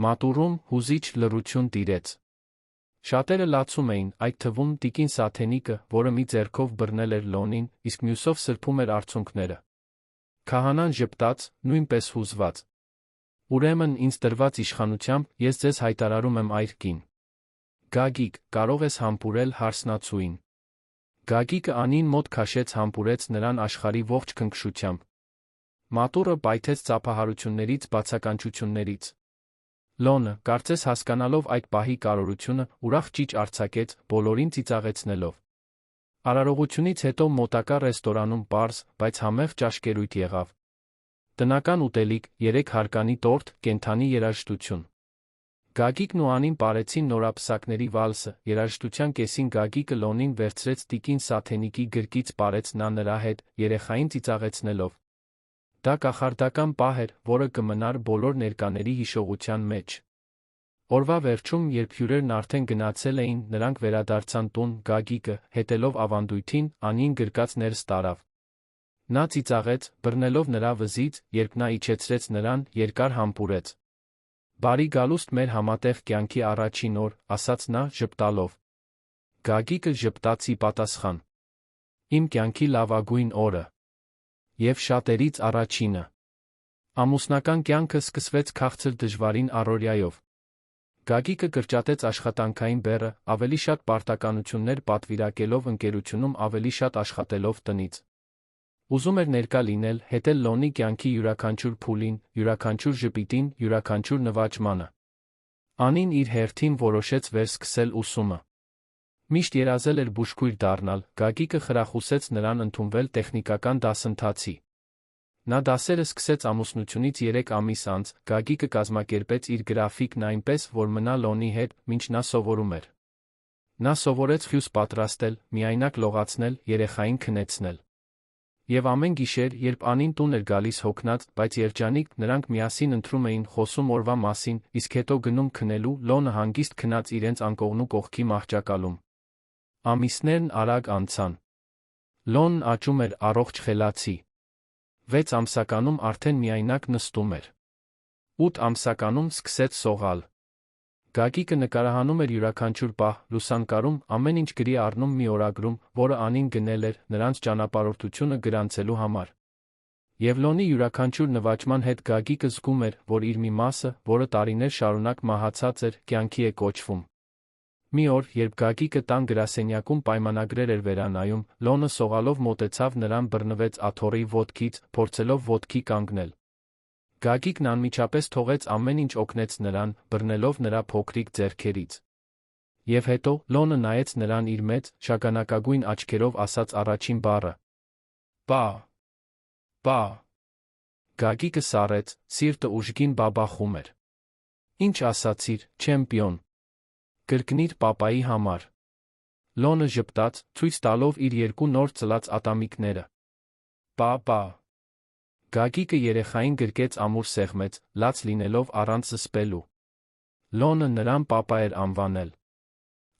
Մատուռում հուզիչ լռություն տիրեց։ Շատերը լացում էին, այդ թվում տիկին Սաթենիկը, որը մի ձեռքով բռնել էր Լոնին, իսկ մյուսով սրբում էր արցունքները։ Քահանան ժպտաց, նույնպես հուզված։ Ուրեմն ինձ տրված իշխանությամբ ես ձեզ հայտարարում եմ այր կին։ Գագիկ, կարող ես համբուրել հարսնացուին։ Գագիկը Անին մոտ քաշեց, համբուրեց նրան աշխարհի ողջ քնքշությամբ։ Մատուռը պայթեց ծափահարություններից, բացականչություններից։ Լոնը, կարծես հասկանալով այդ պահի կարևորությունը, ուրախ ճիչ արձակեց, բոլորին ծիծաղեցնելով։ Արարողությունից հետո մոտակա ռեստորանում պարզ, բայց համեղ ճաշկերույթ եղավ։ Տնական ուտելիք, 3 հարկանի տորտ, կենդանի երաժշտություն։ Գագիկն ու Անին պարեցին նորապսակների վալսը, երաժշտության կեսին Գագիկը Լոնին վերցրեց տիկին Սաթենիկի գրկից պարեց նա նրա հետ, երեխային ծիծաղեցնելով։ Դա կախարդական պահ էր, որը կմնար բոլոր ներկաների հիշողության մեջ։ Օրվա վերջում, երբ հյուրերն արդեն գնացել էին, նրանք վերադարձան տուն, Գագիկը, հետելով ավանդույթին, Անին գրկած ներս տարավ։ Նա ծիծաղեց, բռնելով նրա վզից, երբ նա իջեցրեց նրան, երկար համբուրեց։ «Բարի գալուստ մեր համատեղ կյանքի առաջին օր», ասաց նա, ժպտալով։ Գագիկը ժպտաց ի պատասխան. «Իմ կյանքի լավագույն օրը։ Եվ շատերից առաջինը»։ Ամուսնական կյանքը սկսվեց քաղցր դժվարին առօրյայով։ Գագիկը կրճատեց աշխատանքային բեռը, ավելի շատ պարտականություններ պատվիրակելով ընկերությունում ավելի շատ աշխատելով տնից։ Ուզում էր ներկա լինել, հետել Լոնի կյանքի յուրաքանչյուր փուլին, յուրաքանչյուր ժպիտին, յուրաքանչյուր նվաճմանը։ Անին իր հերթին որոշեց վերսկսել ուսումը։ Միշտ երազել էր բուժքույր դառնալ, Գագիկը խրախուսեց նրան ընդունվել տեխնիկական դասընթացի։ Նա դասերը սկսեց ամուսնությունից 3 ամիս անց, Գագիկը կազմակերպեց իր գրաֆիկն այնպես, որ մնա Լոնի հետ, մինչ նա սովորում էր։ Նա սովորեց խյուս պատրաստել, միայնակ լողացնել, երեխային քնեցնել։ Եվ ամեն գիշեր, երբ Անին տուն էր գալիս հոգնած, բայց երջանիկ, նրանք միասին ընթրում էին, խոսում օրվա մասին, իսկ հետո գնում քնելու, Լոնը հանգիստ քնած իրենց անկողնու կողքի մահճակալում։ Ամիսներն արագ անցան։ Լոնն աճում էր առողջ խելացի։ 6 ամսականում արդեն միայնակ նստում էր։ 8 ամսականում սկսեց սողալ։ Գագիկը նկարահանում էր յուրաքանչյուր պահ, լուսանկարում, ամեն ինչ գրի առնում մի օրագրում, որը Անին գնել էր, նրանց ճանապարհորդությունը գրանցելու համար։ Եվ Լոնի յուրաքանչյուր նվաճման հետ Գագիկը զգում էր, որ իր մի մասը, որը տարիներ շարունակ մահացած էր, կյանքի է կոչվում։ Մի օր, երբ Գագիկը տան գրասենյակում պայմանագրեր էր վերանայում, Լոնը սողալով մոտեցավ նրան բռնվեց աթոռի ոտքից, փորձելով ոտքի կանգնել։ Գագիկն անմիջապես թողեց ամեն ինչ օգնեց նրան, բռնելով նրա փոքրիկ ձեռքերից։ Եվ հետո, Լոնը նայեց նրան իր մեծ, շագանակագույն աչքերով ասաց առաջին բառը. «Պա, պա»։ Գագիկը սառեց, սիրտը ուժգին բաբախում էր։ «Ինչ ասացիր, չեմպիոն։ Կրկնիր պապայի համար»։ Լոնը ժպտաց, ցույց տալով իր 2 նոր ծլած ատամիկները։ «Պա, պա»։ Գագիկը երեխային գրկեց ամուր սեղմեց, լաց լինելով առանց զսպելու։ Լոնը նրան պապա էր անվանել։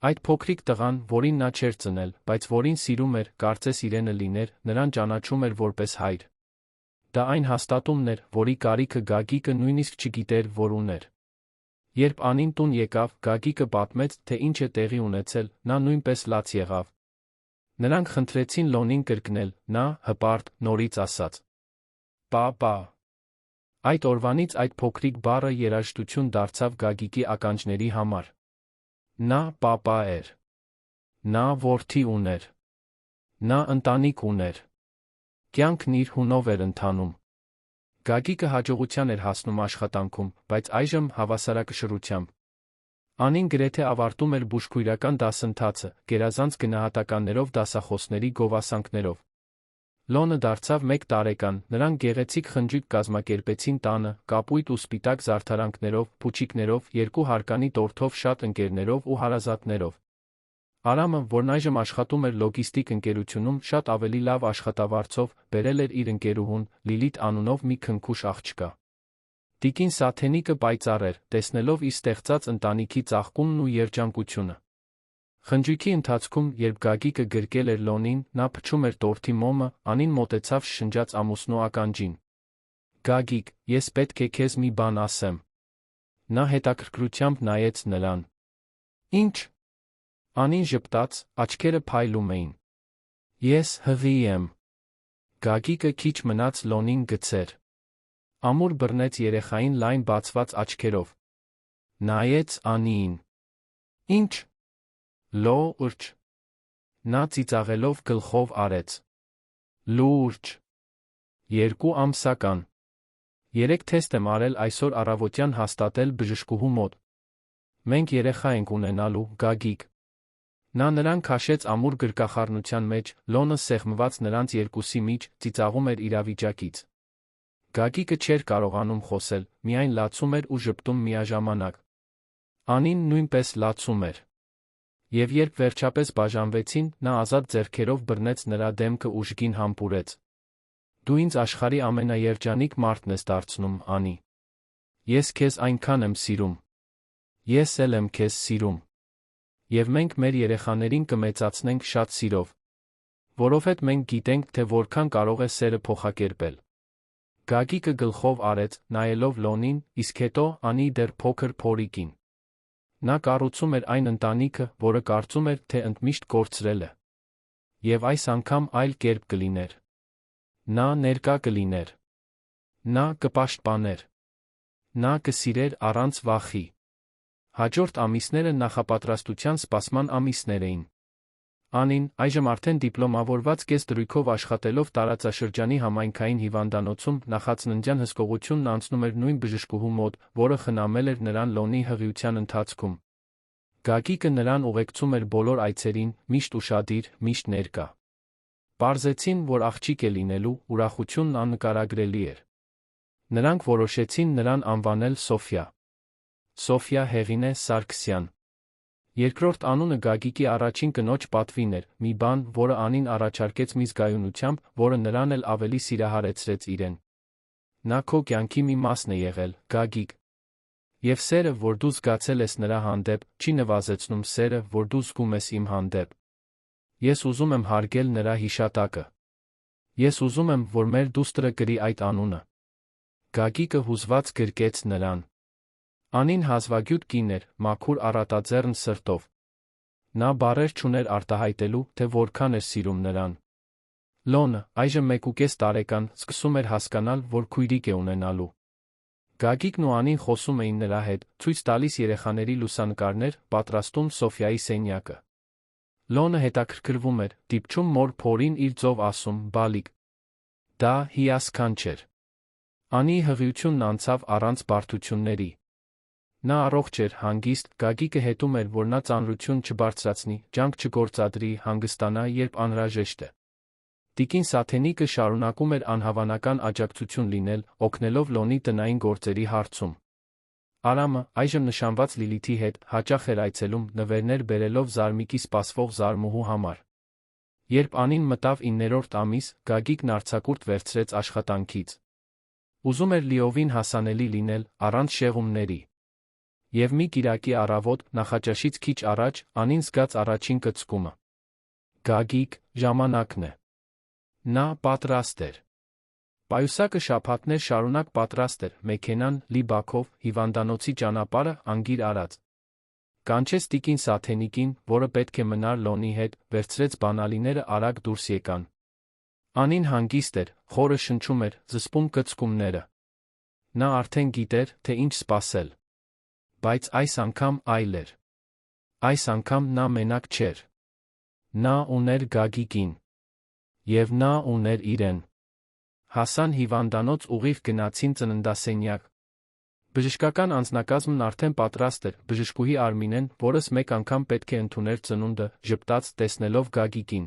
Այդ փոքրիկ տղան, որին նա չէր ծնել, բայց որին սիրում էր, կարծես իրենը լիներ, նրան ճանաչում էր որպես հայր։ Դա այն հաստատումն էր, որի կարիքը Գագիկը նույնիսկ չգիտեր, որ ուներ։ Երբ Անին տուն եկավ, Գագիկը պատմեց, թե ինչ է տեղի ունեցել, նա նույնպես լաց եղավ։ Նրանք խնդրեցին Լոնին կրկնել, նա, հպարտ, նորից ասաց. «Պա, պա»։ Այդ օրվանից այդ փոքրիկ բառը երաժշտություն դարձավ Գագիկի ականջների համար։ Նա պապա էր։ Նա որդի ուներ։ Նա ընտանիք ուներ։ Կյանքն իր հունով էր ընթանում։ Գագիկը հաջողության էր հասնում աշխատանքում, բայց այժմ հավասարակշռությամբ։ Անին գրեթե ավարտում էր բուժքույրական դասընթացը, գերազանց գնահատականներով դասախոսների գովասանքներով։ Լոնը դարձավ 1 տարեկան, նրանք գեղեցիկ խնջույք կազմակերպեցին տանը, կապույտ ու սպիտակ զարդարանքներով, փուչիկներով, 2 հարկանի տորթով շատ ընկերներով ու հարազատներով։ Արամը, որն այժմ աշխատում էր լոգիստիկ ընկերությունում, շատ ավելի լավ աշխատավարձով, բերել էր իր ընկերուհուն, Լիլիթ անունով մի քնքուշ աղջկա։ Տիկին Սաթենիկը պայծառ էր, տեսնելով իր ստեղծած ընտանիքի ծաղկումն ու երջանկությունը։ Խնջույքի ընթացքում, երբ Գագիկը գրկել էր Լոնին, նա փչում էր տորթի մոմը, Անին մոտեցավ շշնջաց ամուսնու ականջին. «Գագիկ, ես պետք է քեզ մի բան ասեմ»։ Նա հետաքրքրությամբ նայեց նրան։ «Ինչ»։ Անին ժպտաց, աչքերը փայլում էին։ «Ես հղի եմ»։ Գագիկը քիչ մնաց Լոնին գցեր։ Ամուր բռնեց երեխային լայն բացված աչքերով։ Նայեց Անիին։ «Ինչ»։ «Լուրջ»։ Նա ծիծաղելով գլխով արեց։ «Լուրջ»։ 2 ամսական։ 3 թեստ եմ արել այսօր առավոտյան հաստատել բժշկուհու մոտ։ Մենք երեխա ենք ունենալու, Գագիկ։ Նա նրան քաշեց ամուր գրկախառնության մեջ, Լոնը սեղմված նրանց երկուսի միջ, ծիծաղում էր իրավիճակից։ Գագիկը չէր կարողանում խոսել, միայն լացում էր ու ժպտում միաժամանակ։ Անին նույնպես լացում էր։ Եվ երբ վերջապես բաժանվեցին, նա ազատ ձեռքերով բռնեց նրա դեմքը ուժգին համբուրեց։ Դու ինձ աշխարհի ամենաերջանիկ մարդն ես դարձնում, Անի։ Ես քեզ այնքան եմ սիրում։ Ես էլ եմ քեզ սիրում։ Եվ մենք մեր երեխաներին կմեծացնենք շատ սիրով։ Որովհետև մենք գիտենք, թե որքան կարող է սերը փոխակերպել։ Գագիկը գլխով արեց, նայելով Լոնին, իսկ հետո Անի դեռ փոքր փորիկին։ Նա կառուցում էր այն ընտանիքը, որը կարծում էր, թե ընդմիշտ կորցրել է։ Եվ այս անգամ այլ կերպ կլիներ։ Նա ներկա կլիներ։ Նա կպաշտպաներ։ Նա կսիրեր առանց վախի։ Հաջորդ ամիսները նախապատրաստության սպասման ամիսներ էին։ Անին, այժմ արդեն դիպլոմավորված կես-դրույքով աշխատելով տարածաշրջանի համայնքային հիվանդանոցում, նախածննդյան հսկողությունն անցնում էր նույն բժշկուհու մոտ, որը խնամել էր նրան Լոնի հղիության ընթացքում։ Գագիկը նրան ուղեկցում էր բոլոր այցերին, միշտ ուշադիր, միշտ ներկա։ Պարզեցին, որ աղջիկ է լինելու, ուրախությունն աննկարագրելի էր։ Նրանք որոշեցին նրան անվանել Սոֆիա։ Սոֆիա Հեղինե Սարգսյան։ Երկրորդ անունը Գագիկի առաջին կնոջ պատվին էր, մի բան, որը Անին առաջարկեց մի զգայունությամբ, որը նրան էլ ավելի սիրահարեցրեց իրեն։ Նա քո կյանքի մի մասն է եղել, Գագիկ։ Եվ սերը, որ դու զգացել ես նրա հանդեպ, չի նվազեցնում սերը, որ դու զգում ես իմ հանդեպ։ Ես ուզում եմ հարգել նրա հիշատակը։ Ես ուզում եմ, որ մեր դուստրը կրի այդ անունը։ Գագիկը հուզված գրկեց նրան։ Անին հազվագյուտ կին էր, մաքուր առատաձեռն սրտով։ Նա բառեր չուներ արտահայտելու, թե որքան էր սիրում նրան։ Լոնը, այժմ 1.5 տարեկան, սկսում էր հասկանալ, որ քույրիկ է ունենալու։ Գագիկն ու Անին խոսում էին նրա հետ, ցույց տալիս երեխաների լուսանկարներ, պատրաստում Սոֆիայի սենյակը։ Լոնը հետաքրքրվում էր, դիպչում մոր փորին իր ձով ասում, բալիկ։ Դա հիասքանչ էր։ Անի հղիությունն անցավ առանց բարդությունների։ Նա առողջ էր, հանգիստ, Գագիկը հետում էր, որ նա ծանրություն չբարձրացնի, ջանք չգործադրի, հանգստանա, երբ անհրաժեշտ է։ Տիկին Սաթենիկը շարունակում էր անհավանական աջակցություն լինել, օգնելով Լոնի տնային գործերի հարցում։ Արամը, այժմ նշանված Լիլիթի հետ, հաճախ էր այցելում, նվերներ բերելով Զարմիկի սպասվող զարմուհու համար։ Երբ Անին մտավ 9-րդ ամիս, Գագիկն արձակուրդ վերցրեց աշխատանքից։ Ուզում էր լիովին հասանելի լինել, առանց շեղումների։ Եվ մի կիրակի առավոտ, նախաճաշից քիչ առաջ, Անին զգաց առաջին կծկումը։ Գագիկ, ժամանակն է։ Նա պատրաստ էր։ Պայուսակը շաբաթներ շարունակ պատրաստ էր, մեքենան, լի բաքով, հիվանդանոցի ճանապարհը, անգիր արած։ Կանչեց տիկին Սաթենիկին, որը պետք է մնար Լոնի հետ, վերցրեց բանալիները, արագ դուրս եկան։ Անին հանգիստ էր, խորը շնչում էր, զսպում կծկումները։ Նա արդեն գիտեր, թե ինչ սպասել։ Բայց այս անգամ այլ էր։ Այս անգամ նա մենակ չէր։ Նա ուներ Գագիկին։ Եվ նա ուներ իրեն։ Հասան հիվանդանոց, ուղիղ գնացին ծննդասենյակ։ Բժշկական անձնակազմն արդեն պատրաստ էր, բժշկուհի Արմինեն, որս մեկ անգամ պետք է ընդուներ ծնունդը, ժպտաց, տեսնելով Գագիկին։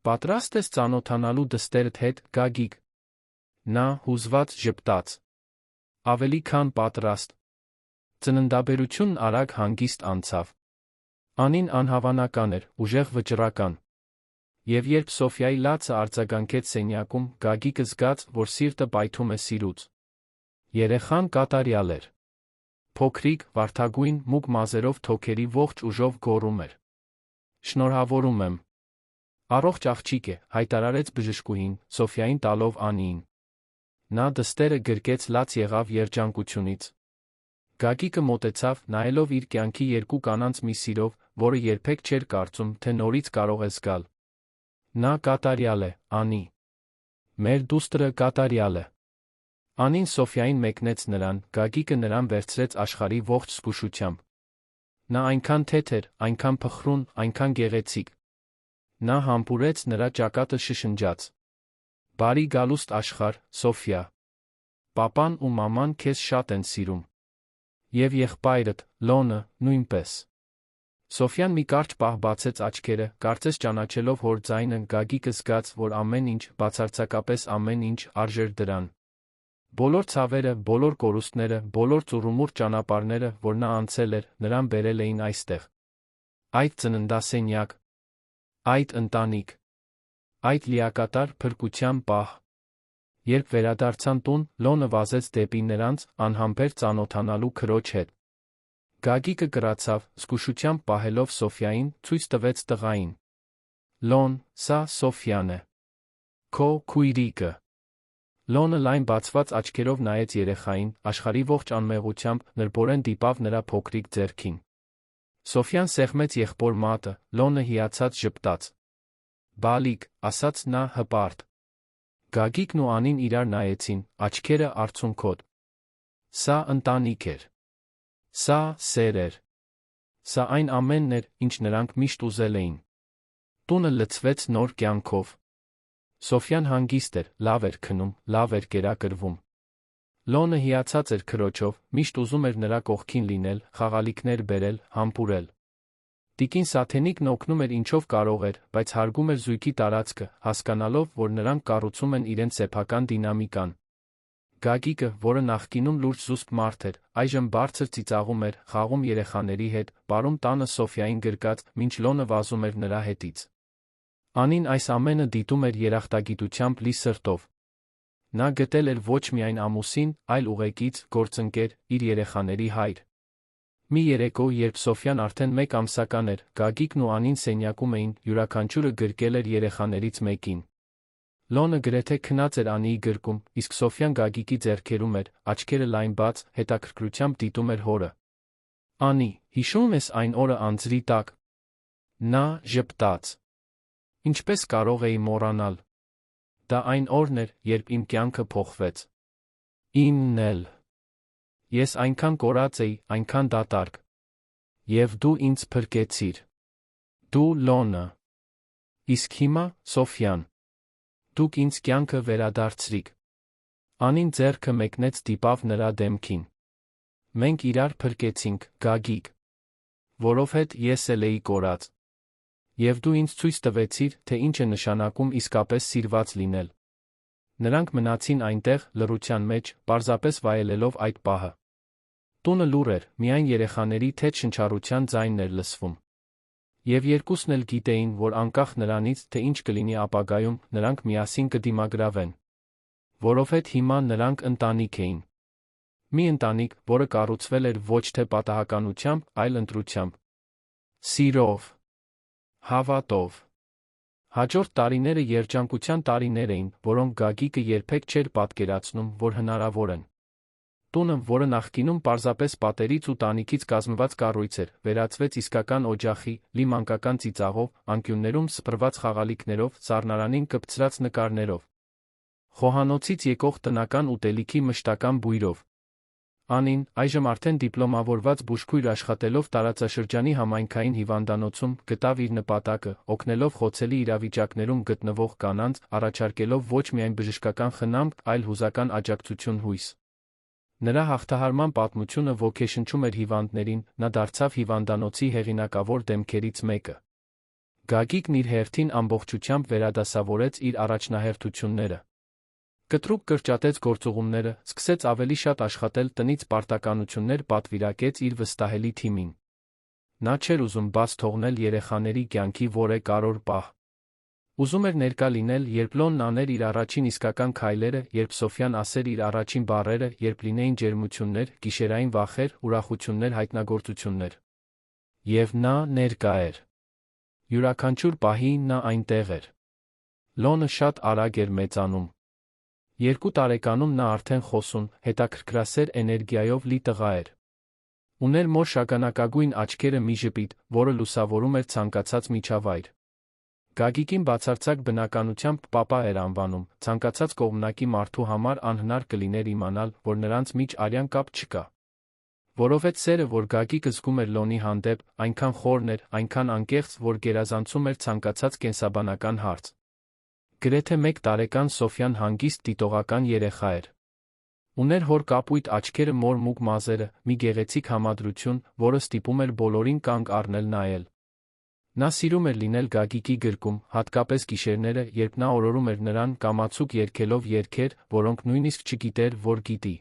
Պատրաստ ես ծանոթանալու դստերդ հետ, Գագիկ։ Նա հուզված ժպտաց։ Ավելի քան պատրաստ։ Ծննդաբերությունն արագ հանգիստ անցավ։ Անին անհավանական էր, ուժեղ վճռական։ Եվ երբ Սոֆիայի լացը արձագանքեց սենյակում, Գագիկը զգաց, որ սիրտը պայթում է սիրուց։ Երեխան կատարյալ էր։ Փոքրիկ, վարդագույն, մուգ մազերով թոքերի ողջ ուժով գոռում էր։ Շնորհավորում եմ։ Առողջ աղջիկ է, հայտարարեց բժշկուհին, Սոֆիային տալով Անիին։ Նա դստերը գրկեց, լաց եղավ երջանկությունից։ Գագիկը մոտեցավ, նայելով իր կյանքի երկու կանանց մի սիրով, որը երբեք չէր կարծում, թե նորից կարող է զգալ։ Նա կատարյալ է, Անի։ Մեր դուստրը կատարյալ է։ Անին Սոֆիային մեկնեց նրան, Գագիկը նրան վերցրեց աշխարհի ողջ զգուշությամբ։ Նա այնքան թեթ էր, այնքան փխրուն, այնքան գեղեցիկ։ Նա համբուրեց նրա ճակատը շշնջաց։ Բարի գալուստ աշխարհ, Սոֆիա։ Պապան ու մաման քեզ շատ են սիրում։ Եվ եղբայրդ, Լոնը, նույնպես։ Սոֆյան մի կարճ պահ բացեց աչքերը, կարծես ճանաչելով հոր ձայնը, Գագիկը զգաց, որ ամեն ինչ, բացարձակապես ամեն ինչ, արժեր դրան։ Բոլոր ցավերը, բոլոր կորուստները, բոլոր ծուռումուռ ճանապարհները, որ նա անցել էր, նրան բերել էին այստեղ։ Այդ ծննդասենյակ, այդ ընտանիք, այդ լիակատար փրկության պահ։ Երբ վերադարձան տուն, Լոնը վազեց դեպի նրանց, անհամբեր ծանոթանալու քրոջ հետ։ Գագիկը կռացավ, զգուշությամբ պահելով Սոֆյային, ցույց տվեց տղային։ Լոն, սա Սոֆյան է։ Քո քույրիկը։ Լոնը լայն բացված աչքերով նայեց երեխային, աշխարհի ողջ անմեղությամբ նրբորեն դիպավ նրա փոքրիկ ձեռքին։ Սոֆյան սեղմեց եղբոր մատը, Լոնը հիացած ժպտաց։ Բալիկ, ասաց նա հպարտ։ Գագիկն ու Անին իրար նայեցին, աչքերը արցունքոտ։ Սա ընտանիք էր։ Սա սեր էր։ Սա այն ամենն էր, ինչ նրանք միշտ ուզել էին։ Տունը լցվեց նոր կյանքով։ Սոֆյան հանգիստ էր, լավ էր քնում, լավ էր կերակրվում։ Լոնը հիացած էր քրոջով, միշտ ուզում էր նրա կողքին լինել, խաղալիքներ բերել, համբուրել։ Տիկին Սաթենիկն օգնում էր ինչով կարող էր, բայց հարգում էր զույգի տարածքը, հասկանալով, որ նրանք կառուցում են իրենց սեփական դինամիկան։ Գագիկը, որը նախկինում լուրջ զուսպ մարդ էր, այժմ բարձր ծիծաղում էր, խաղում երեխաների հետ, պարում տանը Սոֆյային գրկած, մինչ Լոնը վազում էր նրա հետից։ Անին այս ամենը դիտում էր երախտագիտությամբ լի սրտով։ Նա գտել էր ոչ միայն ամուսին, այլ ուղեկից, գործընկեր, իր երեխաների հայր։ Մի երեկո, երբ Սոֆյան արդեն 1 ամսական էր, Գագիկն ու Անին սենյակում էին, յուրաքանչյուրը գրկել էր երեխաներից մեկին։ Լոնը գրեթե քնած էր Անիի գրկում, իսկ Սոֆյան Գագիկի ձեռքերում էր, աչքերը լայն բաց, հետաքրքրությամբ դիտում էր հորը։ Անի, հիշում ես այն օրը անձրի տակ։ Նա ժպտաց։ Ինչպես կարող էի մոռանալ։ Դա այն օրն էր, երբ իմ կյանքը փոխվեց։ Իմն էլ։ Ես այնքան կորած էի, այնքան դատարկ։ Եվ դու ինձ փրկեցիր։ Դու Լոնը։ Իսկ հիմա, Սոֆյան։ Դուք ինձ կյանքը վերադարձրիք։ Անին ձեռքը մեկնեց դիպավ նրա դեմքին։ Մենք իրար փրկեցինք, Գագիկ։ Որովհետ ես էլ էի կորած։ Եվ դու ինձ ցույց տվեցիր, թե ինչ է նշանակում իսկապես սիրված լինել։ Նրանք մնացին այնտեղ, լռության մեջ, պարզապես վայելելով այդ պահը։ Տունը լուռ էր, միայն երեխաների թեթ շնչառության ձայնն էր լսվում։ Եվ երկուսն էլ գիտեին, որ անկախ նրանից, թե ինչ կլինի ապագայում, նրանք միասին կդիմագրավեն։ Որովհետ հիմա նրանք ընտանիք էին։ Մի ընտանիք, որը կառուցվել էր ոչ թե պատահականությամբ, այլ ընտրությամբ։ Սիրով։ Հավատով։ Հաջորդ տարիները երջանկության տարիներ էին, որոնք Գագիկը երբեք չէր պատկերացնում, որ հնարավոր են։ Տունը, որը նախկինում պարզապես պատերից ու տանիքից կազմված կառույց էր, վերածվեց իսկական օջախի, լի մանկական ծիծաղով, անկյուններում սփռված խաղալիքներով, սառնարանին կպցրած նկարներով։ Խոհանոցից եկող տնական ուտելիքի մշտական բույրով։ Անին, այժմ արդեն դիպլոմավորված բուժքույր աշխատելով տարածաշրջանի համայնքային հիվանդանոցում, գտավ իր նպատակը, օգնելով խոցելի իրավիճակներում գտնվող կանանց, առաջարկելով ոչ միայն բժշկական խնամք, այլ հուզական աջակցություն հույս։ Նրա հաղթահարման պատմությունը ոգեշնչում էր հիվանդներին, նա դարձավ հիվանդանոցի հեղինակավոր դեմքերից մեկը։ Գագիկն իր հերթին ամբողջությամբ վերադասավորեց իր առաջնահերթությունները։ Կտրուկ կրճատեց գործուղումները, սկսեց ավելի շատ աշխատել տնից պարտականություններ պատվիրակեց իր վստահելի թիմին։ Նա չէր ուզում բաց թողնել երեխաների կյանքի որե կարոր պահ։ Ուզում էր ներկա լինել, երբ Լոնն աներ իր առաջին իսկական քայլերը, երբ Սոֆյան ասեր իր առաջին բառերը, երբ լինեին ջերմություններ, գիշերային վախեր, ուրախություններ, հայտնագործություններ։ Եվ նա ներկա էր։ Յուրաքանչյուր պահի նա այնտեղ էր։ Լոնը շատ արագ էր մեծանում։ 2 տարեկանում նա արդեն խոսուն, հետաքրքրասեր էներգիայով լի տղա էր։ Ուներ մոր շագանակագույն աչքերը մի ժպիտ, որը լուսավորում էր ցանկացած միջավայր։ Գագիկին բացարձակ բնականությամբ պապա էր անվանում, ցանկացած կողմնակի մարդու համար անհնար կլիներ իմանալ, որ նրանց միջ արյան կապ չկա։ Որովհետև սերը, որ Գագիկը զգում էր Լոնի հանդեպ, այնքան խորն էր, այնքան անկեղծ, որ գերազանցում էր ցանկացած կենսաբանական հարց։ Գրեթե 1 տարեկան Սոֆյան հանգիստ դիտողական երեխա էր։ Ուներ հոր կապույտ աչքերը, մոր մուգ մազերը, մի գեղեցիկ համադրություն, որը ստիպում էր բոլորին կանգ առնել նայել։ Նա սիրում էր լինել Գագիկի գրկում, հատկապես գիշերները, երբ նա օրորում էր նրան կամացուկ երգելով երգեր, որոնք նույնիսկ չգիտեր, որ գիտի։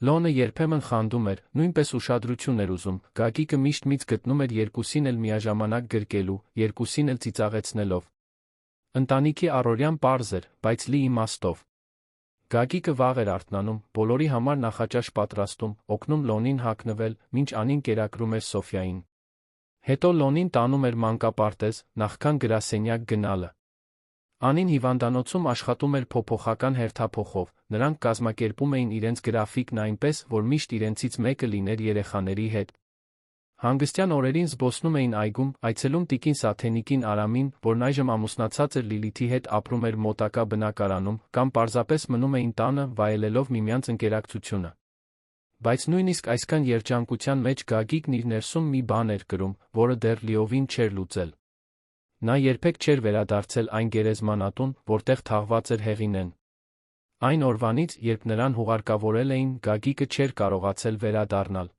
Լոնը երբեմն խանդում էր, նույնպես ուշադրություն էր ուզում, Գագիկը միշտ միծ գտնում էր երկուսին էլ միաժամանակ գրկելու, երկուսին էլ ծիծաղեցնելով։ Ընտանիքի առօրյան պարզ էր, բայց լի իմաստով։ Գագիկը վաղ էր արթնանում, բոլորի համար նախաճաշ պատրաստում, օգնում Լոնին հագնվել, մինչ Անին կերակրում էր Սոֆյային։ Հետո Լոնին տանում էր մանկապարտեզ, նախքան գրասենյակ գնալը։ Անին հիվանդանոցում աշխատում էր փոփոխական հերթափոխով, նրանք կազմակերպում էին իրենց գրաֆիկն այնպես, որ միշտ իրենցից մեկը լիներ երեխաների հետ։ Հանգստյան օրերին զբոսնում էին այգում, այցելում տիկին Սաթենիկին Արամին, որն այժմ ամուսնացած էր Լիլիթի հետ, ապրում էր մոտակա բնակարանում, կամ պարզապես մնում էին տանը, վայելելով միմյանց ընկերակցությունը։ Բայց նույնիսկ այսքան երջանկության մեջ Գագիկն իր ներսում մի բան էր կրում, որը դեռ լիովին չէր լուծել։ Նա երբեք չէր վերադարձել այն գերեզմանատուն, որտեղ թաղված էր Հեղինեն։ Այն օրվանից, երբ նրան հուղարկավորել էին, Գագիկը չէր կարողացել վերադառնալ։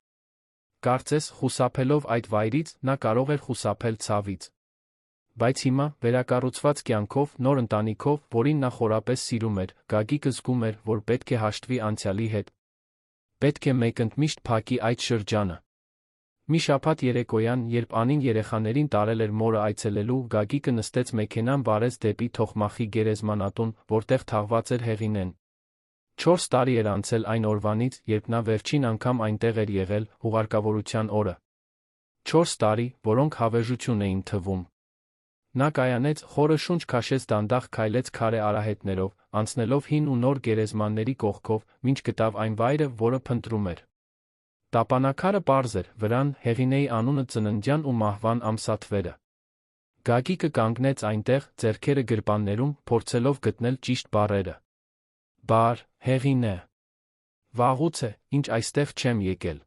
Կարծես, խուսափելով այդ վայրից, նա կարող էր խուսափել ցավից։ Բայց հիմա, վերակառուցված կյանքով, նոր ընտանիքով, որին նա խորապես սիրում էր, Գագիկը զգում էր, որ պետք է հաշտվի անցյալի հետ։ Պետք է մեկընդմիշտ փակի այդ շրջանը։ Մի շաբաթ երեկոյան, երբ Անին երեխաներին տարել էր մորը այցելելու, Գագիկը նստեց մեքենան վարեց դեպի Թոխմախի գերեզմանատուն, որտեղ թաղված էր Հեղինեն։ 4 տարի էր անցել այն օրվանից, երբ նա վերջին անգամ այնտեղ էր եղել, հուղարկավորության օրը։ 4 տարի, որոնք հավերժություն էին թվում։ Նա կայանեց, խորը շունչ քաշեց, դանդաղ քայլեց քարե արահետներով, անցնելով հին ու նոր գերեզմանների կողքով, մինչ գտավ այն վայրը, որը փնտրում էր։ Տապանակարը պարզ էր, վրան Հեղինեի անունը, ծննդյան ու մահվան ամսաթվերը։ Գագիկը կանգնեց այնտեղ, ձեռքերը գրպաններում, փորձելով գտնել ճիշտ բառերը։ Բար, Հեղինե։ Վաղուց է, ինչ այստեղ չեմ եկել։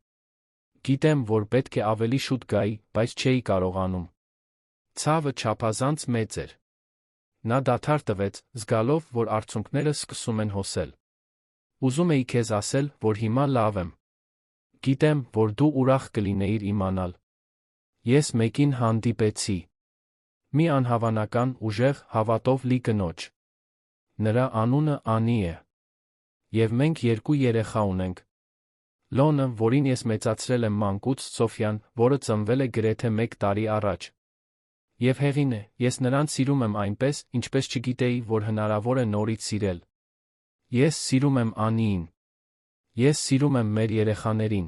Գիտեմ, որ պետք է ավելի շուտ գայի, բայց չէի կարողանում։ Ցավը չափազանց մեծ էր։ Նա դադար տվեց, զգալով, որ արցունքները սկսում են հոսել։ Ուզում էի քեզ ասել, որ հիմա լավ եմ։ Գիտեմ, որ դու ուրախ կլինեիր իմանալ։ Ես մեկին հանդիպեցի։ Մի անհավանական, ուժեղ, հավատով լի կնոջ։ Նրա անունը Անի է։ Եվ մենք 2 երեխա ունենք։ Լոնը, որին ես մեծացրել եմ մանկուց, Սոֆյան, որը ծնվել է գրեթե 1 տարի առաջ։ Եվ Հեղինե, ես նրան սիրում եմ այնպես, ինչպես չգիտեի, որ հնարավոր է նորից սիրել։ Ես սիրում եմ Անիին։ Ես սիրում եմ մեր երեխաներին։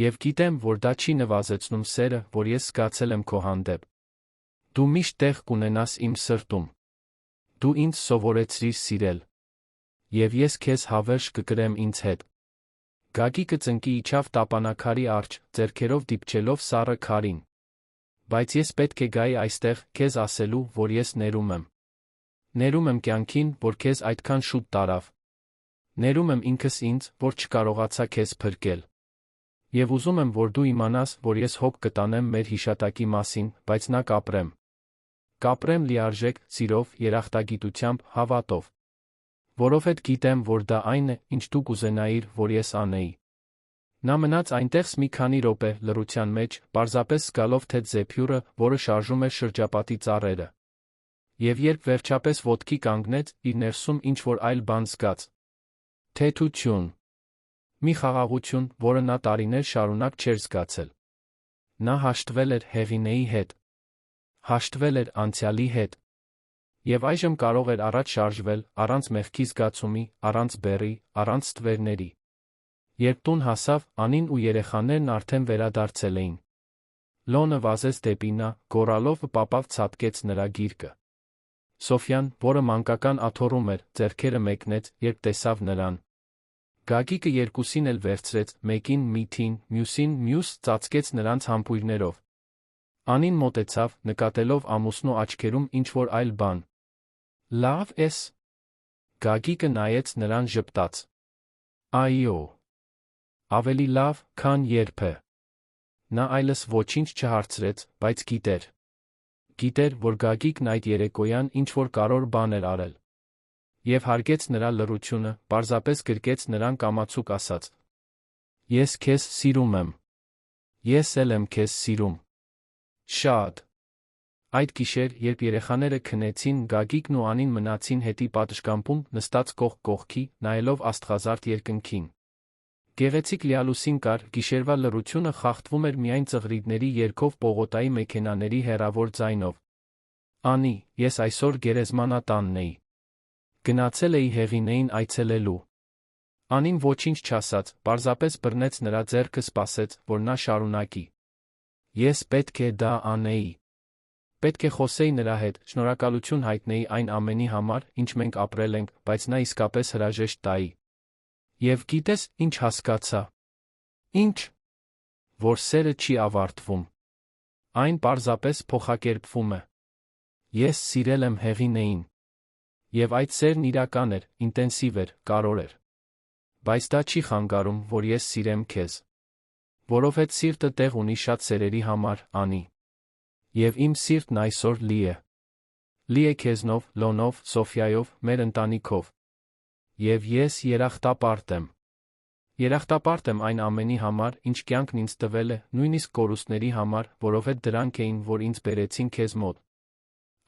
Եվ գիտեմ, որ դա չի նվազեցնում սերը, որ ես զգացել եմ քո հանդեպ։ Դու միշտ տեղ կունենաս իմ սրտում։ Դու ինձ սովորեցրիր սիրել։ Եվ ես քեզ հավերժ կկրեմ ինձ հետ։ Գագիկը ծնկի իջավ տապանակարի առջ, ձեռքերով դիպչելով սառը քարին։ Բայց ես պետք է գայի այստեղ, քեզ ասելու, որ ես ներում եմ։ Ներում եմ կյանքին, որ քեզ այդքան շուտ տարավ։ Ներում եմ ինքս ինձ, որ չկարողացա քեզ փրկել։ Եվ ուզում եմ, որ դու իմանաս, որ ես հոգ կտանեմ մեր հիշատակի մասին, բայց նա կապրեմ։ Կապրեմ լիարժեք, սիրով, երախտագիտությամբ, հավատով։ Որովհետև գիտեմ, որ դա այն է, ինչ դու կուզենայիր, որ ես անեի։ Նա մնաց այնտեղս մի քանի րոպե, լռության մեջ, պարզապես զգալով թե զեփյուրը, որը շարժում էր շրջապատի ծառերը։ Եվ երբ վերջապես ոտքի կանգնեց, իր ներսում ինչ-որ այլ բան զգաց։ Թեթություն։ Մի խաղաղություն, որը նա տարիներ շարունակ չէր զգացել։ Նա հաշտվել էր Հեղինեի հետ։ Հաշտվել էր անցյալի հետ։ Եվ այժմ կարող էր առաջ շարժվել, առանց մեղքի զգացումի, առանց բեռի, առանց ստվերների։ Երբ տուն հասավ, Անին ու երեխաներն արդեն վերադարձել էին։ Լոնը վազեց դեպի նա, գոռալով պապավ ցատկեց նրա գիրկը։ Սոֆյան, որը մանկական աթոռում էր, ձեռքերը մեկնեց, երբ տեսավ նրան։ Գագիկը երկուսին էլ վերցրեց, մեկին միթին, մյուսին մյուս, ծածկեց նրանց համբույրներով։ Անին մոտեցավ, նկատելով ամուսնու աչքերում ինչ-որ այլ բան։ Լավ ես։ Գագիկը նայեց նրան ժպտաց։ Այո։ Ավելի լավ, քան երբե։ Նա այլս ոչինչ չհարցրեց, բայց գիտեր։ Գիտեր, որ Գագիկն այդ երեկոյան ինչ-որ կարևոր բան էր արել։ Եվ հարգեց նրա լռությունը, պարզապես գրկեց նրան կամացուկ ասաց. Ես քեզ սիրում եմ։ Ես էլ եմ քեզ սիրում։ Շատ։ Այդ գիշեր, երբ երեխաները քնեցին, Գագիկն ու Անին մնացին հետի պատշգամբում նստած կողք կողքի, նայելով աստղազարդ երկնքին։ Գեղեցիկ լիալուսին կար, գիշերվա լռությունը խախտվում էր միայն ծղրիդների երգով պողոտայի մեքենաների հեռավոր ձայնով։ Անի, ես այսօր գերեզմանատանն էի։ Գնացել էի Հեղինեին այցելելու։ Անին ոչինչ չասաց, պարզապես բռնեց նրա ձեռքը, սպասեց, որ նա շարունակի։ Ես պետք է դա անեի։ Պետք է խոսեի նրա հետ, շնորհակալություն հայտնեի այն ամենի համար, ինչ մենք ապրել ենք, բայց նա իսկապես հրաժեշտ տայի։ Եվ գիտես, ինչ հասկացա։ Ինչ։ Որ սերը չի ավարտվում։ Այն պարզապես փոխակերպվում է։ Ես սիրել եմ Հեղինեին։ Եվ այդ սերն իրական էր, ինտենսիվ էր, կարևոր էր։ Բայց դա չի խանգարում, որ ես սիրեմ քեզ։ Որովհետև սիրտը տեղ ունի շատ սերերի համար, Անի։ Եվ իմ սիրտն այսօր լի է։ Լի է քեզնով, Լոնով, Սոֆիայով, մեր ընտանիքով։ Եվ ես երախտապարտ եմ։ Երախտապարտ եմ այն ամենի համար, ինչ կյանքն ինձ տվել է, նույնիսկ կորուստների համար, որովհետև դրանք էին, որ ինձ բերեցին քեզ մոտ։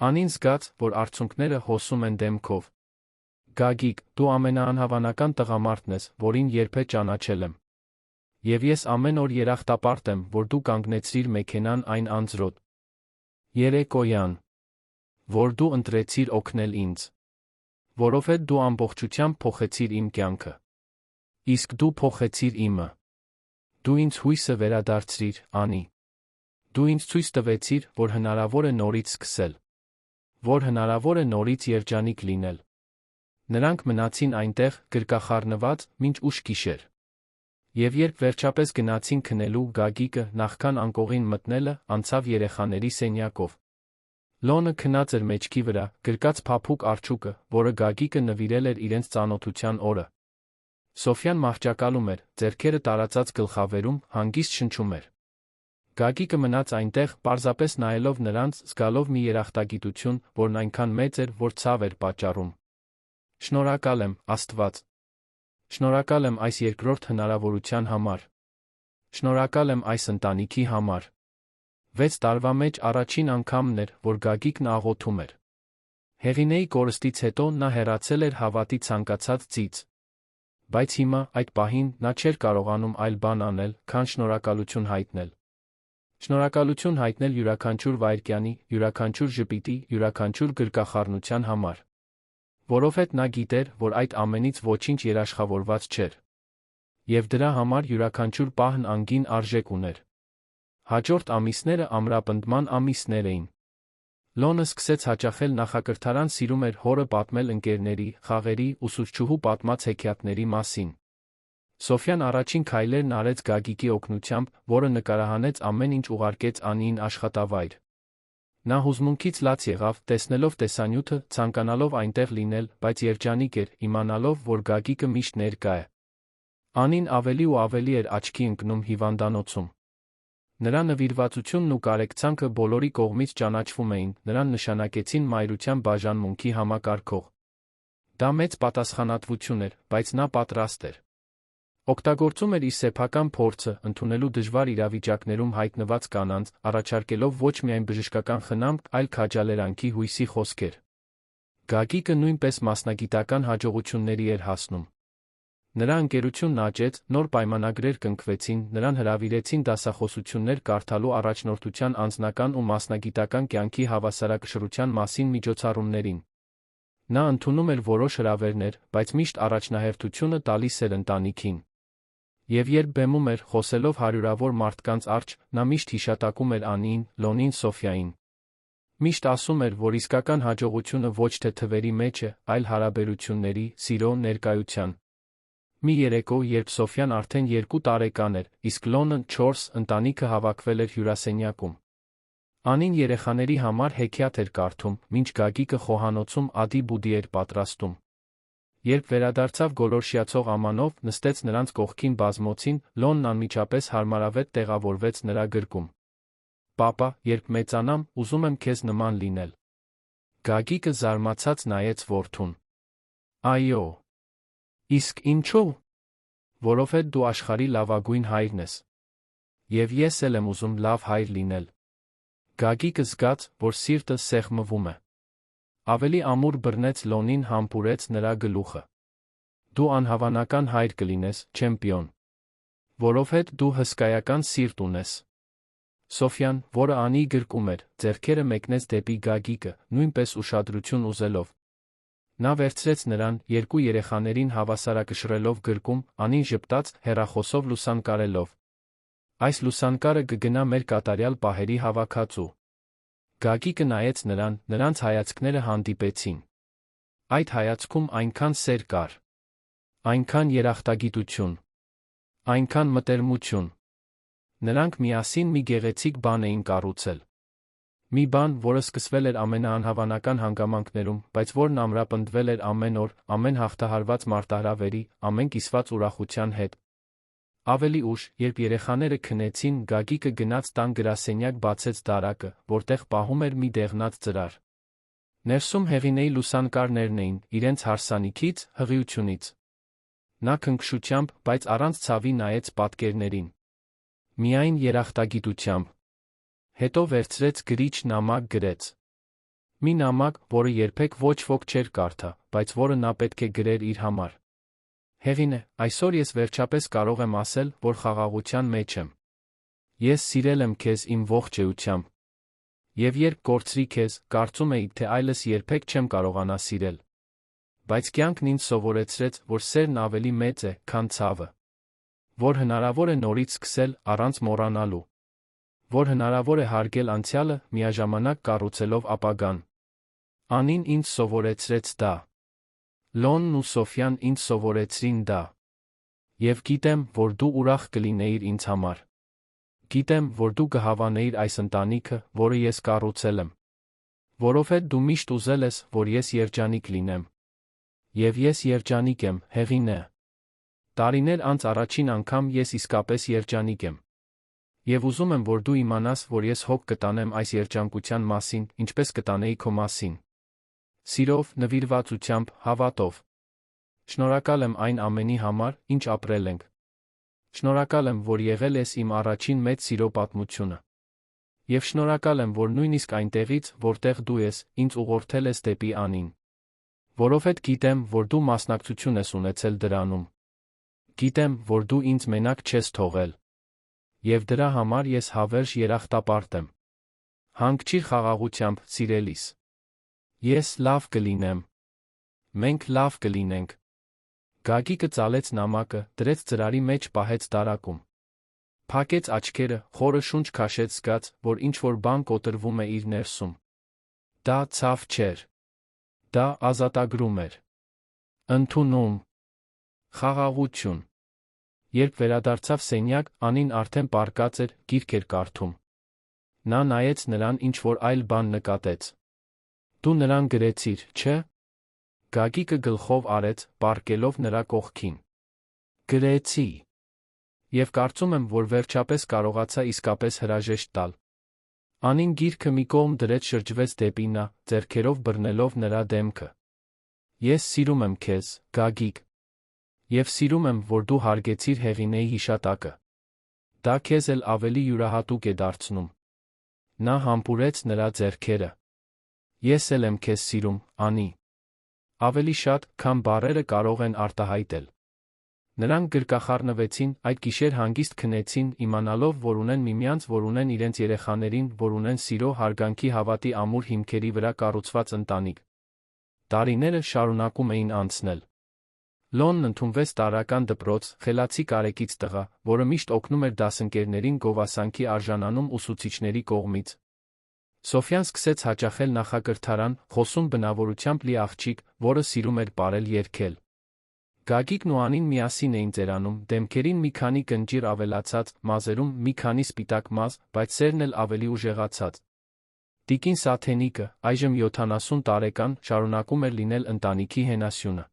Անին զգաց, որ արցունքները հոսում են դեմքով։ Գագիկ, դու ամենաանհավանական տղամարդն ես, որին երբեք ճանաչել եմ։ Եվ ես ամեն օր երախտապարտ եմ, որ դու կանգնեցրիր մեքենան այն անձրոտ երեկոյան, որ դու ընտրեցիր օգնել ինձ։ Որովհետև դու ամբողջությամբ փոխեցիր իմ կյանքը։ Իսկ դու փոխեցիր իմը։ Դու ինձ հույսը վերադարձրիր, Անի։ Դու ինձ ցույց տվեցիր, որ հնարավոր է նորից սկսել։ Որ հնարավոր է նորից երջանիկ լինել։ Նրանք մնացին այնտեղ, գրկախառնված, մինչ ուշ գիշեր։ Եվ երբ վերջապես գնացին քնելու, Գագիկը, նախքան անկողին մտնելը, անցավ երեխաների սենյակով։ Լոնը քնած էր մեջքի վրա, գրկած փափուկ արջուկը, որը Գագիկը նվիրել էր իրենց ծանոթության օրը։ Սոֆյան մահճակալում էր, ձեռքերը տարածած գլխավերում, հանգիստ շնչում էր։ Գագիկը մնաց այնտեղ, պարզապես նայելով նրանց, զգալով մի երախտագիտություն, որն այնքան մեծ էր, որ ցավ էր պատճառում։ Շնորհակալ եմ, Աստված։ Շնորհակալ եմ այս երկրորդ հնարավորության համար։ Շնորհակալ եմ այս ընտանիքի համար։ 6 տարվա մեջ առաջին անգամն էր, որ Գագիկն աղոթում էր։ Հեղինեի կորստից հետո նա հեռացել էր հավատի ցանկացած ծից։ Բայց հիմա, այդ պահին, նա չէր կարողանում այլ բան անել, քան շնորհակալություն հայտնել։ Շնորհակալություն հայտնել յուրաքանչյուր վայրկյանի, յուրաքանչյուր ժպիտի, յուրաքանչյուր գրկախառնության համար։ Որովհետև նա գիտեր, որ այդ ամենից ոչինչ երաշխավորված չէր։ Եվ դրա համար յուրաքանչյուր պահն անգին արժեք ուներ։ Հաջորդ ամիսները ամրապնդման ամիսներ էին։ Լոնը սկսեց հաճախել նախակրթարան, սիրում էր հորը պատմել ընկերների, խաղերի, ուսուցչուհու պատմած հեքիաթների մասին։ Սոֆյան առաջին քայլերն արեց Գագիկի օգնությամբ, որը նկարահանեց ամեն ինչ, ուղարկեց Անիին աշխատավայր։ Նա հուզմունքից լաց եղավ, տեսնելով տեսանյութը, ցանկանալով այնտեղ լինել, բայց երջանիկ էր, իմանալով, որ Գագիկը միշտ ներկա է։ Անին ավելի ու ավելի էր աչքի ընկնում հիվանդանոցում։ Նրա նվիրվածությունն ու կարեկցանքը բոլորի կողմից ճանաչվում էին, նրան նշանակեցին մայրության բաժանմունքի համակարգող։ Դա մեծ պատասխանատվություն էր, բայց նա պատրաստ էր։ Օգտագործում էր իր սեփական փորձը, ընդունելու դժվար իրավիճակներում հայտնված կանանց, առաջարկելով ոչ միայն բժշկական խնամք, այլ քաջալերանքի հույսի խոսքեր։ Գագիկը նույնպես մասնագիտական հաջողությունների էր հասնում։ Նրա ընկերությունն աճեց, նոր պայմանագրեր կնքվեցին, նրան հրավիրեցին դասախոսություններ կարդալու առաջնորդության անձնական ու մասնագիտական կյանքի հավասարակշռության մասին միջոցառումներին։ Նա ընդունում էր որոշ հրավերներ, բայց միշտ առաջնահերթությունը տալիս էր ընտանիքին։ Եվ երբ բեմում էր, խոսելով հարյուրավոր մարդկանց առջ, նա միշտ հիշատակում էր Անիին, Լոնին, Սոֆիային։ Միշտ ասում էր, որ իսկական հաջողությունը ոչ թե թվերի մեջ է, այլ հարաբերությունների, սիրո, ներկայության։ Մի երեկո, երբ Սոֆյան արդեն 2 տարեկան էր, իսկ Լոնը 4, ընտանիքը հավաքվել էր հյուրասենյակում։ Անին երեխաների համար հեքիաթ էր կարդում, մինչ Գագիկը խոհանոցում ադի-բուդի էր պատրաստում։ Երբ վերադարձավ գոլորշիացող ամանով, նստեց նրանց կողքին բազմոցին, Լոնն անմիջապես հարմարավետ տեղավորվեց նրա գրկում։ Պապա, երբ մեծանամ, ուզում եմ քեզ նման լինել։ Գագիկը զարմացած նայեց որդուն։ Այո։ Իսկ ինչու՞։ Որովհետև դու աշխարհի լավագույն հայրն ես։ Եվ ես էլ եմ ուզում լավ հայր լինել։ Գագիկը զգաց, որ սիրտը սեղմվում է։ Ավելի ամուր բռնեց Լոնին, համբուրեց նրա գլուխը։ Դու անհավանական հայր կլինես, չեմպիոն։ Որովհետև դու հսկայական սիրտ ունես։ Սոֆյան, որը անի գրկում էր, ձեռքերը մեկնեց դեպի Գագիկը, նույնպես ուշադրություն ուզելով։ Նա վերցրեց նրան, երկու երեխաներին հավասարակշռելով գրկում, անին ժպտաց, հեռախոսով լուսանկարելով։ Այս լուսանկարը կգնա մեր կատարյալ պահերի հավաքածու։ Գագիկը նայեց նրան, նրանց հայացքները հանդիպեցին։ Այդ հայացքում այնքան սեր կար, այնքան երախտագիտություն, այնքան մտերմություն։ Նրանք միասին մի գեղեցիկ բան էին կառուցել։ Մի բան, որը սկսվել էր ամենաանհավանական հանգամանքներում, բայց որն ամրապնդվել էր ամեն օր, ամեն հաղթահարված մարտահրավերի, ամեն կիսված ուրախության հետ։ Ավելի ուշ, երբ երեխաները քնեցին, Գագիկը գնաց տան գրասենյակ, բացեց դարակը, որտեղ պահում էր մի դեղնած ծրար։ Ներսում Հեղինեի լուսանկարներն էին, իրենց հարսանիքից, հղիությունից։ Նա քնքշությամբ, բայց առանց ցավի նայեց պատկերներին։ Միայն երախտագիտությամբ։ Հետո վերցրեց գրիչ նամակ, գրեց։ Մի նամակ, որը երբեք ոչ ոք չէր կարդա, բայց որը նա պետք է գրեր իր համար։ Հեղինե, այսօր ես վերջապես կարող եմ ասել, որ խաղաղության մեջ եմ։ Ես սիրել եմ քեզ իմ ողջ էությամբ։ Եվ երբ կորցրի քեզ, կարծում էի, թե այլս երբեք չեմ կարողանա սիրել։ Բայց կյանքն ինձ սովորեցրեց, որ սերն ավելի մեծ է, քան ցավը։ Որ հնարավոր է նորից սկսել, առանց մոռանալու։ Որ հնարավոր է հարգել անցյալը, միաժամանակ կառուցելով ապագան։ Անին ինձ սովորեցրեց դա։ Լոնն ու Սոֆյան ինձ սովորեցրին դա։ Եվ գիտեմ, որ դու ուրախ կլինեիր ինձ համար։ Գիտեմ, որ դու կհավանեիր այս ընտանիքը, որը ես կառուցել եմ։ Որովհետև դու միշտ ուզել ես, որ ես երջանիկ լինեմ։ Եվ ես երջանիկ եմ, Հեղինե։ Տարիներ անց առաջին անգամ ես իսկապես երջանիկ եմ։ Եվ ուզում եմ, որ դու իմանաս, որ ես հոգ կտանեմ այս երջանկության մասին, ինչպես կտանեի քո մասին։ Սիրով, նվիրվածությամբ, հավատով։ Շնորհակալ եմ այն ամենի համար, ինչ ապրել ենք։ Շնորհակալ եմ, որ եղել ես իմ առաջին մեծ սիրո պատմությունը։ Եվ շնորհակալ եմ, որ նույնիսկ այնտեղից, որտեղ դու ես, ինձ ուղղորդել ես դեպի Անին։ Որովհետև գիտեմ, որ դու մասնակցություն ես ունեցել դրանում։ Գիտեմ, որ դու ինձ մենակ չես թողել։ Եվ դրա համար ես հավերժ երախտապարտ եմ։ Հանգչիր խաղաղությամբ, սիրելիս։ Ես լավ կլինեմ։ Մենք լավ կլինենք։ Գագիկը ծալեց նամակը, դրեց ծրարի մեջ, պահեց դարակում։ Փակեց աչքերը, խորը շունչ քաշեց, զգաց, որ ինչ-որ բան կոտրվում է իր ներսում։ Դա ցավ չէր։ Դա ազատագրում էր։ Ընդունում։ Խաղաղություն։ Երբ վերադարձավ սենյակ, Անին արդեն պառկած էր, գիրք էր կարդում։ Նա նայեց նրան, ինչ-որ այլ բան նկատեց։ Դու նրան գրեցիր, չէ՞։ Գագիկը գլխով արեց, պառկելով նրա կողքին։ Գրեցի։ Եվ կարծում եմ, որ վերջապես կարողացա իսկապես հրաժեշտ տալ։ Անին գիրքը մի կողմ դրեց, շրջվեց դեպի նա, ձեռքերով բռնելով նրա դեմքը։ Ես սիրում եմ քեզ, Գագիկ։ Եվ սիրում եմ, որ դու հարգեցիր Հեղինեի հիշատակը։ Դա քեզ էլ ավելի յուրահատուկ է դարձնում։ Նա համբուրեց նրա ձեռքերը։ Ես էլ եմ քեզ սիրում, Անի։ Ավելի շատ, քան բառերը կարող են արտահայտել։ Նրանք գրկախառնվեցին, այդ գիշեր հանգիստ քնեցին, իմանալով, որ ունեն միմյանց, որ ունեն իրենց երեխաներին, որ ունեն սիրո, հարգանքի, հավատի ամուր հիմքերի վրա կառուցված ընտանիք։ Տարիները շարունակում էին անցնել։ Լոնն ընդունվեց տարրական դպրոց, խելացի կարեկից տղա, որը միշտ օգնում էր դասընկերներին, գովասանքի արժանանում ուսուցիչների կողմից։ Սոֆյան սկսեց հաճախել նախակրթարան, խոսում բնավորությամբ լի աղջիկ, որը սիրում էր պարել, երգել։ Գագիկն ու Անին միասին էին ծերանում, դեմքերին մի քանի կնճիռ ավելացած, մազերում մի քանի սպիտակ մազ, բայց սերն էլ ավելի ուժեղացած։ Տիկին Սաթենիկը, այժմ 70 տարեկան, շարունակում էր լինել ընտանիքի հենասյունը։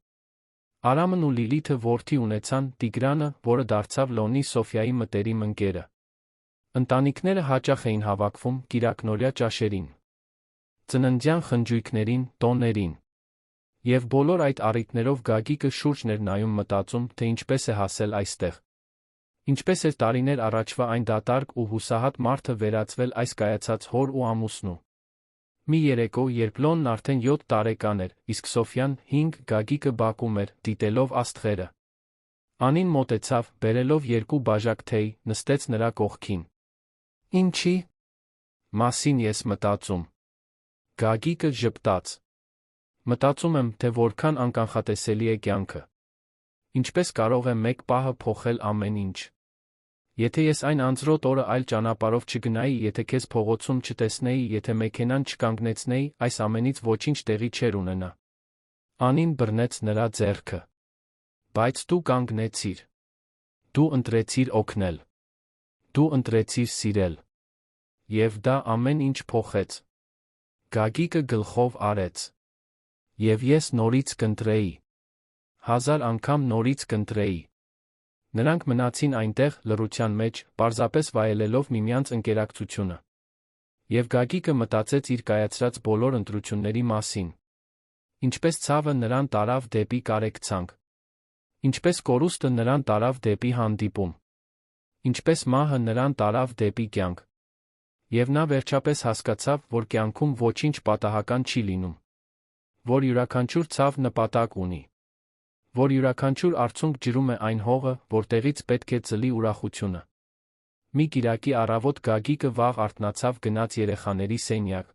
Արամն ու Լիլիթը որդի ունեցան, Տիգրանը, որը դարձավ Լոնի Սոֆյայի մտերիմ ընկերը։ Ընտանիքները հաճախ էին հավաքվում կիրակնօրյա ճաշերին, ծննդյան խնջույքներին, տոներին։ Եվ բոլոր այդ առիթներով Գագիկը շուրջն էր նայում մտածում, թե ինչպես է հասել այստեղ։ Ինչպես էր տարիներ առաջվա այն դատարկ ու հուսահատ մարդը վերածվել այս կայացած հոր ու ամուսնու։ Մի երեկո, երբ Լոնն արդեն 7 տարեկան էր, իսկ Սոֆյան 5, Գագիկը բակում էր, դիտելով աստղերը։ Անին մոտեցավ, բերելով 2 բաժակ թեյ, նստեց նրա կողքին։ Ինչի՞ մասին ես մտածում։ Գագիկը ժպտաց։ Մտածում եմ, թե որքան անկանխատեսելի է կյանքը։ Ինչպես կարող է մեկ պահը փոխել ամեն ինչ։ Եթե ես այն անձրոտ օրը այլ ճանապարհով չգնայի, եթե քեզ փողոցում չտեսնեի, եթե մեքենան չկանգնեցնեի, այս ամենից ոչինչ տեղի չէր ունենա։ Անին բռնեց նրա ձեռքը։ Բայց դու կանգնեցիր։ Դու ընտրեցիր օգնել։ Դու ընտրեցիր սիրել։ Եվ դա ամեն ինչ փոխեց։ Գագիկը գլխով արեց։ Եվ ես նորից կընտրեի։ 1000 անգամ նորից կընտրեի։ Նրանք մնացին այնտեղ, լռության մեջ, պարզապես վայելելով միմյանց ընկերակցությունը։ Եվ Գագիկը մտածեց իր կայացրած բոլոր ընտրությունների մասին։ Ինչպես ցավը նրան տարավ դեպի կարեկցանք։ Ինչպես կորուստը նրան տարավ դեպի հանդիպում։ Ինչպես մահը նրան տարավ դեպի կյանք։ Եվ նա վերջապես հասկացավ, որ կյանքում ոչինչ պատահական չի լինում։ Որ յուրաքանչյուր ցավ նպատակ ունի։ Որ յուրաքանչյուր արցունք ջրում է այն հողը, որտեղից պետք է ծլի ուրախությունը։ Մի կիրակի առավոտ Գագիկը վաղ արթնացավ, գնաց երեխաների սենյակ։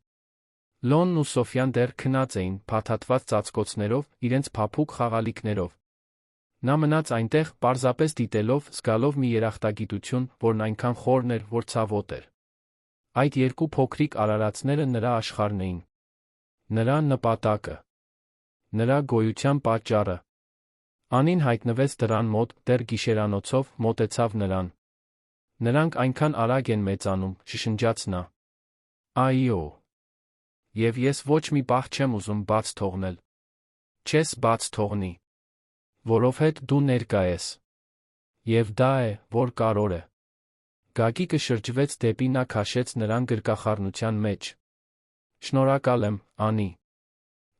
Լոնն ու Սոֆյան դեռ քնած էին, փաթաթված ծածկոցներով, իրենց փափուկ խաղալիքներով։ Նա մնաց այնտեղ, պարզապես դիտելով, զգալով մի երախտագիտություն, որն այնքան խորն էր, որ ցավոտ էր։ Այդ 2 փոքրիկ արարածները նրա աշխարհն էին։ Նրա նպատակը։ Նրա գոյության պատճառը։ Անին հայտնվեց դռան մոտ, դեռ գիշերանոցով, մոտեցավ նրան։ Նրանք այնքան արագ են մեծանում, շշնջաց նա։ Այո։ Եվ ես ոչ մի պահ չեմ ուզում բաց թողնել։ Չես բաց թողնի։ Որովհետև դու ներկա ես։ Եվ դա է, որ կարևոր է։ Գագիկը շրջվեց դեպի նա, քաշեց նրան գրկախառնության մեջ։ Շնորհակալ եմ, Անի։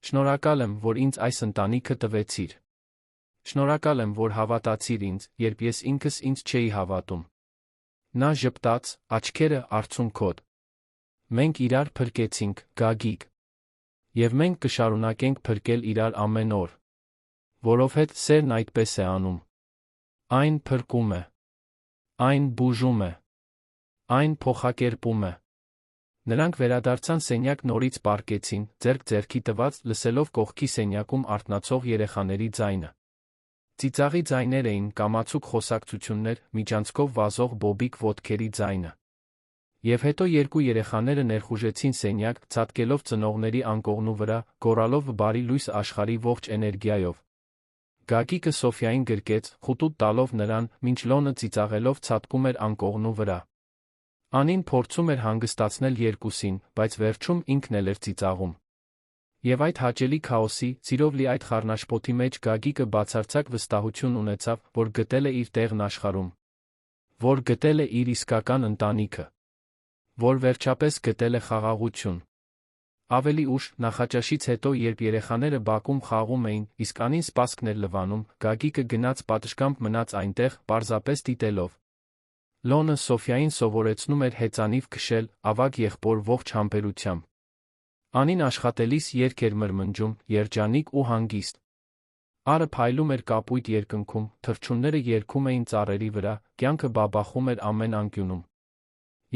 Շնորհակալ եմ, որ ինձ այս ընտանիքը տվեցիր։ Շնորհակալ եմ, որ հավատացիր ինձ, երբ ես ինքս ինձ չէի հավատում։ Նա ժպտաց, աչքերը արցունքոտ։ Մենք իրար փրկեցինք, Գագիկ։ Եվ մենք կշարունակենք փրկել իրար ամեն օր։ Որովհետև սերն այդպես է անում։ Այն փրկում է։ Այն բուժում է։ Այն փոխակերպում է։ Նրանք վերադարձան սենյակ, նորից պառկեցին, ձեռք ձեռքի տված, լսելով կողքի սենյակում արթնացող երեխաների ձայնը։ Ծիծաղի ձայներ էին, կամացուկ խոսակցություններ, միջանցքով վազող բոբիկ ոտքերի ձայնը։ Եվ հետո 2 երեխաները ներխուժեցին սենյակ, ցատկելով ծնողների անկողնու վրա, գոռալով բարի լույս աշխարհի ողջ էներգիայով։ Գագիկը Սոֆյային գրկեց, խուտուտ տալով նրան, մինչ Լոնը ծիծաղելով ցատկում էր անկողնու վրա։ Անին փորձում էր հանգստացնել երկուսին, բայց վերջում ինքն էլ էր ծիծաղում։ Եվ այդ հաճելի քաոսի, ծիրով լի այդ խառնաշփոթի մեջ Գագիկը բացարձակ վստահություն ունեցավ, որ գտել է իր տեղն աշխարհում։ Որ գտել է իր իսկական ընտանիքը։ Որ վերջապես գտել է խաղաղություն։ Ավելի ուշ, նախաճաշից հետո, երբ երեխաները բակում խաղում էին, իսկ Անին սպասքն էր լվանում, Գագիկը գնաց պատշգամբ մնաց այնտեղ, պարզապես դիտելով։ Լոնը Սոֆյային սովորեցնում էր հեծանիվ քշել, ավագ եղբոր ողջ համբերությամբ։ Անին աշխատելիս երգ էր մրմնջում, երջանիկ ու հանգիստ։ Արը փայլում էր կապույտ երկնքում, թռչունները երգում էին ծառերի վրա, կյանքը բաբախում էր ամեն անկյունում։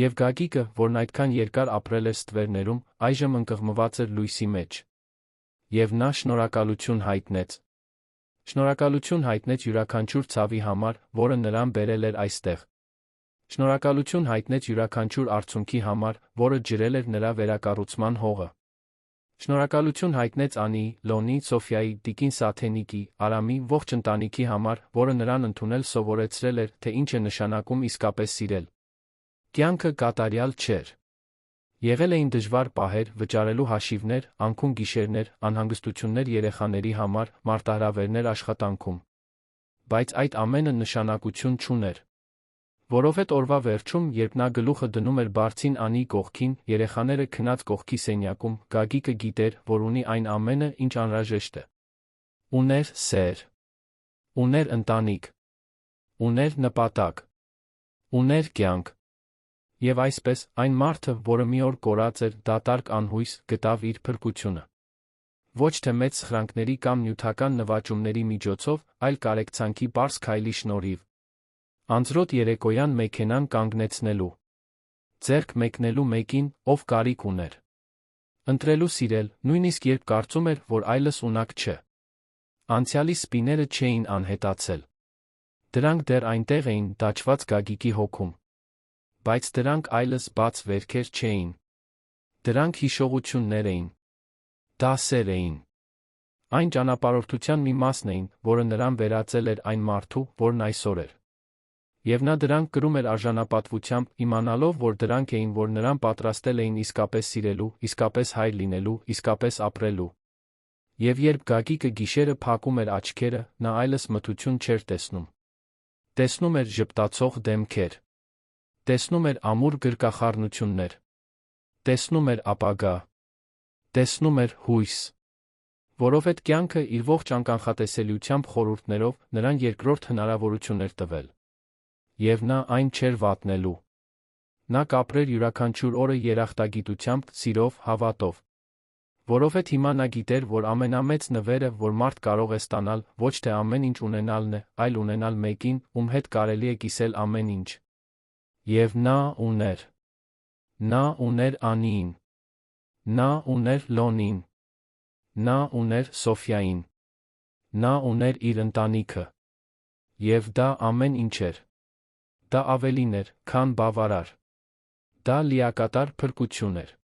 Եվ Գագիկը, որն այդքան երկար ապրել էր ստվերներում, այժմ ընկղմված էր լույսի մեջ։ Եվ նա շնորհակալություն հայտնեց։ Շնորհակալություն հայտնեց յուրաքանչյուր ցավի համար, որը նրան բերել էր այստեղ։ Շնորհակալություն հայտնեց յուրաքանչյուր արցունքի համար, որը ջրել էր նրա վերակառուցման հողը։ Շնորհակալություն հայտնեց Անիի, Լոնի, Սոֆյայի, Տիկին Սաթենիկի, Արամի ողջ ընտանիքի համար, որը նրան ընդունել սովորեցրել էր, թե ինչ է նշանակում իսկապես սիրել։ Կյանքը կատարյալ չէր։ Եղել էին դժվար պահեր, վճարելու հաշիվներ, անքուն գիշերներ, անհանգստություններ երեխաների համար, մարտահրավերներ աշխատանքում։ Բայց այդ ամենը նշանակություն չուներ։ Որովհետև օրվա վերջում, երբ նա գլուխը դնում էր բարձին Անիի կողքին, երեխաները քնած կողքի սենյակում, Գագիկը գիտեր, որ ունի այն ամենը, ինչ անհրաժեշտ է։ Ուներ սեր, ուներ ընտանիք, ուներ նպատակ, ուներ կյանք։ Եվ այսպես, այն մարդը, որը մի օր կորած էր, դատարկ անհույս, գտավ իր փրկությունը։ Ոչ թե մեծ սխրանքների կամ նյութական նվաճումների միջոցով, այլ կարեկցանքի պարզ քայլի շնորհիվ։ Անձրոտ երեկոյան մեքենան կանգնեցնելու, ձեռք մեկնելու մեկին, ով կարիք ուներ։ Ընտրելու սիրել, նույնիսկ երբ կարծում էր, որ այլս ունակ չէ։ Անցյալի սպիները չէին անհետացել։ Դրանք դեռ այնտեղ էին, դաջված Գագիկի հոգում։ Բայց դրանք այլս բաց վերքեր չէին։ Դրանք հիշողություններ էին։ Դասեր էին։ Այն ճանապարհորդության մի մասն էին, որը նրան վերածել էր այն մարդու, որն այսօր էր։ Եվ նա դրանք կրում էր արժանապատվությամբ, իմանալով, որ դրանք էին, որ նրան պատրաստել էին իսկապես սիրելու, իսկապես հայր լինելու, իսկապես ապրելու։ Եվ երբ Գագիկը գիշերը փակում էր աչքերը, նա այլս մթություն չէր տեսնում։ Տեսնում էր ժպտացող դեմքեր։ Տեսնում էր ամուր գրկախառնություններ։ Տեսնում էր ապագա։ Տեսնում էր հույս։ Որովհետև կյանքը իր ողջ անկանխատեսելիությամբ խորհուրդներով նրան երկրորդ հնարավորություն էր տվել։ Եվ նա այն չէր վատնելու։ Նա կապրեր յուրաքանչյուր օրը երախտագիտությամբ, սիրով, հավատով։ Որովհետև հիմա նա գիտեր, որ ամենամեծ նվերը, որ մարդ կարող է ստանալ, ոչ թե ամեն ինչ ունենալն է, այլ ունենալ մեկին, ում հետ կարելի է կիսել ամեն ինչ։ Եվ նա ուներ։ Նա ուներ Անիին։ Նա ուներ Լոնին։ Նա ուներ Սոֆիային։ Նա ուներ իր ընտանիքը։ Եվ դա ամեն ինչ էր։ Դա ավելին էր, քան բավարար։ Դա լիակատար փրկություն էր։